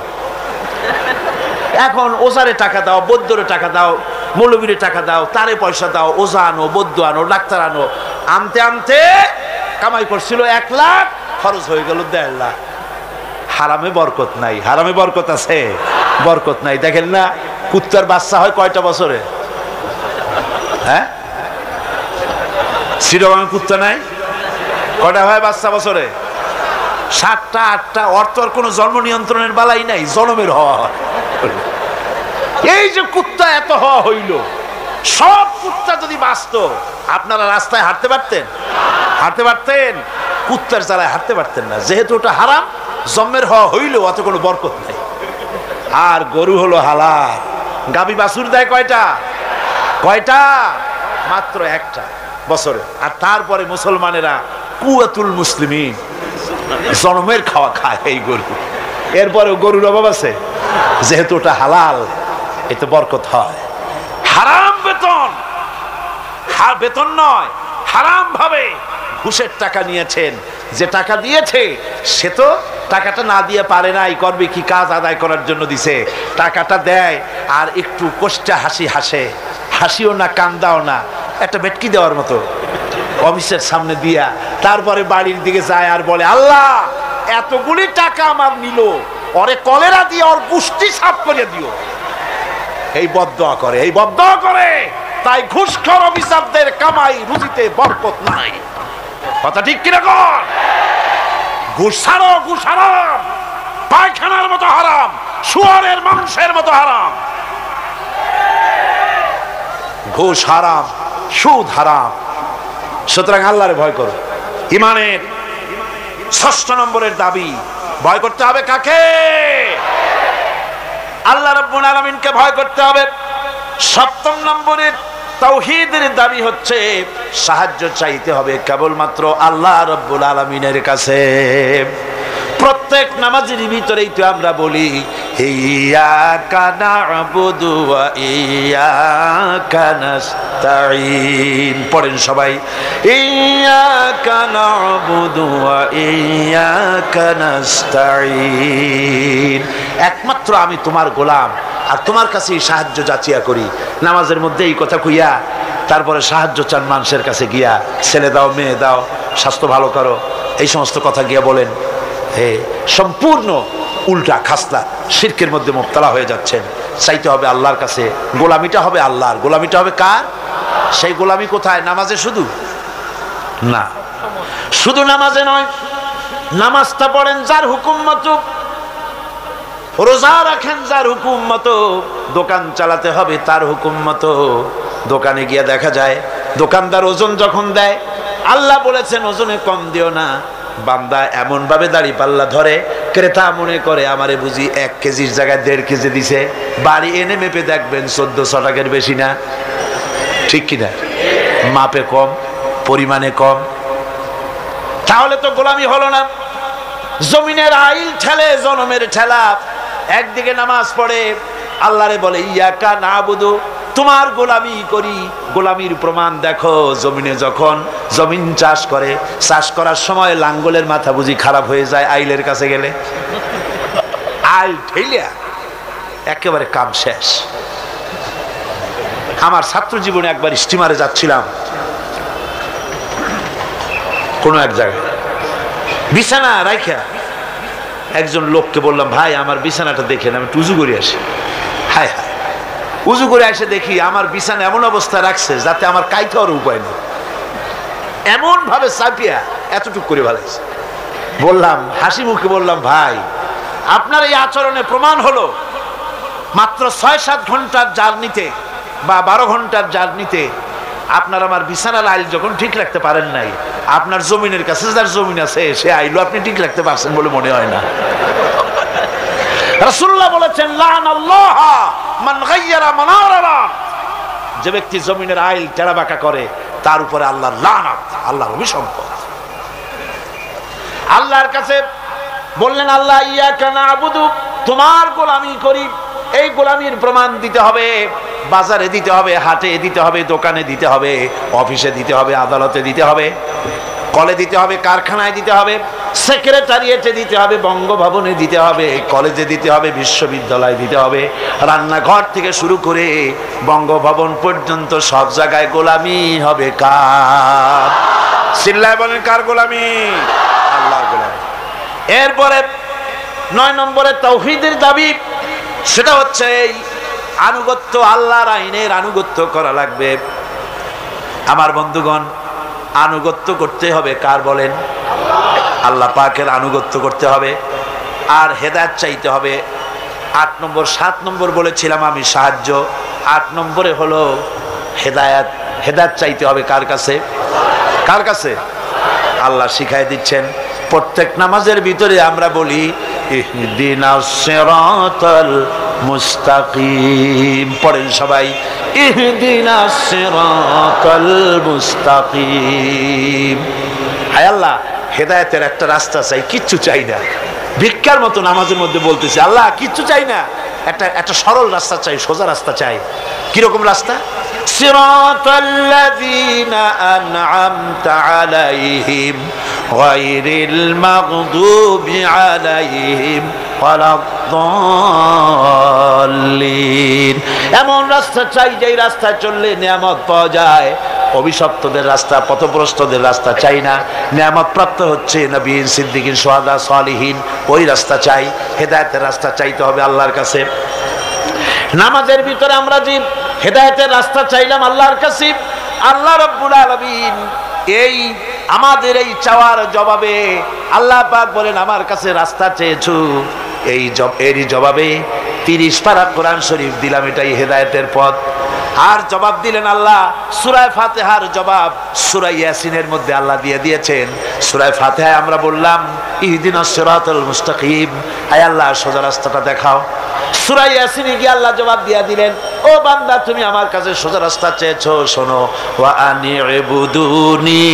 এখন ওজারে টাকা দাও, বৈদ্যরে টাকা দাও, মৌলবীরে টাকা দাও, তারে পয়সা দাও, ওজা আনো, বৈদ্য আনো, ডাক্তার আনো। আনতে আনতে কামাই করছিল 1 লাখ, খরচ হয়ে গেল 1.5 লাখ। হারামে বরকত নাই। হারামে বরকত আছে? বরকত নাই। দেখেন না, কুত্তার বাচ্চা হয় কয়টা বছরে? হ্যাঁ, শ্রীরঙে কুত্তা নাই? কয়টা হয় বাচ্চা বছরে? 7টা 8টা। অর্থর কোনো জন্ম নিয়ন্ত্রণের বালাই নাই, জন্মের হওয়া হয়। এই যে কুত্তা এত হওয়া হইল, সব কুত্তা যদি বাঁচত, আপনারা রাস্তায় হাঁটতে পারতেন? হাঁটতে পারতেন? কুত্তার জ্বালায় হাঁটতে পারতেন না। যেহেতু ওটা হারাম, জন্মের হওয়া হইলেও অত কোনো বরকত নাই। আর গরু হলো হালাল। গাভী বাছুর দেয় কয়টা? কয়টা? মাত্র 1টা বছরে। আর তারপরে মুসলমানেরা কুয়াতুল মুসলিমিন, জন্মের খাওয়া খায় এই গরু। এরপরেও গরুর অভাব আছে? যেহেতু ওটা হালাল, এতে বরকত হয়। হারাম বেতন, বেতন নয়, হারাম ভাবে ঘুষের টাকা নিয়েছেন। যে টাকা দিয়েছে সে তো টাকাটা না দিয়ে পারে নাই, করবে কি? কাজ আদায় করার জন্য দিছে। টাকাটা দেয় আর একটু কষ্টা হাসি হাসে, হাসিও না কান্দাও না, একটা বেটকি দেওয়ার মতো অফিসের সামনে দিয়া তারপরে বাড়ির দিকে যায় আর বলে, আল্লাহ এতগুলি টাকা আমার নিল, ওরে কলেরা দিয়ে ওর গুষ্টি সাফ করে দিও। এই বদদোয়া করে, এই বদদোয়া করে। তাই ঘুষখোর অফিসারদের কামাই রুজিতে বরকত নাই। কথা ঠিক কিনা কর? ঘুষ ছাড়ো, ঘুষ হারাম, পায়খানার মতো হারাম, শুয়ারের মাংসের মতো হারাম। ঘুষ হারাম, সুদ হারাম। সুতরাং আল্লাহরে ভয় করো। ইমানের 6 নম্বরের দাবি, ভয় করতে হবে কাকে? আল্লাহ রাব্বুল আলামিনকে ভয় করতে হবে। 7 নম্বরের তাওহীদের দাবি হচ্ছে সাহায্য চাইতে হবে কেবলমাত্র আল্লাহ রাব্বুল আলামিনের কাছে। প্রত্যেক নামাজের ভিতরেই তো আমরা বলি ইয়্যাকা না'বুদু ওয়া ইয়্যাকা নাস্তাঈন। পড়েন সবাই, ইয়্যাকা না'বুদু ওয়া ইয়্যাকা নাস্তাঈন। একমাত্র আমি তোমার গোলাম আর তোমার কাছেই সাহায্য যাচিয়া করি। নামাজের মধ্যে এই কথা কইয়া তারপরে সাহায্য চান মানুষের কাছে গিয়া, ছেলে দাও, মেয়ে দাও, স্বাস্থ্য ভালো করো, এই সমস্ত কথা গিয়া বলেন। সম্পূর্ণ উল্টা খাসলা শিরকের মধ্যে মুবতালা হয়ে যাচ্ছেন। চাইতে হবে আল্লাহর কাছে, গোলামিটা হবে আল্লাহর। গোলামিটা হবে কার? সেই গোলামি কোথায়? নামাজে শুধু না, শুধু নামাজে নয়, নামাজটা পড়েন যার হুকুম মতো, রোজা রাখেন যার হুকুম মতো, দোকান চালাতে হবে তার হুকুম মতো। দোকানে গিয়ে দেখা যায় দোকানদার ওজন যখন দেয়, আল্লাহ বলেছেন ওজনে কম দিও না। বান্দা এমন ভাবে দাড়ি পাল্লা ধরে, ক্রেতা মনে করে আমারে বুঝি 1 কেজির জায়গায় 1.5 কেজি দিছে। বাড়ি এনে মেপে দেখবেন 1400 টাকার বেশি না। ঠিক কিনা? মাপে কম, পরিমাণে কম। তাহলে তো গোলামি হলো না। জমিনের আইল ঠেলে জনমের ঠেলা। একদিকে নামাজ পড়ে আল্লাহরে বলে ইয়্যাকা না'বুদু, তোমার গোলামি করি। গোলামির প্রমাণ দেখো, জমিনে যখন জমিন চাষ করে, চাষ করার সময় লাঙ্গলের মাথা বুঝি খারাপ হয়ে যায় আইলের কাছে গেলে? আইল ঠেলিয়া একেবারে কাম শেষ। আমার ছাত্র জীবনে একবার স্টিমারে যাচ্ছিলাম কোনো এক জায়গায়, বিছানা রাইখা একজন লোককে বললাম, ভাই আমার বিছানাটা দেখেন, আমি উজু করে আসি। হায় হায়, উজু করে এসে দেখি আমার বিছানা এমন অবস্থা রাখছে যাতে আমার কাইতে হওয়ার উপায় নেই। এমন ভাবে চাপিয়া এতটুকু করে ভালাইছে। বললাম, হাসি মুখে বললাম, ভাই আপনার এই আচরণে প্রমাণ হলো মাত্র 6-7 ঘন্টার জার্নিতে বা 12 ঘন্টার জার্নিতে আপনার আমার বিছানার আইল যখন ঠিক রাখতে পারেন নাই, আপনার জমিনের কাছে যার জমিন আছে সে আইলও আপনি ঠিক রাখতে পারছেন বলে মনে হয় না। রাসূলুল্লাহ বলেছেন, লানাল্লাহ মান গায়্যারা মানারা, যে ব্যক্তি জমিনের আইল টেরা বাঁকা করে তার উপরে আল্লাহর লানত, আল্লাহর অভিসম্পদ। আল্লাহর কাছে বললেন, আল্লাহ ইয়্যাকা না'বুদু, তোমার গোলামি করি। এই গোলামির প্রমাণ দিতে হবে, বাজারে দিতে হবে, হাটে দিতে হবে, দোকানে দিতে হবে, অফিসে দিতে হবে, আদালতে দিতে হবে, কলে দিতে হবে, কারখানায় দিতে হবে, সেক্রেটারিয়েটে দিতে হবে, বঙ্গভবনে দিতে হবে, কলেজে দিতে হবে, বিশ্ববিদ্যালয়ে দিতে হবে, রান্নাঘর থেকে শুরু করে বঙ্গভবন পর্যন্ত সব জায়গায় গোলামি হবে কার? চিল্লায় বলেন, কার গোলামি? আল্লাহর গোলামি। এরপরে 9 নম্বরে তাওহীদের দাবি, সেটা হচ্ছে আনুগত্য। আল্লাহর আইনের আনুগত্য করা লাগবে। আমার বন্ধুগণ, আনুগত্য করতে হবে কার বলেন? আল্লাহ পাকের আনুগত্য করতে হবে আর হেদায়েত চাইতে হবে। 8 নম্বর 7 নম্বর বলেছিলাম আমি সাহায্য, 8 নম্বরে হলো হেদায়েত। হেদায়েত চাইতে হবে কার কাছে? কার কাছে? আল্লাহ শিখাই দিচ্ছেন। প্রত্যেক নামাজের ভিতরে আমরা বলি ইহদিনাস সিরাতাল মুস্তাকিম। পড়েন সবাই, ইহদিনাস সিরাতাল মুস্তাকিম। হায় আল্লাহ, হেদায়েতের একটা রাস্তা চাই, কিচ্ছু চাই না। ভিক্ষার মতো নামাজের মধ্যে বলতেছি, আল্লাহ কিচ্ছু চাই না, একটা সরল রাস্তা চাই, সোজা রাস্তা চাই। কিরকম রাস্তা? সিরাতাল্লাযীনা আন'আমতা আলাইহিম গায়রিল মাগদুবি আলাইহিম ওয়ালাদ-দাল্লিন। এমন রাস্তা চাই যেই রাস্তায় চললে নিয়ামত পাওয়া যায়। অভিশপ্তদের রাস্তা, পথভ্রষ্টদের রাস্তা চাই না। নিয়ামত প্রাপ্ত হচ্ছে নবীন, সিদ্দিকিন, শুহাদা, সালিহিন, ওই রাস্তা চাই। হেদায়েতের রাস্তা চাইতে হবে আল্লাহর কাছে। নামাজের ভিতরে আমরা যে হেদায়েতের রাস্তা চাইলাম আল্লাহর কাছে, আল্লাহ রাব্বুল আলামিন এই আমাদের এই চাওয়ার জবাবে আল্লাহ পাক বলেন, আমার কাছে রাস্তা চেয়েছো, এরই জবাবে 30 পারা কোরআন শরীফ দিলাম। এটাই হেদায়েতের পথ। আর জবাব দিলেন আল্লাহ। সূরা ফাতিহার জবাব সূরা ইয়াসিনের মধ্যে আল্লাহ দিয়ে দিয়েছেন। সূরা ফাতিহায় আমরা বললাম ইহদিনাস সিরাতাল মুস্তাকিম, আয় আল্লাহ সোজা রাস্তাটা দেখাও। সূরা ইয়াসিনে গিয়ে আল্লাহ জবাব দিয়ে দিলেন, ও বান্দা তুমি আমার কাছে সোজা রাস্তা চেয়েছো, শোনো, ওয়া আনি'বুদুনি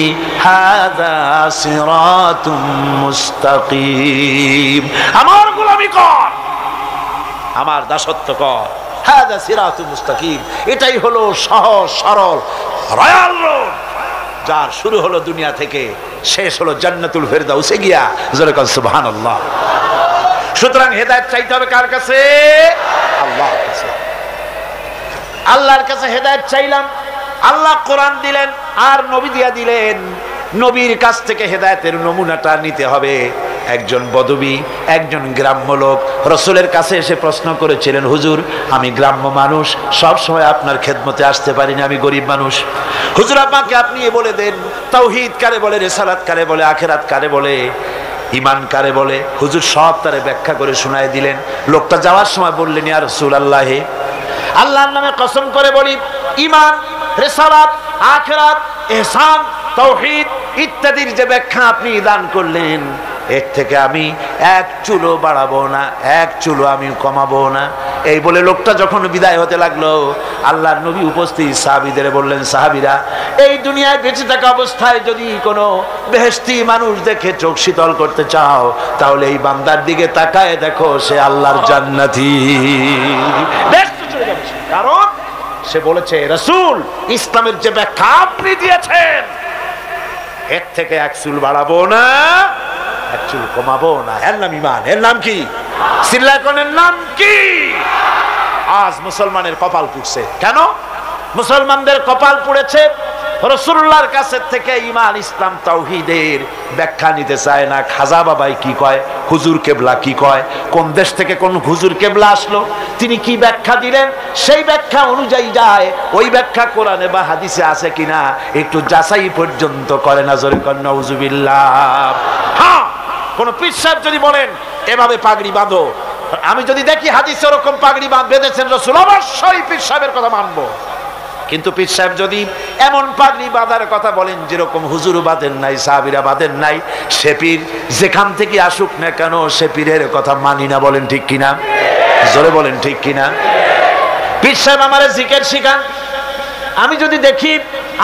হাযা সিরাতুম মুস্তাকিম, আমার গোলামি কর, আমার দাসত্ব কর, হাযা সিরাতুম মুস্তাকিম, এটাই হলো সহজ সরল রয়্যাল রোড, যার শুরু হলো দুনিয়া থেকে, শেষ হলো জান্নাতুল ফেরদাউসে গিয়া। জোরে বলেন সুবহানাল্লাহ। সুতরাং হেদায়েত চাইতে হবে কার কাছে? আল্লাহর কাছে। আল্লাহর কাছে হেদায়েত চাইলাম, আল্লাহ কোরআন দিলেন আর নবী দিয়া দিলেন। নবীর কাছ থেকে হেদায়েতের নমুনাটা নিতে হবে। একজন বদবী, একজন গ্রাম্য লোক রাসূলের কাছে এসে প্রশ্ন করেছিলেন, হুজুর আমি গ্রাম্য মানুষ, সব সময় আপনার খেদমতে আসতে পারি না, আমি গরিব মানুষ, হুজুর আমাকে আপনি বলে দেন তাওহীদ কারে বলে, রিসালাত কারে বলে, আখিরাত কারে বলে, ঈমান কারে বলে। হুজুর সব তারে ব্যাখ্যা করে শোনায় দিলেন। লোকটা যাওয়ার সময় বললেন, ইয়া রাসূলুল্লাহ, আল্লাহর নামে কসম করে বলি, ঈমান, রিসালাত, আখিরাত, ইহসান, তাওহীদ ইত্যাদির যে ব্যাখ্যা আপনি দান করলেন, এর থেকে আমি এক চুলও বাড়াবো না, এক চুলও আমি কমাবো না। এই বলে লোকটা যখন বিদায় হতে লাগলো, আল্লাহর নবী উপস্থিত সাহাবীদের বললেন, সাহাবীরা, এই দুনিয়ায় বেঁচে থাকা অবস্থায় যদি কোনো বেহেশতি মানুষ দেখে চোখ শীতল করতে চাও, তাহলে এই বান্দার দিকে তাকায় দেখো, সে আল্লাহর জান্নাতি। কারণ সে বলেছে, রাসূল ইসলামের যে ব্যাখ্যা আপনি দিয়েছেন, এর থেকে এক চুল বাড়াবো না, এক চুল কমাবো না। এর নাম ঈমান। এর নাম কি? সিল্লাকনের নাম কি? আজ মুসলমানের কপাল পুড়ছে। কেন মুসলমানদের কপাল পুড়েছে? রাসূলুল্লাহর কাছে থেকে ঈমান, ইসলাম, তাওহীদের ব্যাখ্যা নিতে চায় না। খাজা বাবাই কি কয়, হুজুর কেবলা কি কয়, কোন দেশ থেকে কোন হুজুর কেবলা আসলো, তিনি কি ব্যাখ্যা দিলেন, সেই ব্যাখ্যা অনুযায়ী যায়। ওই ব্যাখ্যা কোরআনে বা হাদিসে আছে কিনা একটু যাচাই পর্যন্ত করে না। জোরে কর নাউযুবিল্লাহ। হ্যাঁ, কোন পীর সাহেব যদি বলেন এভাবে পাগড়ি বাঁধো, আমি যদি দেখি হাদিসে ওরকম পাগড়ি বেঁধেছেন রাসূল, অবশ্যই পীর সাহেবের কথা মানবো। কিন্তু পীর সাহেব যদি এমন পাগড়ি বাঁধার কথা বলেন যেরকম হুজুর বাঁধেন নাই, সাহাবীরা বাঁধেন নাই, সে পীর যেখান থেকে আসুক না কেন, সে পীরের কথা মানি না। বলেন ঠিক কিনা? জোরে বলেন ঠিক কিনা? পীর সাহেব আমারে জিকির শিখান, আমি যদি দেখি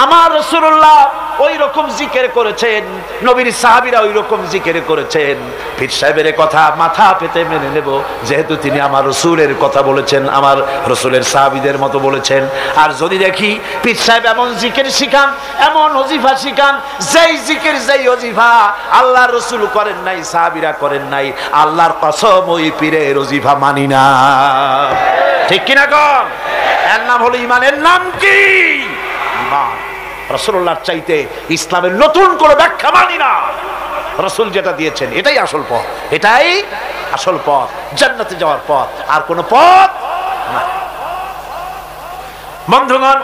আমার রাসূলুল্লাহ ওই রকম জিকির করেছেন, নবীর সাহাবীরা ওই রকম জিকির করেছেন, পীর সাহেবের কথা মাথা পেতে মেনে নেব, যেহেতু তিনি আমার রাসূলের কথা বলেছেন, আমার রাসূলের সাহাবীদের মতো বলেছেন। আর যদি দেখি পীর সাহেব এমন জিকির শিখান, এমন ওজিফা শিখান, যেই জিকির যেই ওজিফা আল্লাহর রাসূল করেন নাই, সাহাবীরা করেন নাই, আল্লাহর কসম ওই পীরের ওজিফা মানি না। ঠিক কিনা কোন? এর নাম হলো ঈমান। এর নাম কি? ঈমান। রাসূলুল্লাহর চাইতে ইসলামের নতুন করে ব্যাখ্যা মানি না। রাসূল যেটা দিয়েছেন এটাই আসল পথ, এটাই আসল পথ, জান্নাতে যাওয়ার পথ, আর কোন পথ না। বন্ধুগণ,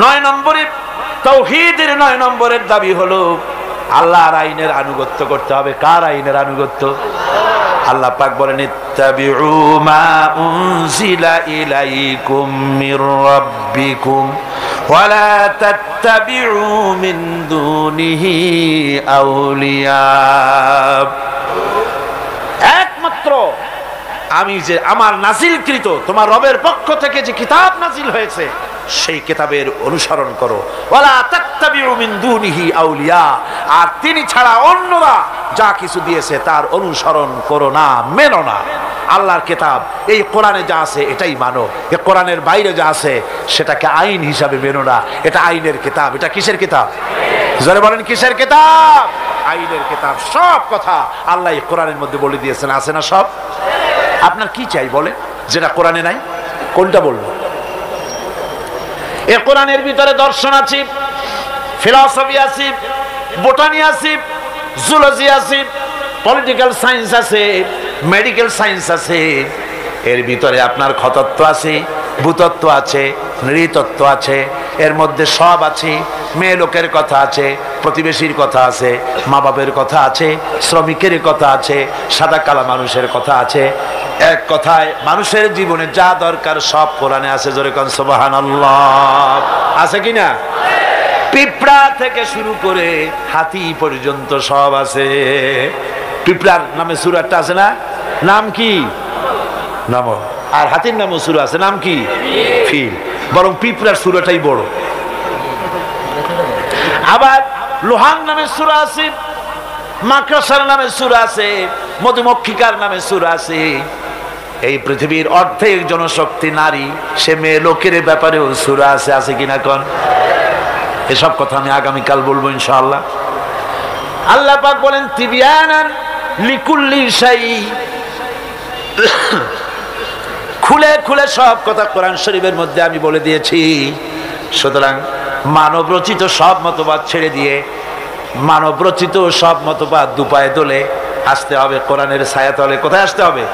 ৯ নম্বরে তাওহীদের ৯ নম্বরের দাবি হলো আল্লাহর আইনের আনুগত্য করতে হবে। কার আইনের আনুগত্য? আল্লাহ পাক বলেন, ইত্তাবিউ মা উনজিলা ইলাইকুম মির রাব্বিকুম ওয়ালা তাত্তাবিউ মিন দুনিহি আউলিয়া। একমাত্র আমি যে আমার নাজিলকৃত তোমার রবের পক্ষ থেকে যে কিতাব নাজিল হয়েছে, সেই কিতাবের অনুসরণ করো। ওয়ালা তাত্তাবিউ মিন দুনিহি আউলিয়া, আর তিনি ছাড়া অন্যরা যা কিছু দিয়েছে তার অনুসরণ করো না, মেনো না। আল্লাহর কিতাব এই কোরআনে যা আছে এটাই মানো, এই কোরআনের বাইরে যা আছে সেটাকে আইন হিসাবে মেনো না। এটা আইনের কিতাব। এটা কিসের কিতাব? জোরে বলেন, কিসের কিতাব? আইনের কিতাব। সব কথা আল্লাহ এই কোরআনের মধ্যে বলে দিয়েছেন, আছে না সব? আপনার কি চাই বলে, যেটা কোরআনে নাই? কোনটা বলবো? এই কোরআনের ভিতরে দর্শন আছে, ফিলসফি আছে, বোটানি আছে, জুলজি আছে, পলিটিক্যাল সায়েন্স আছে, মেডিকেল সায়েন্স আছে। এর ভিতরে আপনার খতত্ব আছে, ভূতত্ব আছে, নৃতত্ব আছে। এর মধ্যে সব আছে। মেয়ে লোকের কথা আছে, প্রতিবেশীর কথা আছে, মা বাপের কথা আছে, শ্রমিকের কথা আছে, সাদা কালা মানুষের কথা আছে। এক কথায় মানুষের জীবনে যা দরকার সব কোরআনে আছে। জোরে কোন সুবহানাল্লাহ। আছে কিনা? পিঁপড়া থেকে শুরু করে হাতি পর্যন্ত সব আছে। পিঁপড়ার নামে সূরা একটা আছে না? নাম কি? নাম। আর হাতির নামও সূরা আছে, নাম কি? ফিল। বরং পিঁপড়ার সূরাটাই বড়। আবার লোহার নামে সূরা আছে, মাকড়সার নামে সূরা আছে, মধুমক্ষিকার নামে সূরা আছে। এই পৃথিবীর অর্ধেক জনশক্তি নারী, সে মেয়ে লোকের ব্যাপারেও সূরা আছে। আছে কিনা কোন? এসব কথা আমি আগামীকাল বলবো ইনশাআল্লাহ। আল্লাহ পাক বলেন তিবিয়ানান লিকুল্লি শাই, খুলে খুলে সব কথা কোরআন শরীফের মধ্যে আমি বলে দিয়েছি। সুতরাং মানব রচিত সব মতবাদ ছেড়ে দিয়ে মানব রচিত সব মতবাদ দুপায়ে দোলে আসতে হবে কোরআনের ছায়াতলে। কোথায় আসতে হবে?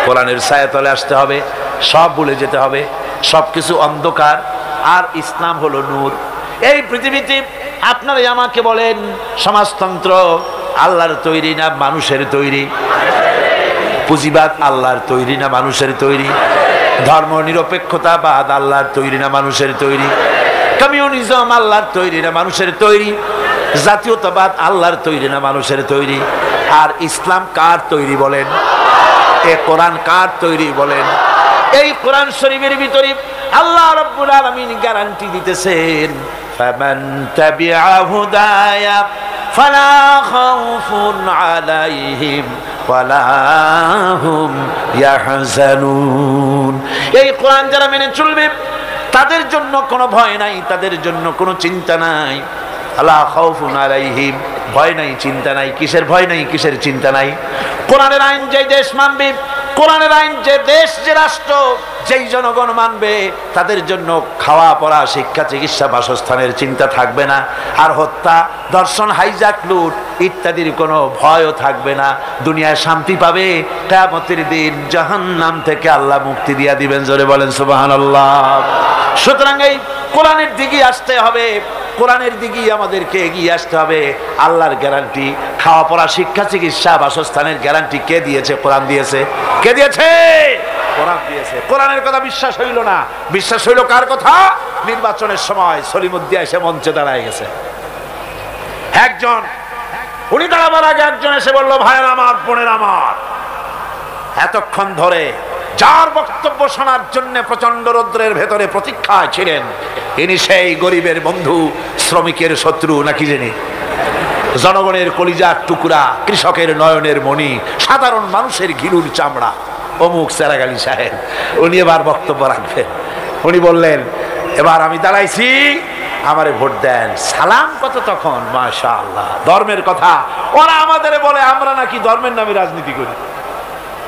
কোরআনের ছায়াতলে আসতে হবে। সব ভুলে যেতে হবে, সবকিছু অন্ধকার, আর ইসলাম হলো নূর। এই পৃথিবীতে আপনারাই আমাকে বলেন, সমাজতন্ত্র আল্লাহর তৈরি না মানুষের তৈরি? পুঁজিবাদ আল্লাহর তৈরি না মানুষের তৈরি? ধর্ম নিরপেক্ষতাবাদ আল্লাহর তৈরি না মানুষের তৈরি? কমিউনিজম আল্লাহর তৈরি না মানুষের তৈরি? জাতীয়তাবাদ আল্লাহর তৈরি না মানুষের তৈরি? আর ইসলাম কার তৈরি বলেন? এ কোরআন কার তৈরি বলেন? এই কোরআন শরীফের ভিতরে আল্লাহ রাব্বুল আলামিন গ্যারান্টি দিতেছেন, ফামান তাবিআ হুদায়া ফালা খাউফুন আলাইহিম ওয়ালা হুম ইয়াহজানুন। এই কোরআন যারা মেনে চলবে তাদের জন্য কোনো ভয় নাই, তাদের জন্য কোনো চিন্তা নাই। আলা খাউফুন আলাইহিম, ভয় নাই, চিন্তা নাই। কিসের ভয় নাই, কিসের চিন্তা নাই? কোরআনের আইন যে দেশ মানবে, কোরআনের আইন যে দেশ, যে রাষ্ট্র, যেই জনগণ মানবে, তাদের জন্য খাওয়া পড়া, শিক্ষা, চিকিৎসা, বাসস্থানের চিন্তা থাকবে না। আর হত্যা, ধর্ষণ, হাইজাক, লুট ইত্যাদির কোনো ভয়ও থাকবে না। দুনিয়ায় শান্তি পাবে। কিয়ামতের দিন জাহান্নাম থেকে আল্লাহ মুক্তি দিয়া দিবেন। জোরে বলেন সুবহানাল্লাহ। সুতরাং এই কোরআনের দিকে আসতে হবে, কোরআনের দিকেই আমাদেরকে এগিয়ে আসতে হবে। আল্লাহর গ্যারান্টি, খাওয়া পড়া, শিক্ষা, চিকিৎসা, বাসস্থানের গ্যারান্টি কে দিয়েছে? কোরআন দিয়েছে। কে দিয়েছে? কোরআন দিয়েছে। কোরআনের কথা বিশ্বাস হইল না, বিশ্বাস হইল কার কথা? নির্বাচনের সময় সলিমুদ্দিন এসে মঞ্চে দাঁড়ায় গেছে। একজন, উনি দাঁড়াবার আগে একজন এসে বলল, ভাইয়ের আমার, বোনের আমার, এতক্ষণ ধরে যার বক্তব্য শোনার জন্য প্রচন্ড রৌদ্রের ভেতরে প্রতীক্ষায় ছিলেন, ইনি সেই গরিবের বন্ধু, শ্রমিকের শত্রু নাকি জানি, জনগণের কলিজার টুকরা, কৃষকের নয়নের মণি, সাধারণ মানুষের ঘিলুর চামড়া, অমুক চেরাগালী সাহেব। উনি এবার বক্তব্য রাখবেন। উনি বললেন, এবার আমি দাঁড়াইছি, আমারে ভোট দেন। সালাম কত তখন, মাশাআল্লাহ। ধর্মের কথা ওরা আমাদের বলে, আমরা নাকি ধর্মের নামে রাজনীতি করি,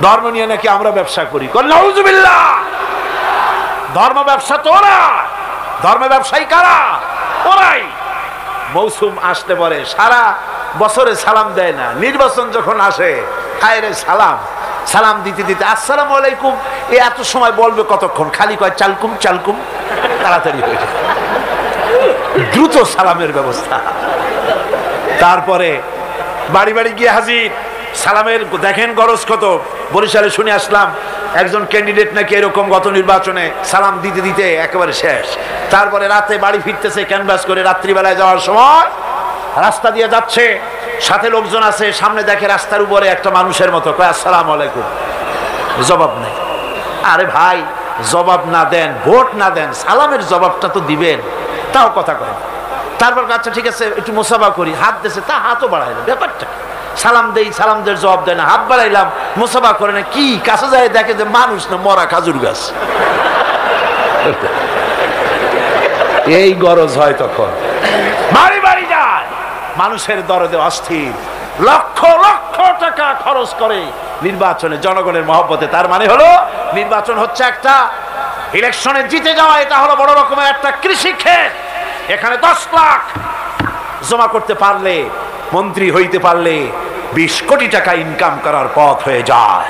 ধর্ম নিয়ে নাকি আমরা ব্যবসা করি। নাউজুবিল্লাহ। ধর্ম ব্যবসা তো ওরা, ধর্ম ব্যবসায়ী কারা? ওরাই। মৌসুম আসতে পারে, সারা বছরে সালাম দেয় না, নির্বাচন যখন আসে খায়রে সালাম, সালাম দিতে দিতে আসসালামু আলাইকুম, এত সময় বলবে কতক্ষণ? খালি কয় চালকুম চালকুম, তাড়াতাড়ি হয়ে যায়। দ্রুত সালামের ব্যবস্থা। তারপরে বাড়ি বাড়ি গিয়ে হাজির, সালামের দেখেন গরজ কত। বরিশালে শুনে আসলাম, একজন ক্যান্ডিডেট নাকি এরকম গত নির্বাচনে সালাম দিতে দিতে একেবারে শেষ। তারপরে রাতে বাড়ি ফিরতেছে ক্যানভাস করে, রাত্রিবেলায় যাওয়ার সময় রাস্তা দিয়ে যাচ্ছে, সাথে লোকজন আছে, সামনে দেখে রাস্তার উপরে একটা মানুষের মতো, কয় আসসালামু আলাইকুম, জবাব নেই। আরে ভাই, জবাব না দেন, ভোট না দেন, সালামের জবাবটা তো দিবেন, তাও কথা কয়। তারপর আচ্ছা ঠিক আছে একটু মুসাফা করি, হাত দিয়েছে, তা হাতও বাড়াইল। ব্যাপারটা সালাম দেই, সালামদের জবাব দেয় না, হাত বাড়াইলাম, মুসাফা করে না, কি কাছে যায় দেখে যে মানুষ না মরা খাজুর গাছ। এই গরজ হয় তখন, বাড়ি বাড়ি যায়, মানুষের দরদে অস্থির, লক্ষ লক্ষ টাকা খরচ করে নির্বাচনে জনগণের মহব্বতে। তার মানে হলো নির্বাচন হচ্ছে একটা ইলেকশনে জিতে যাওয়া, এটা হলো বড় রকমের একটা কৃষি ক্ষেত। এখানে 10 লাখ জমা করতে পারলে, মন্ত্রী হইতে পারলে 20 কোটি টাকা ইনকাম করার পথ হয়ে যায়,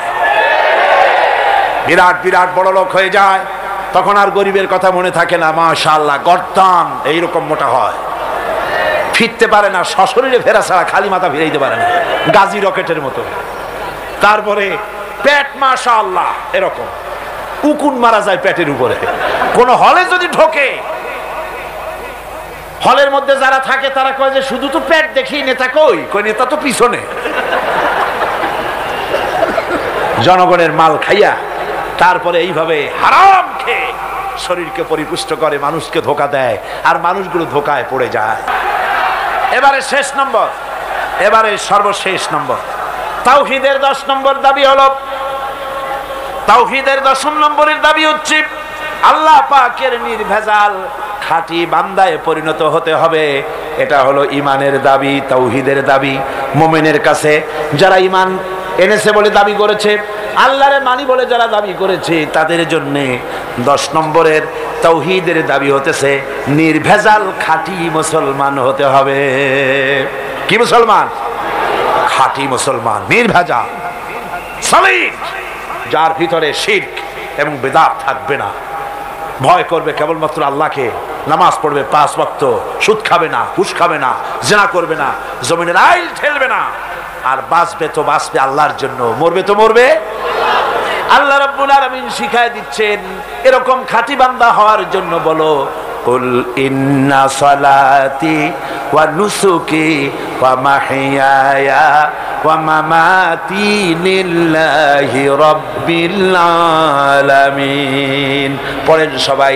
বিরাট বিরাট বড় লোক হয়ে যায়। তখন আর গরিবের কথা মনে থাকে না। মাশাআল্লাহ, গর্দান এইরকম মোটা হয়, ফিরতে পারে না, সশরীরে ফেরা ছাড়া খালি মাথা ফিরাইতে পারে না, গাজী রকেটের মতো। তারপরে পেট মাশাআল্লাহ এরকম উকুন মারা যায় পেটের উপরে। কোন হলে যদি ঢোকে, হলের মধ্যে যারা থাকে তারা কয় যে শুধু তো পেট দেখি, নেতা কই? কই নেতা তো পিছনে। জনগণের মাল খাইয়া তারপরে এইভাবে হারাম খেয়ে শরীরকে পরিপুষ্ট করে, মানুষকে ধোঁকা দেয়, আর মানুষগুলো ধোঁকায় পড়ে যায়। এবারে শেষ নম্বর, এবারে সর্বশেষ নম্বর, তাওহীদের 10 নম্বর দাবি হলো, তাওহীদের 10 নম্বরের দাবি হচ্ছে আল্লাহ পাকের নির্ভেজাল খাঁটি বান্দায় পরিণত হতে হবে। এটা হলো ঈমানের দাবি, তাওহীদের দাবি। মুমিনের কাছে যারা ঈমান এনেছে বলে দাবি করেছে, আল্লাহরে মানি বলে যারা দাবি করেছে, তাদের জন্য 10 নম্বরের তাওহীদের দাবি হতেছে নির্ভেজাল খাঁটি মুসলমান হতে হবে। কি মুসলমান? খাঁটি মুসলমান, নির্ভেজাল, সলিড, যার ভিতরে শিরক এবং বিদআত থাকবে না। ভয় করবে কেবলমাত্র আল্লাহকে, নামাজ পড়বে 5 ওয়াক্ত, সুদ খাবে না, ঘুষ খাবে না, জিনা করবে না, জমিনের আইল ঠেলবে না, আর বাঁচবে তো বাঁচবে আল্লাহর জন্য, মরবে তো মরবে। আল্লাহ রাব্বুল আলামিন শিখায় দিচ্ছেন এরকম খাঁটি বান্দা হওয়ার জন্য বলো, কুল ইন্না সালাতি ওয়া নুসুকি ওয়া মাহইয়ায়া ওয়া মামাতি লিল্লাহি রাব্বিল আলামিন। পড়েন সবাই,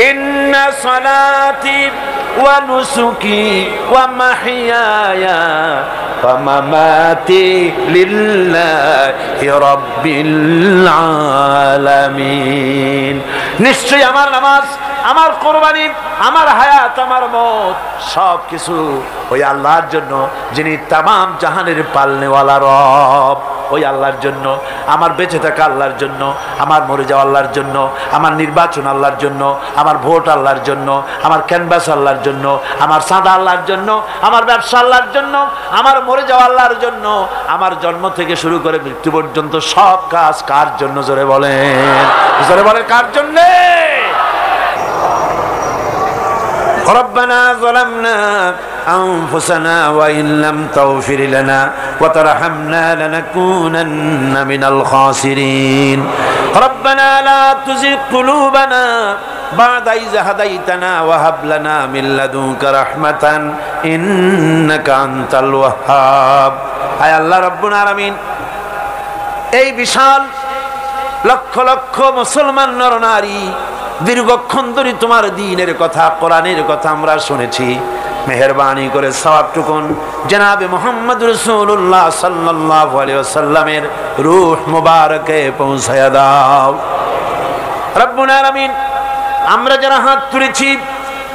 ইন্না সালাতি ওয়া নুসুকি ওয়া মাহইয়ায়া ওয়া মামাতি লিল্লাহি রাব্বিল আলামিন। নিশ্চয়ই আমার নামাজ, আমার কোরবানি, আমার হায়াত, আমার মত সব কিছু ওই আল্লাহর জন্য, যিনি তামাম জাহানের পালনেওয়ালা রব। ওই আল্লাহর জন্য, আমার বেঁচে থাকা আল্লাহর জন্য, আমার মরে যাওয়া আল্লাহর জন্য, আমার নির্বাচন আল্লাহর জন্য, আমার ভোট আল্লাহর জন্য, আমার ক্যানভাস আল্লাহর জন্য, আমার চাঁদা আল্লাহর জন্য, আমার ব্যবসা আল্লাহর জন্য, আমার মরে যাওয়া আল্লাহর জন্য, আমার জন্ম থেকে শুরু করে মৃত্যু পর্যন্ত সব কাজ কার জন্য? জোরে বলেন, জোরে বলেন, কার জন্য? ربنا ظلمنا أنفسنا وإن لم تغفر لنا وترحمنا لنكونن من الخاسرين ربنا لا تزغ قلوبنا بعد إذ هديتنا وهب لنا من لدنك رحمة إنك أنت الوهاب। আয় আল্লাহ রাব্বুল আলামিন, এই বিশাল লক্ষ লক্ষ মুসলমান নর নারী দীর্ঘক্ষণ ধরে তোমার দ্বীনের কথা, কোরআনের কথা আমরা শুনেছি, মেহেরবানি করে সওয়াবটুকুন জনাবে মুহাম্মদ রাসূলুল্লাহ সাল্লাল্লাহু আলাইহি ওয়াসাল্লামের রূহ মুবারকে পৌঁছায়া দাও রব্বুল আলামিন। আমরা যারা হাত তুলেছি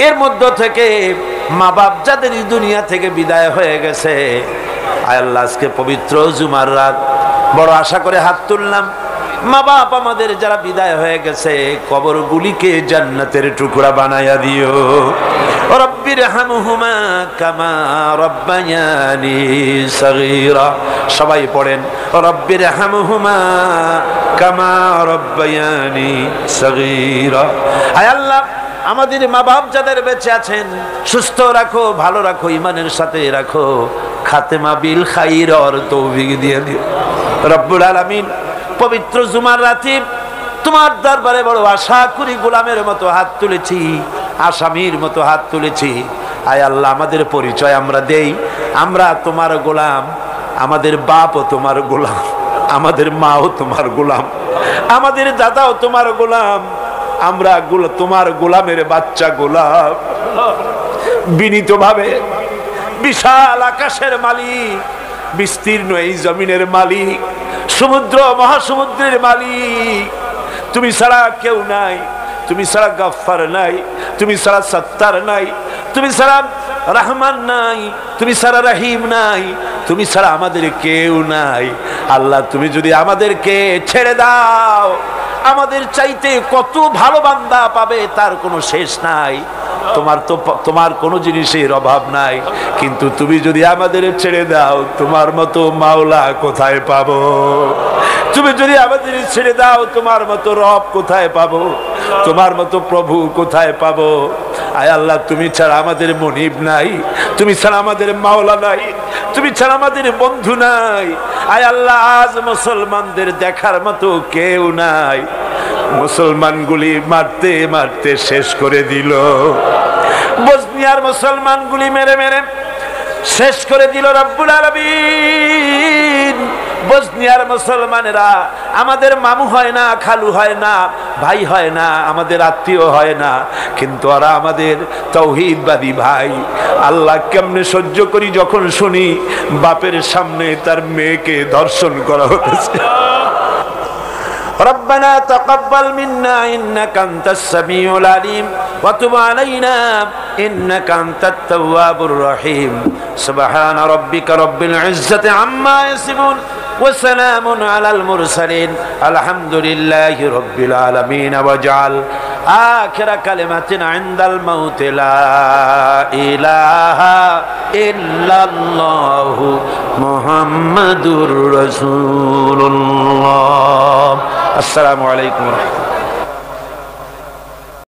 এর মধ্য থেকে মা বাপ যাদের দুনিয়া থেকে বিদায় হয়ে গেছে, আয় আল্লাহ আজকে পবিত্র জুমার রাত, বড় আশা করে হাত তুললাম, মা বাপ আমাদের যারা বিদায় হয়ে গেছে কবরগুলিকে জান্নাতের টুকরা বানায়া দিও। রব্বির হামহুমা কামা রব্বায়ানি সগীরা। সবাই পড়েন, রব্বির হামহুমা কামা রব্বায়ানি সগীরা। আয় আল্লাহ আমাদের মা বাপ যাদের বেঁচে আছেন সুস্থ রাখো, ভালো রাখো, ঈমানের সাথে রাখো, খাতেমা বিল খাইর আর তৌফিক দিয়ে দিও রব্বুল আলামিন। পবিত্র জুমার রাতে তোমার দরবারে বড় আশা করি গোলামের মতো হাত তুলেছি, আসামির মতো হাত তুলেছি। আয় আল্লাহ আমাদের পরিচয় আমরা দেই, আমরা তোমার গোলাম, আমাদের বাপও তোমার গোলাম, আমাদের মাও তোমার গোলাম, আমাদের দাদাও তোমার গোলাম, আমরা তোমার গোলামের বাচ্চা গোলাম। বিনীতভাবে বিশাল আকাশের মালিক, বিস্তীর্ণ এই জমিনের মালিক, সমুদ্র মহাসমুদ্রের মালিক, তুমি ছাড়া কেউ নাই, তুমি ছাড়া গফফার নাই, তুমি ছাড়া সত্তার নাই, তুমি ছাড়া রহমান নাই, তুমি ছাড়া রহিম নাই, তুমি ছাড়া আমাদের কেউ নাই। আল্লাহ তুমি যদি আমাদেরকে ছেড়ে দাও, আমাদের চাইতে কত ভালো বান্দা পাবে তার কোনো শেষ নাই। তোমার কোনো জিনিসের অভাব নাই, কিন্তু তুমি যদি আমাদের ছেড়ে দাও তোমার মতো মাওলা কোথায় পাবো? তুমি যদি আমাদের ছেড়ে দাও তোমার মতো রব কোথায় পাবো? তোমার মতো প্রভু কোথায় পাবো? আয় আল্লাহ, তুমি ছাড়া আমাদের মনিব নাই, তুমি ছাড়া আমাদের মাওলা নাই, তুমি ছাড়া আমাদের বন্ধু নাই। আয় আল্লাহ, আজ মুসলমানদের দেখার মতো কেউ নাই। মুসলমানগুলি মারতে মারতে শেষ করে দিল। বসনিয়ার মুসলমানগুলি মেরে মেরে শেষ করে দিল রব্বুল আলামিন। বসনিয়ার মুসলমানেরা আমাদের মামু হয় না, খালু হয় না, ভাই হয় না, আমাদের আত্মীয় হয় না, কিন্তু ওরা আমাদের তাওহীদবাদী ভাই। আল্লাহ, কেমনে সহ্য করি যখন শুনি বাপের সামনে তার মেয়েকে ধর্ষণ করা হচ্ছে। ربنا تقبل منا إنك أنت السميع العليم وتب علينا إنك أنت التواب الرحيم سبحان ربك رب العزة عما يصفون وسلام على المرسلين الحمد لله رب العالمين واجعل آخر كلمة عند الموت لا إله إلا الله محمد رسول الله। السلام عليكم ورحمة الله।